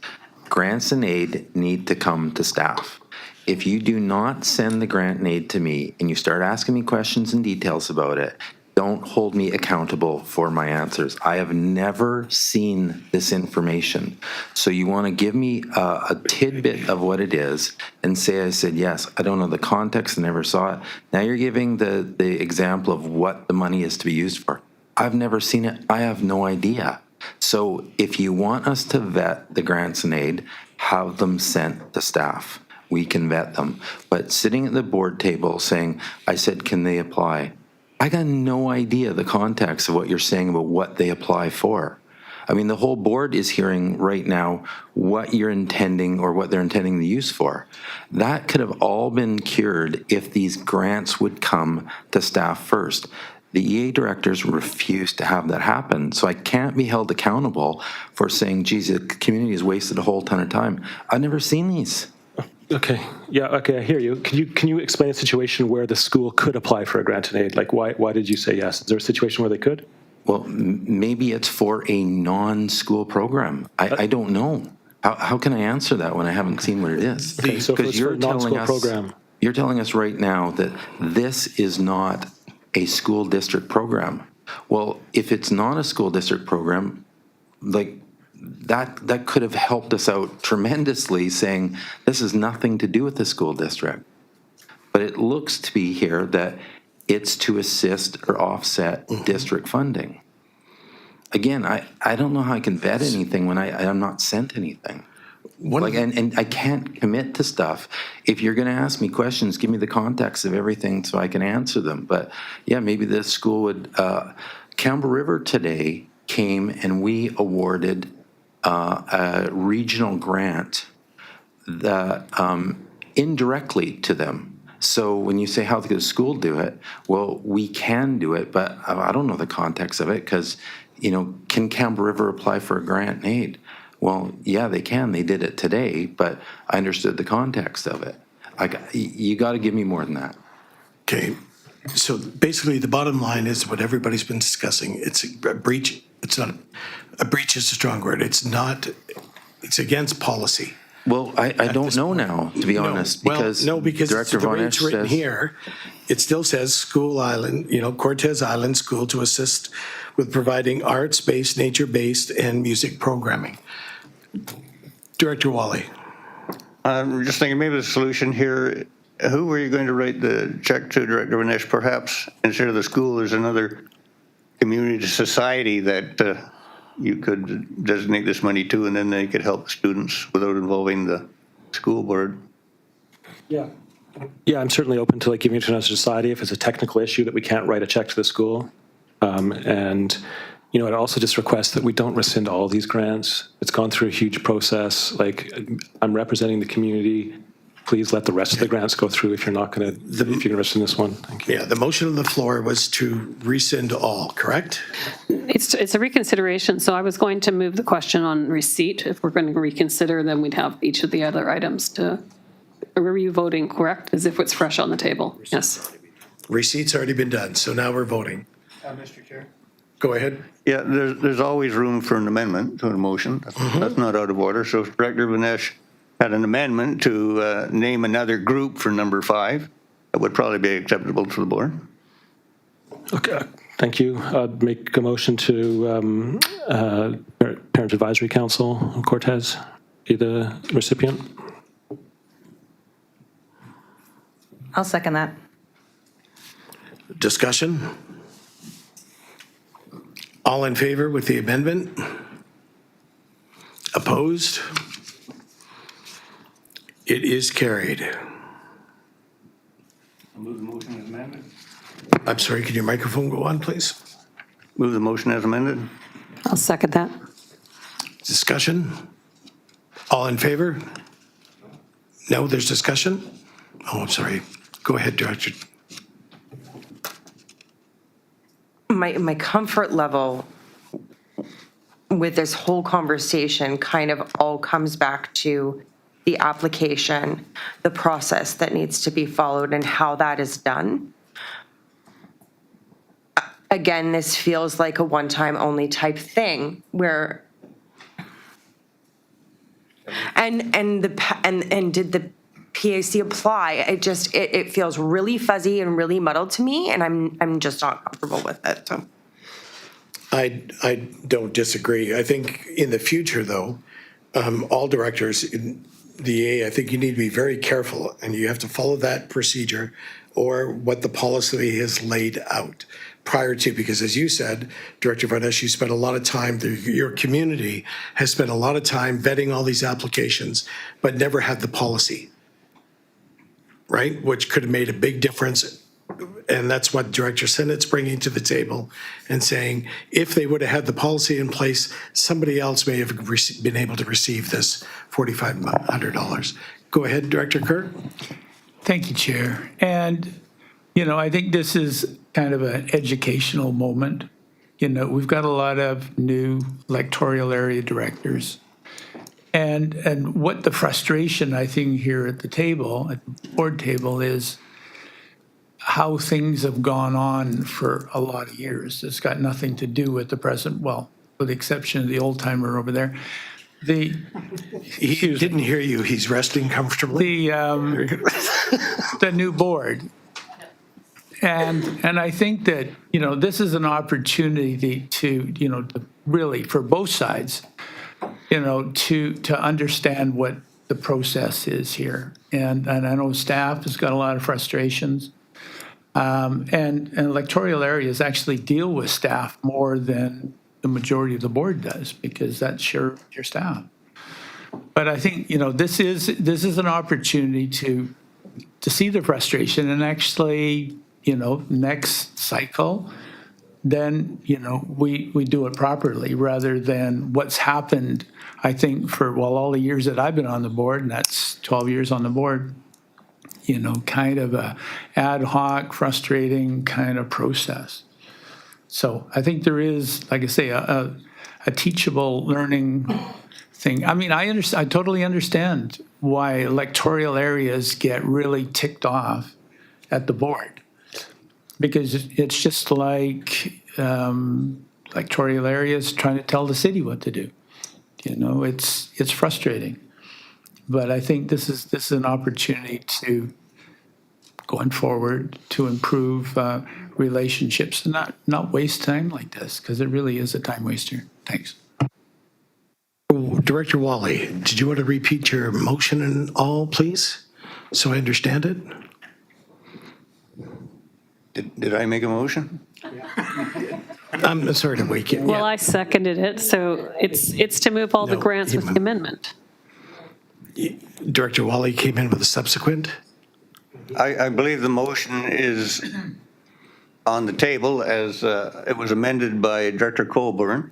Grants and aid need to come to staff. If you do not send the grant and aid to me and you start asking me questions and details about it, don't hold me accountable for my answers. I have never seen this information. So you want to give me a tidbit of what it is and say I said, yes, I don't know the context, I never saw it. Now you're giving the example of what the money is to be used for. I've never seen it. I have no idea. So if you want us to vet the grants and aid, have them sent to staff. We can vet them. But sitting at the board table saying, I said, can they apply? I got no idea the context of what you're saying about what they apply for. I mean, the whole board is hearing right now what you're intending or what they're intending the use for. That could have all been cured if these grants would come to staff first. The EA directors refuse to have that happen, so I can't be held accountable for saying, geez, the community has wasted a whole ton of time. I've never seen these. Okay, yeah, okay, I hear you. Can you explain a situation where the school could apply for a grant and aid? Like, why did you say yes? Is there a situation where they could? Well, maybe it's for a non-school program. I don't know. How can I answer that when I haven't seen what it is? Okay, so if it's for a non-school program. You're telling us right now that this is not a school district program. Well, if it's not a school district program, like, that could have helped us out tremendously, saying this has nothing to do with the school district. But it looks to be here that it's to assist or offset district funding. Again, I don't know how I can vet anything when I'm not sent anything. And I can't commit to stuff. If you're going to ask me questions, give me the context of everything so I can answer them. But yeah, maybe this school would. Campbell River today came and we awarded a regional grant that indirectly to them. So when you say how could the school do it, well, we can do it, but I don't know the context of it because, can Campbell River apply for a grant and aid? Well, yeah, they can. They did it today, but I understood the context of it. You got to give me more than that. Okay, so basically the bottom line is what everybody's been discussing. It's a breach. It's not a breach is a strong word. It's against policy. Well, I don't know now, to be honest, because Director the way Vonish it's written says, here, it still says School Island, Cortez Island School to assist with providing arts-based, nature-based, and music programming. Director Wally. I'm just thinking maybe the solution here, who were you going to write the check to, Director Vonish? Perhaps instead of the school, there's another community society that you could designate this money to, and then they could help students without involving the school board. Yeah. Yeah, I'm certainly open to like giving it to another society if it's a technical issue that we can't write a check to the school. And, you know, I'd also just request that we don't rescind all these grants. It's gone through a huge process. Like, I'm representing the community. Please let the rest of the grants go through if you're not going to, if you're going to rescind this one. Thank you. Yeah, the motion on the floor was to rescind all, correct? It's a reconsideration, so I was going to move the question on receipt. If we're going to reconsider, then we'd have each of the other items to, were you voting correct, as if it's fresh on the table? Yes. Receipt's already been done, so now we're voting. Mr. Chair? Go ahead. Yeah, there's always room for an amendment to a motion. That's not out of order. So if Director Vinesh had an amendment to name another group for number 5, that would probably be acceptable to the board. Okay, thank you. I'd make a motion to Parent Advisory Council, Cortez, be the recipient. I'll second that. Discussion? All in favor with the amendment? Opposed? It is carried. Move the motion as amended. I'm sorry, can your microphone go on, please? Move the motion as amended. I'll second that. Discussion? All in favor? No, there's discussion? Oh, I'm sorry. Go ahead, Director. My comfort level with this whole conversation kind of all comes back to the application, the process that needs to be followed, and how that is done. Again, this feels like a one-time only type thing where, and did the PAC apply? It feels really fuzzy and really muddled to me, and I'm just not comfortable with it. So. I don't disagree. I think in the future, though, all directors in the EA, I think you need to be very careful, and you have to follow that procedure or what the policy has laid out prior to, because as you said, Director Vinesh, you spent a lot of time, your community has spent a lot of time vetting all these applications, but never had the policy, right? Which could have made a big difference. And that's what Director Sinnott's bringing to the table and saying, if they would have had the policy in place, somebody else may have been able to receive this $4,500. Go ahead, Director Kirk. Thank you, Chair. And, you know, I think this is kind of an educational moment. You know, we've got a lot of new electoral area directors. And what the frustration, I think, here at the table, at the board table, is how things have gone on for a lot of years. It's got nothing to do with the present, well, with the exception of the old timer over there. He didn't hear you. He's resting comfortably. The new board. And I think that, you know, this is an opportunity to, you know, to really, for both sides, you know, to understand what the process is here. And I know staff has got a lot of frustrations. And electoral areas actually deal with staff more than the majority of the board does, because that's your staff. But I think, you know, this is an opportunity to see the frustration and actually, you know, next cycle, then, you know, we do it properly rather than what's happened, I think, for, well, all the years that I've been on the board, and that's 12 years on the board, you know, kind of a ad hoc, frustrating kind of process. So I think there is, like I say, a teachable learning thing. I mean, I totally understand why electoral areas get really ticked off at the board, because it's just like electoral areas trying to tell the city what to do. You know, it's frustrating. But I think this is an opportunity to, going forward, to improve relationships and not waste time like this, because it really is a time waster. Thanks. Director Wally, did you want to repeat your motion and all, please, so I understand it? Did I make a motion? I'm sorry to wake you. Well, I seconded it, so it's to move all the grants with the amendment. Director Wally came in with a subsequent? I believe the motion is on the table as it was amended by Director Colburn,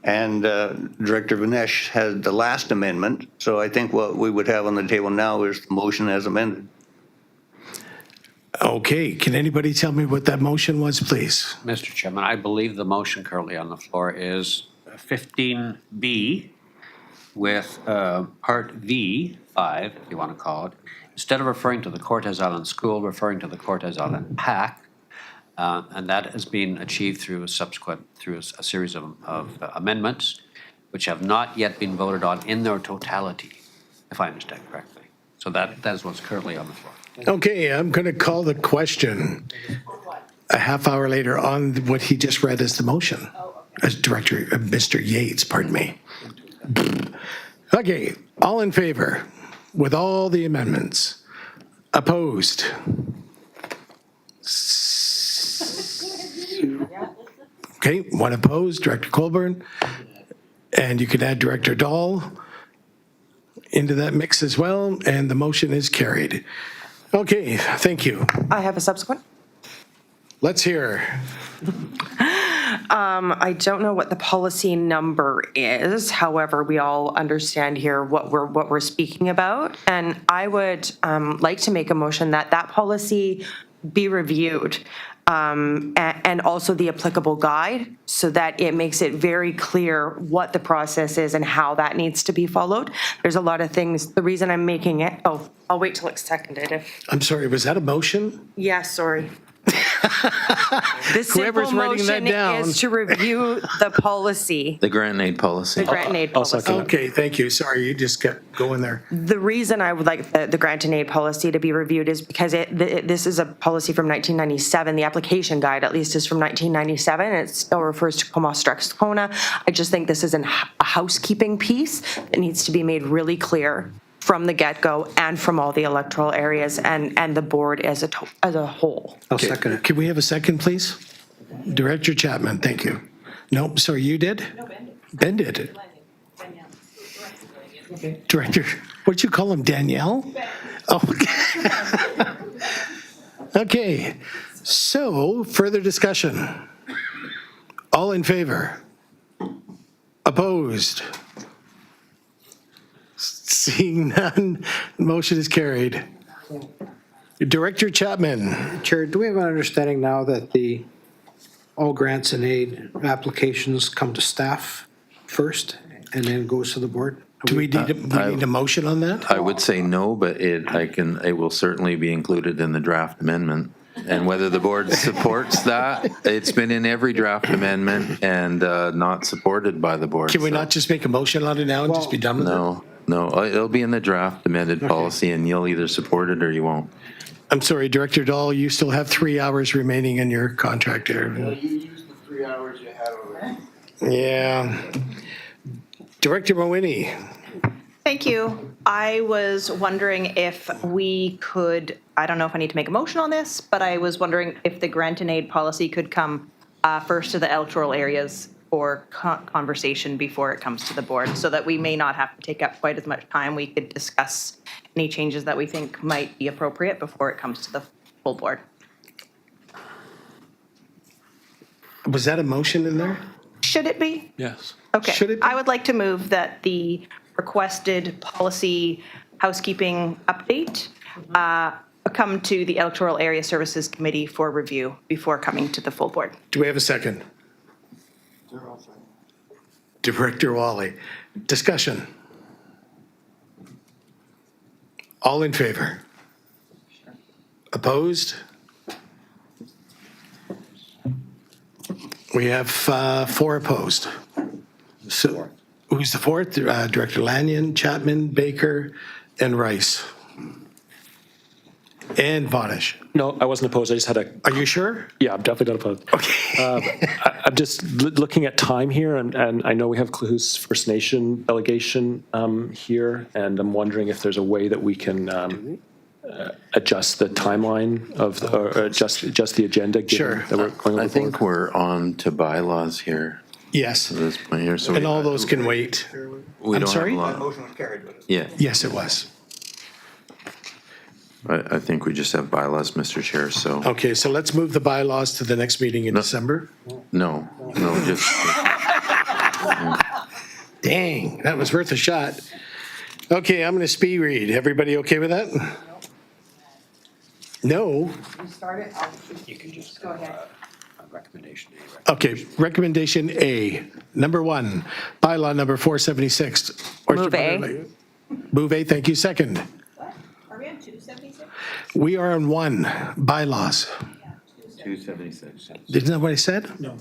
and Director Vinesh had the last amendment. So I think what we would have on the table now is the motion as amended. Okay, can anybody tell me what that motion was, please? Mr. Chairman, I believe the motion currently on the floor is 15B with Part V, 5, if you want to call it, instead of referring to the Cortez Island School, referring to the Cortez Island PAC, and that has been achieved through a series of amendments, which have not yet been voted on in their totality, if I understand correctly. So that is what's currently on the floor. Okay, I'm going to call the question a half hour later on what he just read as the motion. As Director, Mr. Yates, pardon me. Okay, all in favor with all the amendments? Opposed? Okay, one opposed, Director Colburn. And you can add Director Dahl into that mix as well, and the motion is carried. Okay, thank you. I have a subsequent. Let's hear. I don't know what the policy number is. However, we all understand here what we're speaking about. And I would like to make a motion that that policy be reviewed, and also the applicable guide, so that it makes it very clear what the process is and how that needs to be followed. There's a lot of things. The reason I'm making it, I'll wait till it's seconded. I'm sorry, was that a motion? Yeah, sorry. The Whoever's simple writing that motion down. is to review the policy, The grant and aid policy. the grant and aid policy. Okay, thank you. Sorry, you just kept going there. The reason I would like the grant and aid policy to be reviewed is because this is a policy from 1997. The application guide, at least, is from 1997, and it still refers to Comox Strathcona. I just think this is a housekeeping piece that needs to be made really clear from the get-go and from all the electoral areas and the board as a whole. I'll second it. Can we have a second, please? Director Chapman, thank you. Nope, sorry, you did? No, Ben did. Director, what'd you call him, Danielle? Oh, okay. Okay, so further discussion. All in favor? Opposed? Seeing none, motion is carried. Director Chapman. Chair, do we have an understanding now that all grants and aid applications come to staff first and then goes to the board? Do we need a motion on that? I would say no, but it will certainly be included in the draft amendment. And whether the board supports that, it's been in every draft amendment and not supported by the board. Can we not just make a motion on it now and just be done with it? No, it'll be in the draft amended policy, and you'll either support it or you won't. I'm sorry, Director Dahl, you still have 3 hours remaining in your contract there. You used the 3 hours you had already. Yeah. Director Mawhinney. Thank you. I was wondering if we could, I don't know if I need to make a motion on this, but I was wondering if the grant and aid policy could come first to the electoral areas for conversation before it comes to the board, so that we may not have to take up quite as much time. We could discuss any changes that we think might be appropriate before it comes to the full board. Was that a motion in there? Should it be? Yes. Okay. Should it be? I would like to move that the requested policy housekeeping update come to the Electoral Area Services Committee for review before coming to the full board. Do we have a second? Director Wally. Discussion. All in favor? Opposed? We have 4 opposed. So who's the fourth? Director Lanyon, Chapman, Baker, and Rice. And Vanish. No, I wasn't opposed. I just had a. Are you sure? Yeah, I'm definitely not opposed. Okay. I'm just looking at time here, and I know we have Clues First Nation delegation here, and I'm wondering if there's a way that we can adjust the timeline of or adjust the agenda. Given that we're going I think we're on to bylaws here. Yes. At this point here, so And all those can wait. we I'm don't sorry? have a lot. Motion was carried with it. Yeah. Yes, it was. I think we just have bylaws, Mr. Chair, so, Okay, so let's move the bylaws to the next meeting in December. no, just, Dang, that was worth a shot. Okay, I'm going to speed read. Everybody okay with that? No? You can just Go ahead. recommendation Okay, recommendation A. Number 1, bylaw number 476. Move A. Move A, thank you. Second. Are we on 276? We are on 1, bylaws. 276. Isn't that what I said? No.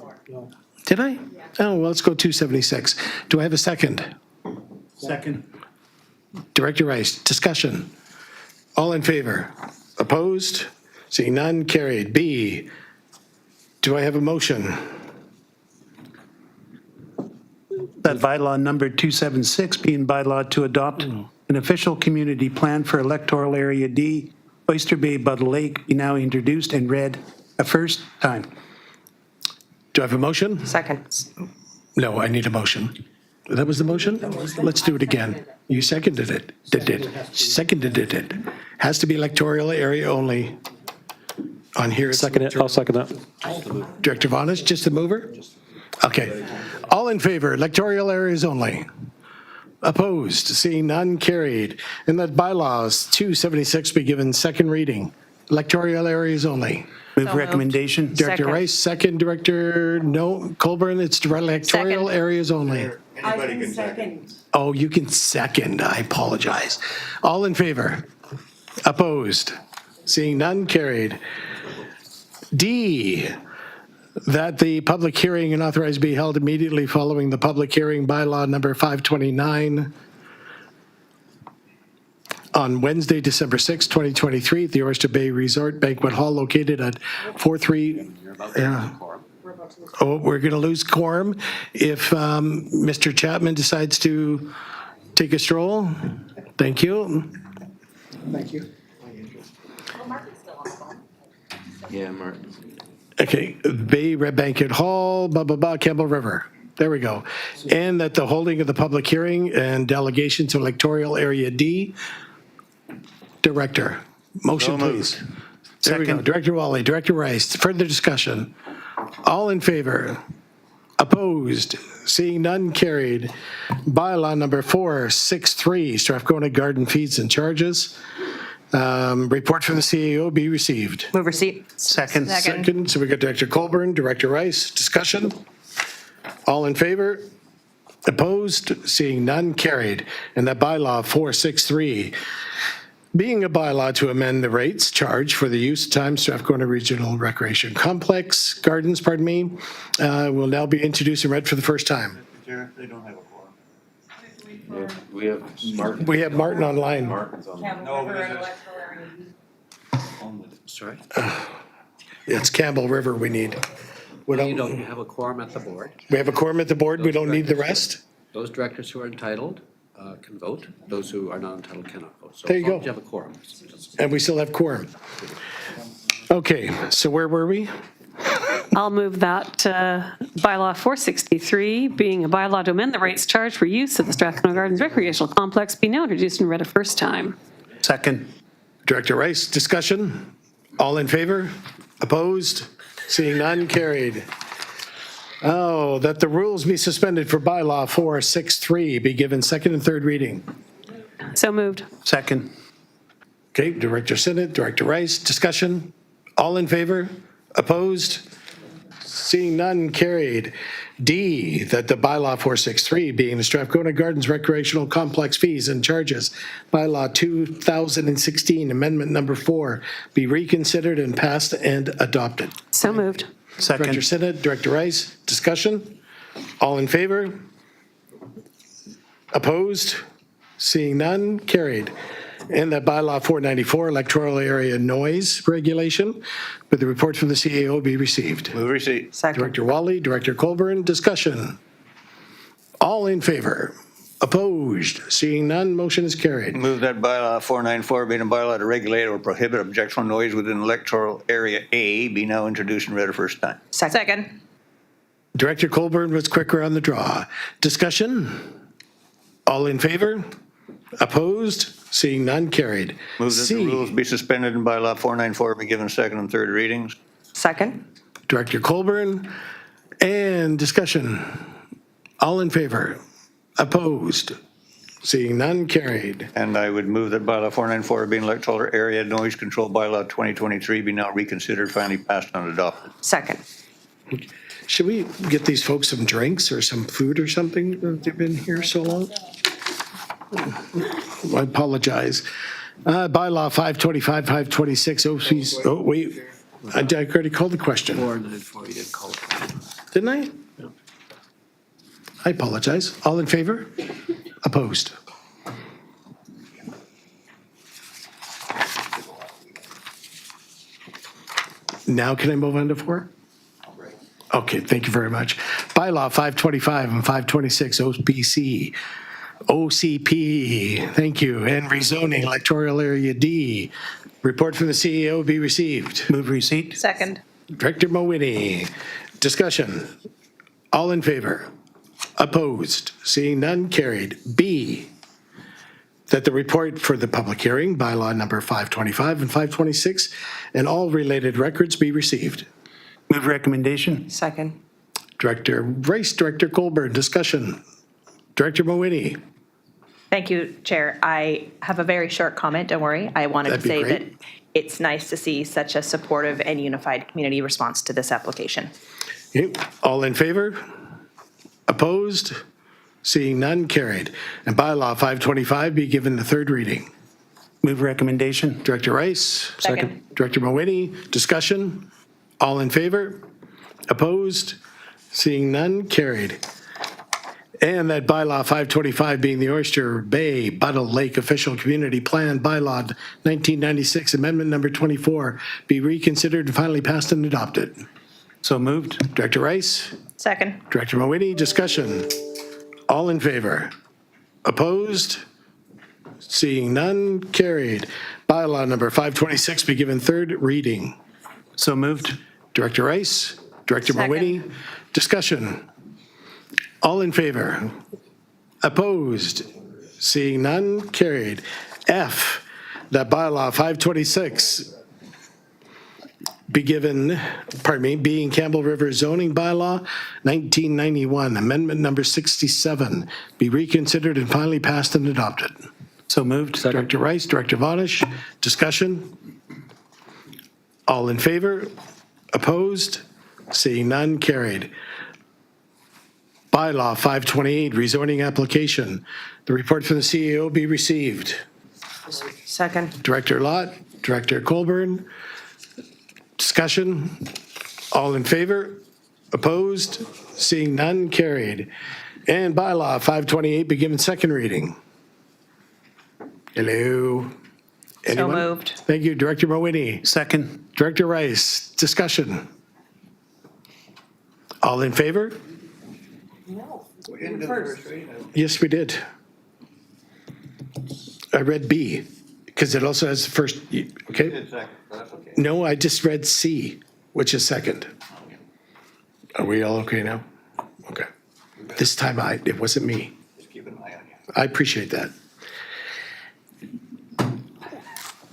Did I? Oh, well, let's go 276. Do I have a second? Second. Director Rice, discussion. All in favor? Opposed? Seeing none, carried. B, do I have a motion? That bylaw number 276 being bylaw to adopt an official community plan for electoral area D, Oyster Bay, Bud Lake, be now introduced and read a first time. Do I have a motion? Second. No, I need a motion. That was the motion? Let's do it again. You seconded it. Did it. Seconded it. Has to be electoral area only. On here. it's Second it, I'll second that. Director Vonis, just a mover? Okay. All in favor, electoral areas only. Opposed, seeing none, carried. And that bylaws 276 be given second reading. Electoral areas only. Move recommendation. Director Second. Rice, second. Director, no, Colburn, it's electoral Second. areas only. Anybody can second. Oh, you can second, I apologize. All in favor? Opposed? Seeing none, carried. D, that the public hearing and authorized be held immediately following the public hearing bylaw number 529 on Wednesday, December 6, 2023, at the Oyster Bay Resort Banquet Hall located at 43, yeah. Oh, we're going to lose quorum if Mr. Chapman decides to take a stroll. Thank you. Thank you. yeah, Mark. Okay, Bay Red Banquet Hall, blah, blah, blah, Campbell River. There we go. And that the holding of the public hearing and delegation to electoral area D. Director, motion please. There we go. Second. Director Wally, Director Rice, further discussion. All in favor? Opposed? Seeing none, carried. Bylaw number 463, Strathcona Garden Feeds and Charges. Report from the CAO be received. Move receipt. Second. Second, so we got Director Colburn, Director Rice, discussion. All in favor? Opposed? Seeing none, carried. And that bylaw 463, being a bylaw to amend the rates charged for the use of time Strathcona Regional Recreation Complex, Gardens, pardon me, will now be introduced and read for the first time. They don't have a quorum. We have Martin. We have Martin online. Martin's on. No, but Sorry? It's Campbell River we need. We You don't, have a quorum at the board. we have a quorum at the board, we don't need the rest? Those directors who are entitled can vote. Those who are not entitled cannot vote. So There you as long go. as you have a quorum. And we still have quorum. Okay, so where were we? I'll move that bylaw 463, being a bylaw to amend the rates charged for use of the Strathcona Gardens Recreational Complex, be now introduced and read a first time. Second. Director Rice, discussion? All in favor? Opposed? Seeing none, carried. Oh, that the rules be suspended for bylaw 463, be given second and third reading. So moved. Second. Okay, Director Sinnott, Director Rice, discussion? All in favor? Opposed? Seeing none, carried. D, that the bylaw 463, being the Strathcona Gardens Recreational Complex fees and charges, bylaw 2016, amendment number 4, be reconsidered and passed and adopted. So moved. Second. Director Sinnott, Director Rice, discussion? All in favor? Opposed? Seeing none, carried. And that bylaw 494, electoral area noise regulation, with the report from the CAO be received. Move receipt. Second. Director Wally, Director Colburn, discussion? All in favor? Opposed? Seeing none, motion is carried. Move that bylaw 494, being a bylaw to regulate or prohibit objectionable noise within electoral area A, be now introduced and read a first time. Second. Director Colburn was quicker on the draw. Discussion? All in favor? Opposed? Seeing none, carried. Move that the C, rules be suspended and bylaw 494 be given second and third readings. Second. Director Colburn, and discussion. All in favor? Opposed? Seeing none, carried. And I would move that bylaw 494 being electoral area noise control bylaw 2023 be now reconsidered, finally passed and adopted. Second. Should we get these folks some drinks or some food or something? They've been here so long. I apologize. Bylaw 525, 526, OCs, oh, wait. I already called the question. 494, you did call it. Didn't I? I apologize. All in favor? Opposed? Now can I move on to 4? Okay, thank you very much. Bylaw 525 and 526, OPC, OCP, thank you, and rezoning electoral area D. Report from the CEO be received. Move receipt. Second. Director Mawhinney, discussion. All in favor? Opposed? Seeing none, carried. B, that the report for the public hearing, bylaw number 525 and 526, and all related records be received. Move recommendation. Second. Director Rice, Director Colburn, discussion. Director Mawhinney. Thank you, Chair. I have a very short comment, don't worry. I wanted to That'd be say that great. it's nice to see such a supportive and unified community response to this application. Okay, all in favor? Opposed? Seeing none, carried. And bylaw 525 be given the third reading. Move recommendation. Director Rice. Second. Director Mawhinney, discussion. All in favor? Opposed? Seeing none, carried. And that bylaw 525 being the Oyster Bay Buttle Lake Official Community Plan Bylaw 1996 Amendment Number 24 be reconsidered and finally passed and adopted. So moved. Director Rice. Second. Director Mawhinney, discussion. All in favor? Opposed? Seeing none, carried. Bylaw number 526 be given third reading. So moved. Director Rice, Director Second. Mawhinney, discussion. All in favor? Opposed? Seeing none, carried. F, that bylaw 526 be given, being Campbell River zoning bylaw 1991, amendment number 67, be reconsidered and finally passed and adopted. So moved. Director Rice, Director Vonish, discussion. All in favor? Opposed? Seeing none, carried. Bylaw 528, rezoning application. The report from the CEO be received. Second. Director Lott, Director Colburn, discussion. All in favor? Opposed? Seeing none, carried. And bylaw 528 be given second reading. Hello? So Anyone? moved. Thank you, Director Mawhinney. Second. Director Rice, discussion. All in favor? No. Yes, we did. I read B, because it also has the first, okay? No, I just read C, which is second. Are we all okay now? Okay. This time it wasn't me. I appreciate that.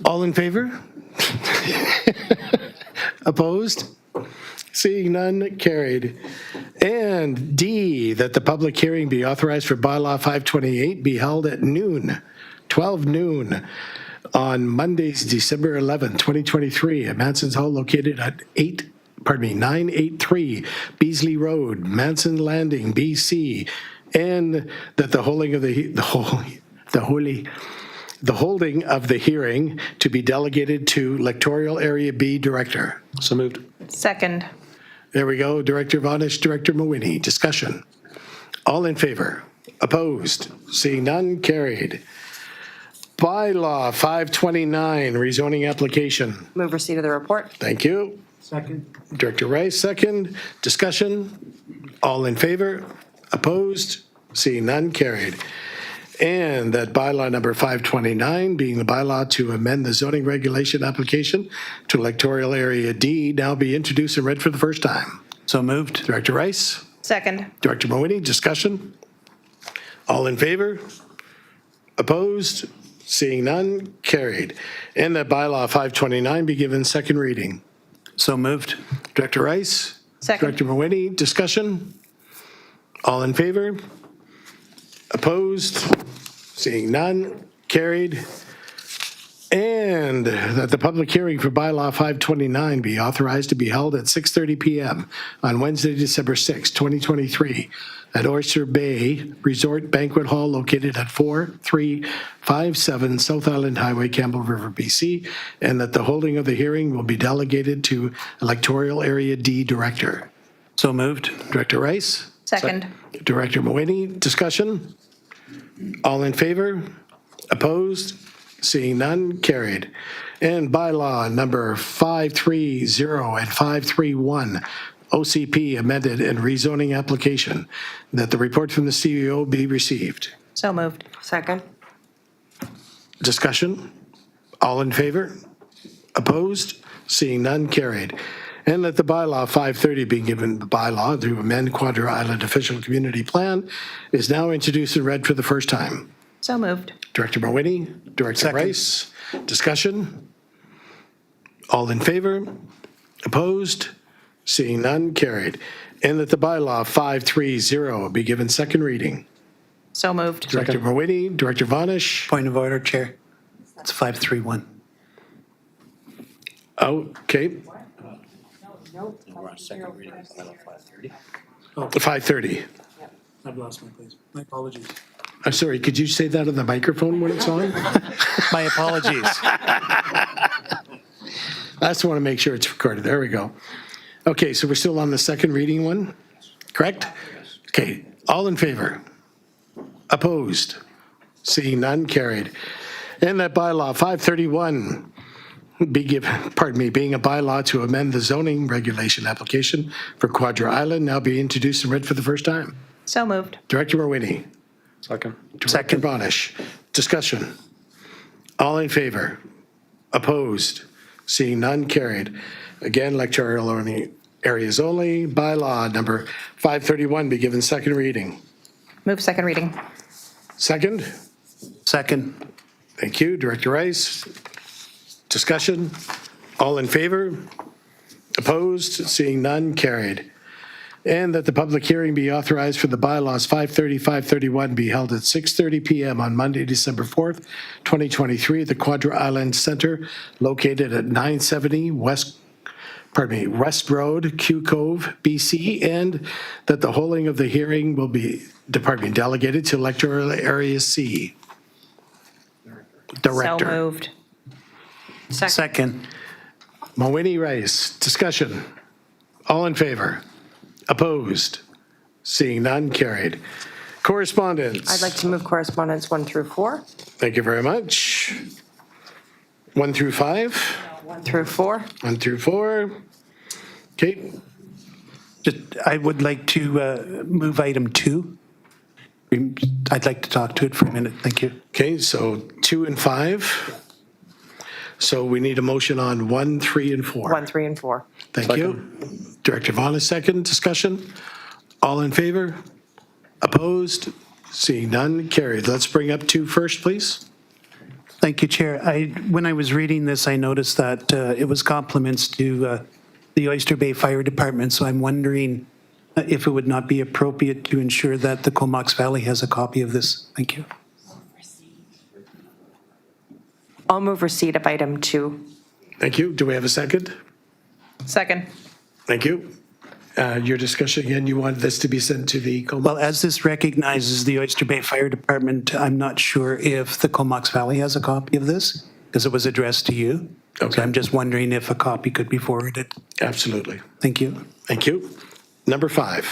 All in favor? Opposed? Seeing none, carried. And D, that the public hearing be authorized for bylaw 528 be held at noon, 12 noon, on Mondays, December 11, 2023, at Manson's Hall located at 983 Beasley Road, Manson Landing, BC, and that the holding of the holding of the hearing to be delegated to Electoral Area B Director. So moved. Second. There we go. Director Vonish, Director Mawhinney. Discussion. All in favor? Opposed? Seeing none, carried. Bylaw 529, rezoning application. Move receipt of the report. Thank you. Second. Director Rice, second. Discussion. All in favor? Opposed? Seeing none, carried. And that bylaw number 529, being the bylaw to amend the zoning regulation application to electoral area D, now be introduced and read for the first time. So moved. Director Rice, Second. Director Mawhinney, discussion. All in favor? Opposed? Seeing none, carried. And that bylaw 529 be given second reading. So moved. Director Rice? Second. Director Mawhinney, discussion? All in favor? Opposed? Seeing none, carried. And that the public hearing for bylaw 529 be authorized to be held at 6:30 PM on Wednesday, December 6, 2023, at Oyster Bay Resort Banquet Hall located at 4357 South Island Highway, Campbell River, BC, and that the holding of the hearing will be delegated to Electoral Area D Director. So moved. Director Rice? Second. Director Mawhinney, discussion? All in favor? Opposed? Seeing none, carried. And bylaw number 530 and 531, OCP amended and rezoning application, that the report from the CEO be received. So moved. Second. Discussion? All in favor? Opposed? Seeing none, carried. And that the bylaw 530 being given the bylaw to amend Quadra Island Official Community Plan is now introduced and read for the first time. So moved. Director Mawhinney, Director Second. Rice, discussion? All in favor? Opposed? Seeing none, carried. And that the bylaw 530 be given second reading. So moved. Director Mawhinney, Director Vanish. Point of order, Chair. It's 531. Okay. 530. I've lost my place. My apologies. I'm sorry, could you say that on the microphone when it's on? My apologies. I just want to make sure it's recorded. There we go. Okay, so we're still on the second reading one, correct? Okay, all in favor? Opposed? Seeing none, carried. And that bylaw 531 being a bylaw to amend the zoning regulation application for Quadra Island now be introduced and read for the first time. So moved. Director Mawhinney. Second. Director Vanish. Discussion. All in favor? Opposed? Seeing none, carried. Again, electoral areas only. Bylaw number 531 be given second reading. Move second reading. Second? Second. Thank you. Director Rice. Discussion. All in favor? Opposed? Seeing none, carried. And that the public hearing be authorized for the bylaws 530, 531 be held at 6:30 PM on Monday, December 4th, 2023, at the Quadra Island Center located at 970 West Road, Q Cove, BC, and that the holding of the hearing will be, delegated to Electoral Area C. Director. So moved. Second. Mawhinney, Rice, discussion. All in favor? Opposed? Seeing none, carried. Correspondence. I'd like to move correspondence 1 through 4. Thank you very much. 1 through 5? 1 through 4. 1 through 4. Okay, I would like to move item 2. I'd like to talk to it for a minute. Thank you. okay, so 2 and 5. So we need a motion on 1, 3, and 4. 1, 3, and 4. Thank you. Director Vaughn, a second. Discussion? All in favor? Opposed? Seeing none, carried. Let's bring up 2 first, please. Thank you, Chair. When I was reading this, I noticed that it was compliments to the Oyster Bay Fire Department, so I'm wondering if it would not be appropriate to ensure that the Comox Valley has a copy of this. Thank you. I'll move receipt of item 2. Thank you. Do we have a second? Second. Thank you. Your discussion again, you want this to be sent to the Comox? Well, as this recognizes the Oyster Bay Fire Department, I'm not sure if the Comox Valley has a copy of this, because it was addressed to you. Okay. So I'm just wondering if a copy could be forwarded. Absolutely. Thank you. Thank you. Number 5.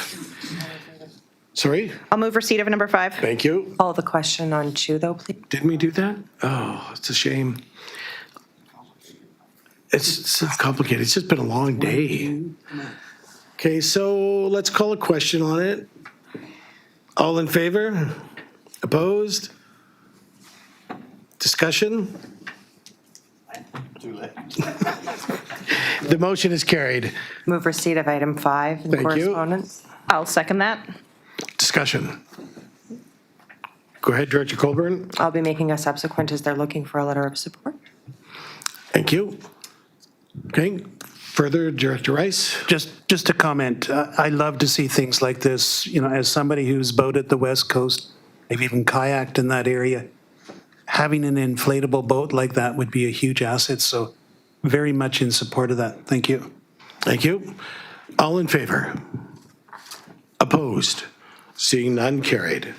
Sorry? I'll move receipt of number 5. Thank you. Call the question on 2, though, please. Didn't we do that? Oh, it's a shame. It's so complicated. It's just been a long day. Okay, so let's call a question on it. All in favor? Opposed? Discussion? Too late. The motion is carried. Move receipt of item 5 in Thank you. correspondence. I'll second that. Discussion? Go ahead, Director Colburn. I'll be making a subsequent as they're looking for a letter of support. Thank you. Okay, further, Director Rice? Just a comment. I love to see things like this. You know, as somebody who's boated the West Coast, I've even kayaked in that area. Having an inflatable boat like that would be a huge asset. So very much in support of that. Thank you. Thank you. All in favor? Opposed? Seeing none, carried.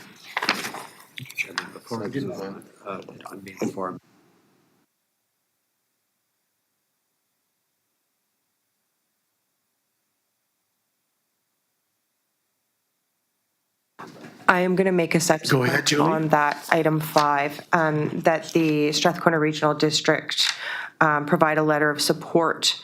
Before I do that, on being informed. I am going to make a Go ahead, subsequent Julie. on that item 5, that the Strathcona Regional District provide a letter of support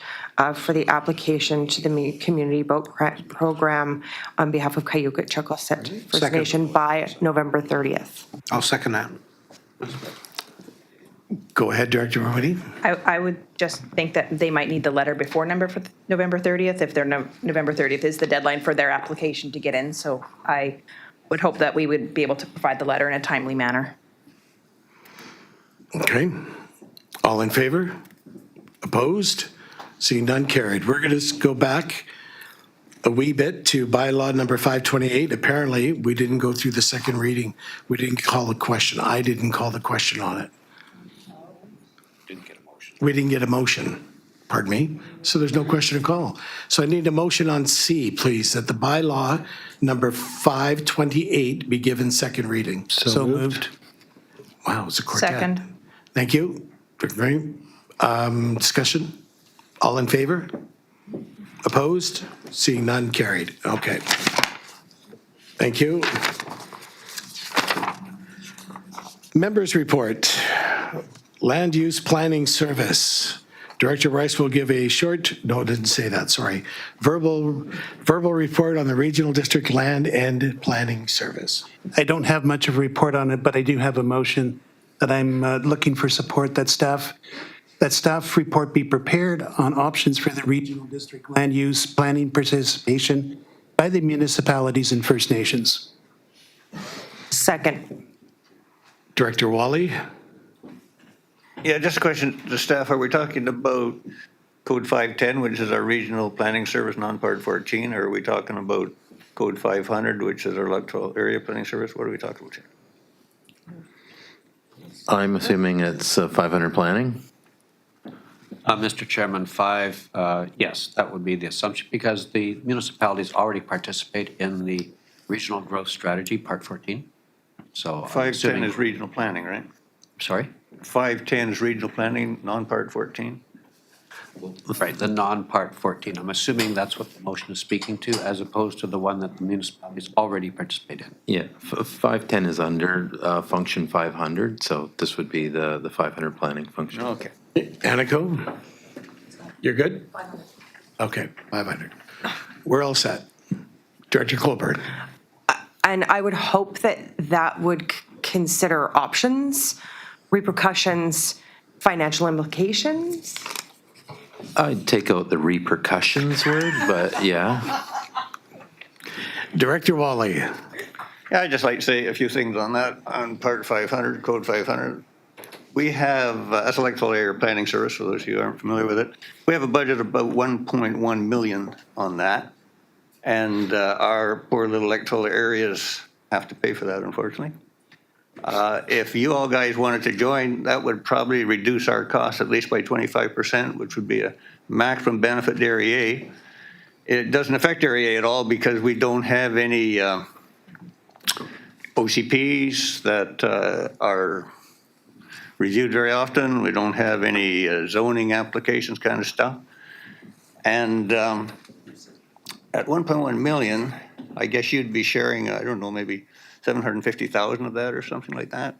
for the application to the Community Boat Program on behalf of Cayuga Chuckleset First Second. Nation by November 30th. I'll second that. Go ahead, Director Mahoney. I would just think that they might need the letter before November 30th, if their November 30th is the deadline for their application to get in. So I would hope that we would be able to provide the letter in a timely manner. Okay. All in favor? Opposed? Seeing none, carried. We're going to go back a wee bit to bylaw number 528. Apparently, we didn't go through the second reading. We didn't call the question. I didn't call the question on it. We didn't get a motion, pardon me. So there's no question to call. So I need a motion on C, please, that the bylaw number 528 be given second reading. So moved. Wow, it's a quartet. Second. Thank you. Great. Discussion? All in favor? Opposed? Seeing none, carried. Okay. Thank you. Members report. Land Use Planning Service. Director Rice will give a short, no, it didn't say that, sorry, verbal report on the Regional District Land and Planning Service. I don't have much of a report on it, but I do have a motion that I'm looking for support that staff report be prepared on options for the Regional District Land Use Planning participation by the municipalities and First Nations. Second. Director Wally? Yeah, just a question to staff. Are we talking about Code 510, which is our Regional Planning Service, non-part 14, or are we talking about Code 500, which is our electoral area planning service? What are we talking about here? I'm assuming it's 500 planning? Mr. Chairman, 5, yes, that would be the assumption, because the municipalities already participate in the Regional Growth Strategy, Part 14. So I'm 510 assuming- is regional planning, right? Sorry? 510 is regional planning, non-part 14? Right, the non-Part 14. I'm assuming that's what the motion is speaking to, as opposed to the one that the municipalities already participate in. Yeah, 510 is under function 500, so this would be the 500 planning function. Okay. Aniko? You're good? Okay, 500. We're all set. Director Colburn? And I would hope that that would consider options, repercussions, financial implications. I'd take out the repercussions word, but yeah. Director Wally? Yeah, I'd just like to say a few things on that, on Part 500, Code 500. We have, as electoral area planning service, for those of you who aren't familiar with it, we have a budget of about 1.1 million on that. And our poor little electoral areas have to pay for that, unfortunately. If you all guys wanted to join, that would probably reduce our costs at least by 25%, which would be a maximum benefit to Area A. It doesn't affect Area A at all because we don't have any OCPs that are reviewed very often. We don't have any zoning applications kind of stuff. And at 1.1 million, I guess you'd be sharing, I don't know, maybe 750,000 of that or something like that,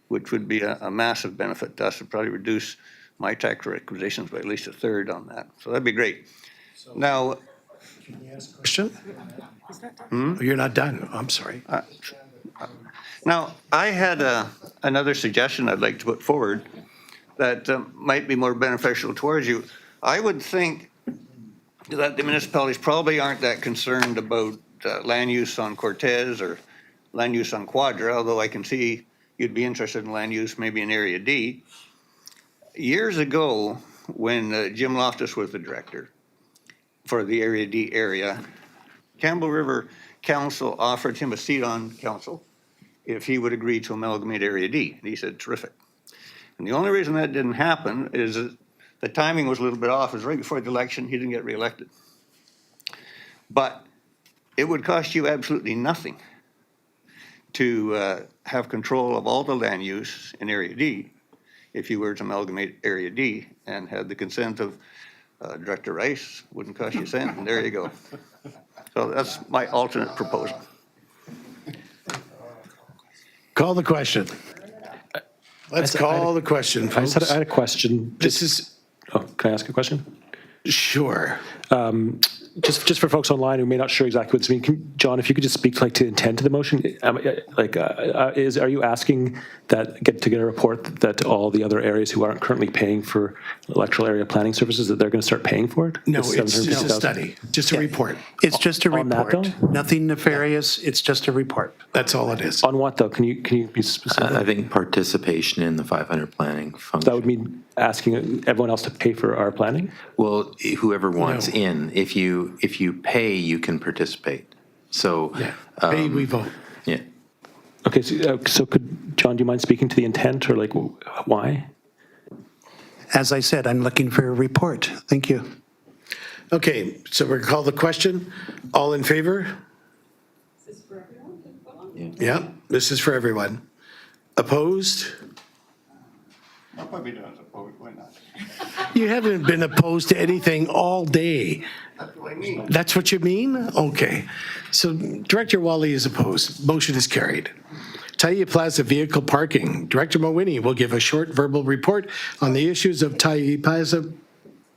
which would be a massive benefit to us. It'd probably reduce my tax requisitions by at least a third on that. So that'd be great. Now, Question? You're not done. I'm sorry. now I had another suggestion I'd like to put forward that might be more beneficial towards you. I would think that the municipalities probably aren't that concerned about land use on Cortez or land use on Quadra, although I can see you'd be interested in land use maybe in Area D. Years ago, when Jim Loftus was the director for the Area D area, Campbell River Council offered him a seat on council if he would agree to amalgamate Area D. And he said, terrific. And the only reason that didn't happen is that the timing was a little bit off. It was right before the election. He didn't get reelected. But it would cost you absolutely nothing to have control of all the land use in Area D if you were to amalgamate Area D and had the consent of Director Rice. Wouldn't cost you a cent, and there you go. So that's my alternate proposal. Call the question. Let's call the question, I folks. had a question. This is, Oh, can I ask a question? sure. Just for folks online who may not sure exactly what this means, John, if you could just speak like to intent of the motion, are you asking that to get a report that all the other areas who aren't currently paying for electoral area planning services, that they're going to start paying for it? No, This it's just a 750,000? study, just a report. It's just a On that, report. Nothing nefarious. It's just a report. That's all it is. On what though? Can you be specific? I think participation in the 500 planning function. That would mean asking everyone else to pay for our planning? Well, whoever wants in, if you pay, you can participate. So, Pay, we vote. yeah. Okay, so could, John, do you mind speaking to the intent or like why? As I said, I'm looking for a report. Thank you. Okay, so we're going to call the question. All in favor? Yeah, this is for everyone. Opposed? I'll probably do it. Why not? You haven't been opposed to anything all day. That's what I mean. That's what you mean? Okay. So Director Wally is opposed. Motion is carried. Taiyi Plaza vehicle parking. Director Mawhinney will give a short verbal report on the issues of Taiyi Plaza.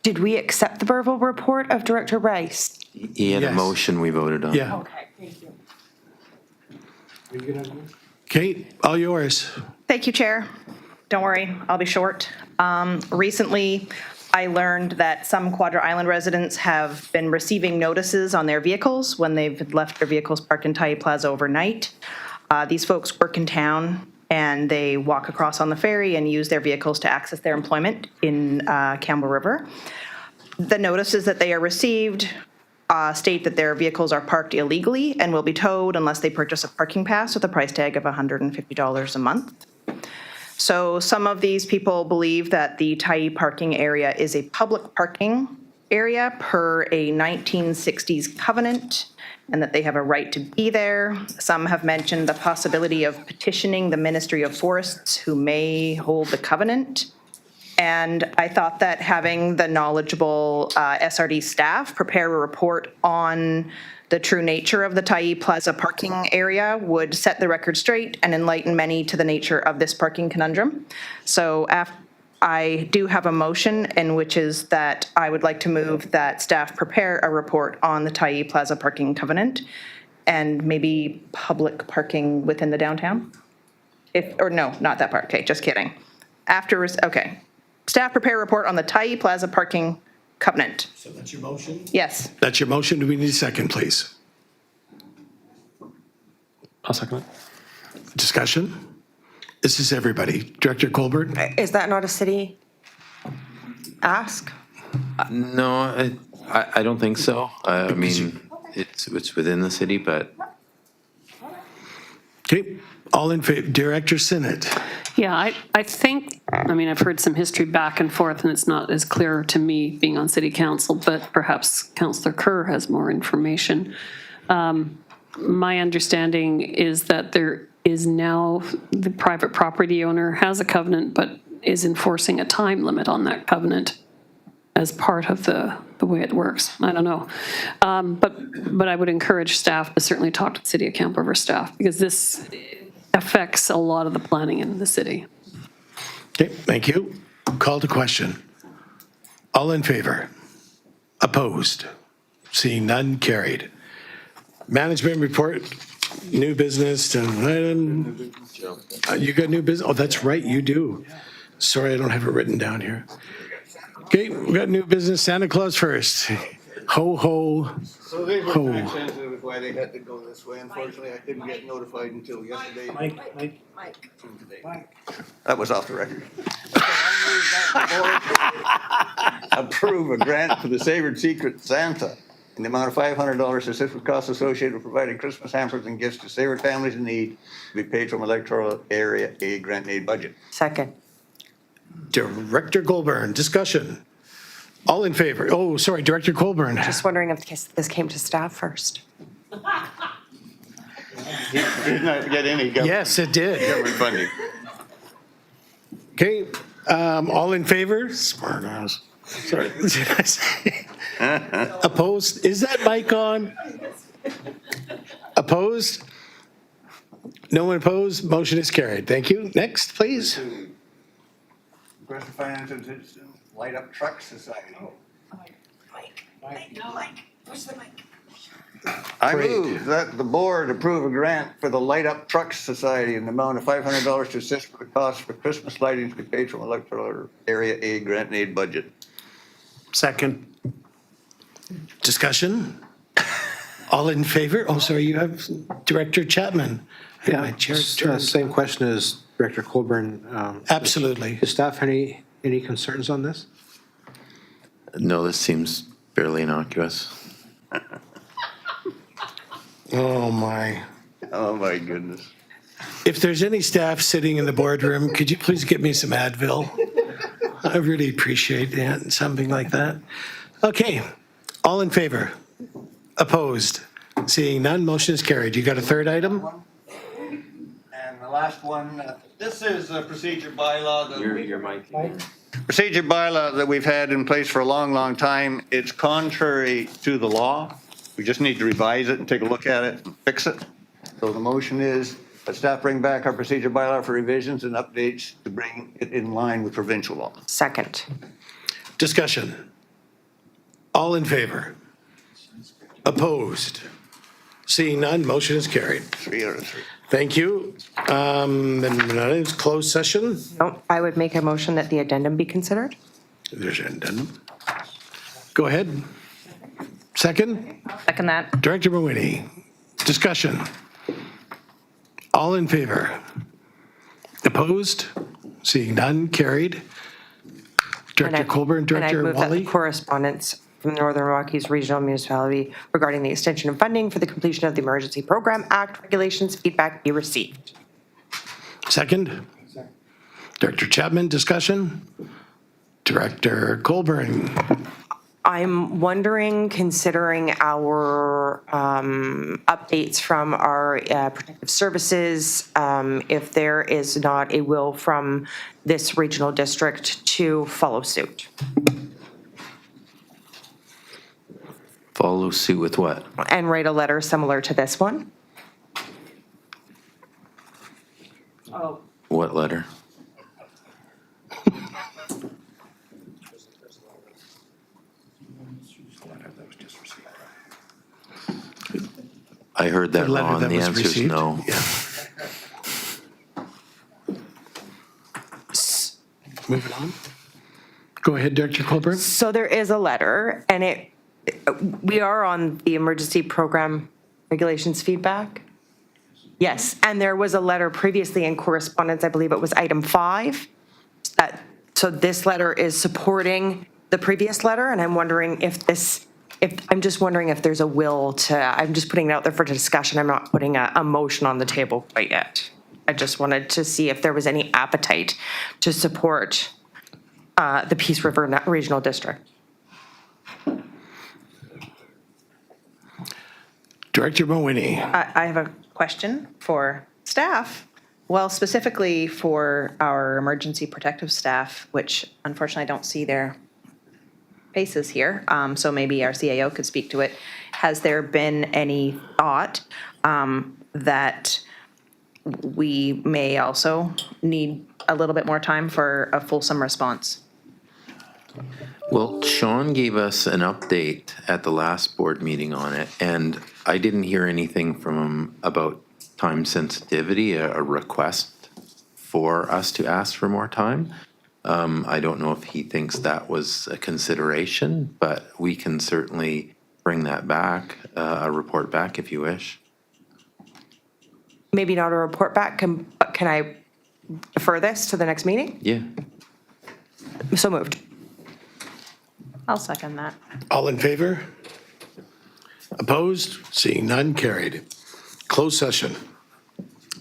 Did we accept the verbal report of Director Rice? He had a Yes. motion we voted on. Yeah. Okay, thank you. Kate, all yours. Thank you, Chair. Don't worry, I'll be short. Recently, I learned that some Quadra Island residents have been receiving notices on their vehicles when they've left their vehicles parked in Taiyi Plaza overnight. These folks work in town and they walk across on the ferry and use their vehicles to access their employment in Campbell River. The notices that they are received state that their vehicles are parked illegally and will be towed unless they purchase a parking pass with a price tag of $150 a month. So some of these people believe that the Taiyi parking area is a public parking area per a 1960s covenant and that they have a right to be there. Some have mentioned the possibility of petitioning the Ministry of Forests, who may hold the covenant. And I thought that having the knowledgeable SRD staff prepare a report on the true nature of the Taiyi Plaza parking area would set the record straight and enlighten many to the nature of this parking conundrum. So I do have a motion in which is that I would like to move that staff prepare a report on the Taiyi Plaza parking covenant and maybe public parking within the downtown. Or no, not that part. Okay, just kidding. Okay. Staff prepare a report on the Taiyi Plaza parking covenant. So that's your motion? Yes. That's your motion. Do we need a second, please? I'll second it. Discussion? This is everybody. Director Colbert? Is that not a city ask? No, I don't think so. I mean, it's within the city, but. Okay, all in favor. Director Sinnott? Yeah, I think, I mean, I've heard some history back and forth, and it's not as clear to me being on city council, but perhaps Councillor Kerr has more information. My understanding is that there is now, the private property owner has a covenant, but is enforcing a time limit on that covenant as part of the way it works. I don't know. But I would encourage staff to certainly talk to the City of Campbell River staff, because this affects a lot of the planning in the city. Okay, thank you. Call to question. All in favor? Opposed? Seeing none, carried. Management report, new business. You got new business? Oh, that's right, you do. Sorry, I don't have it written down here. Okay, we got new business. Santa Claus first. Ho, ho. So they were Ho. time sensitive, is why they had to go this way. Unfortunately, I didn't get notified until yesterday. Mike. That was off the record. Approve a grant for the Savored Secret Santa in the amount of $500 to assist with costs associated with providing Christmas hampers and gifts to Savored families in need to be paid from electoral area aid grant aid budget. Second. Director Goulburn, discussion. All in favor? Oh, sorry, Director Colburn. Just wondering if this came to staff first. He did not get any government. Yes, it did. Government funding. Okay, all in favor? Smart ass. Sorry. Did I say? Opposed? Is that mic on? Opposed? No one opposed? Motion is carried. Thank you. Next, please. Request of Finance and Citizens Light Up Truck Society. Push the mic. I move that the board approve a grant for the Light Up Truck Society in the amount of $500 to assist with the cost for Christmas lighting to be paid from electoral area aid grant and aid budget. Second. Discussion? All in favor? Oh, sorry, you have Director Chapman. Yeah, My chair just, turned. same question as Director Colburn. Absolutely. Does staff any concerns on this? No, this seems fairly innocuous. Oh, my. Oh, my goodness. If there's any staff sitting in the boardroom, could you please get me some Advil? I really appreciate that, something like that. Okay, all in favor? Opposed? Seeing none, motion is carried. You got a third item? And the last one, this is a procedure bylaw that Your mic. procedure bylaw that we've had in place for a long, long time. It's contrary to the law. We just need to revise it and take a look at it and fix it. So the motion is that staff bring back our procedure bylaw for revisions and updates to bring it in line with provincial law. Second. Discussion. All in favor? Opposed? Seeing none, motion is carried. 3 out of 3. Thank you. Then it's closed session. No, I would make a motion that the addendum be considered. There's an addendum. Go ahead. Second, Second that. Director Mawhinney. Discussion. All in favor? Opposed? Seeing none, carried. Director Colburn, Director And I move that the Wally. correspondence from the Northern Rockies Regional Municipality regarding the extension of funding for the completion of the Emergency Program Act regulations feedback be received. Second, Director Chapman, discussion. Director Colburn. I'm wondering, considering our updates from our protective services, if there is not a will from this regional district to follow suit. Follow suit with what? And write a letter similar to this one. What letter? I heard that The letter wrong. that The was answer is received? no. Moving on. Go ahead, Director Colburn. So there is a letter, and we are on the emergency program regulations feedback. Yes, and there was a letter previously in correspondence, I believe it was item 5. So this letter is supporting the previous letter, and I'm wondering I'm just wondering if there's a will I'm just putting it out there for discussion. I'm not putting a motion on the table quite yet. I just wanted to see if there was any appetite to support the Peace River Regional District. Director Mawhinney. I have a question for staff. Well, specifically for our emergency protective staff, which unfortunately I don't see their faces here, so maybe our CAO could speak to it. Has there been any thought that we may also need a little bit more time for a fulsome response? Well, Sean gave us an update at the last board meeting on it, and I didn't hear anything from him about time sensitivity, a request for us to ask for more time. I don't know if he thinks that was a consideration, but we can certainly bring that back, a report back if you wish. Maybe not a report back, can I defer this to the next meeting? Yeah. So moved. I'll second that. All in favor? Opposed? Seeing none, carried. Closed session.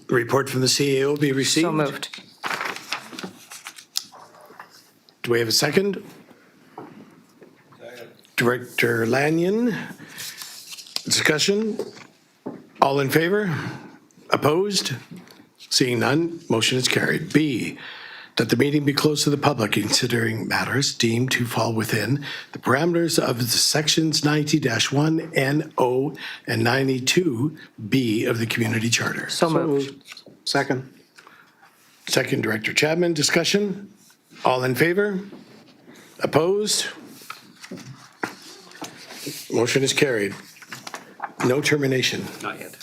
The report from the CAO will be received. So moved. Do we have a second? Director Lanyon, discussion? All in favor? Opposed? Seeing none, motion is carried. B, that the meeting be closed to the public considering matters deemed to fall within the parameters of the sections 90-1, N, O, and 92B of the Community Charter. So moved. Second. Second, Director Chapman, discussion? All in favor? Opposed? Motion is carried. No termination. Not yet.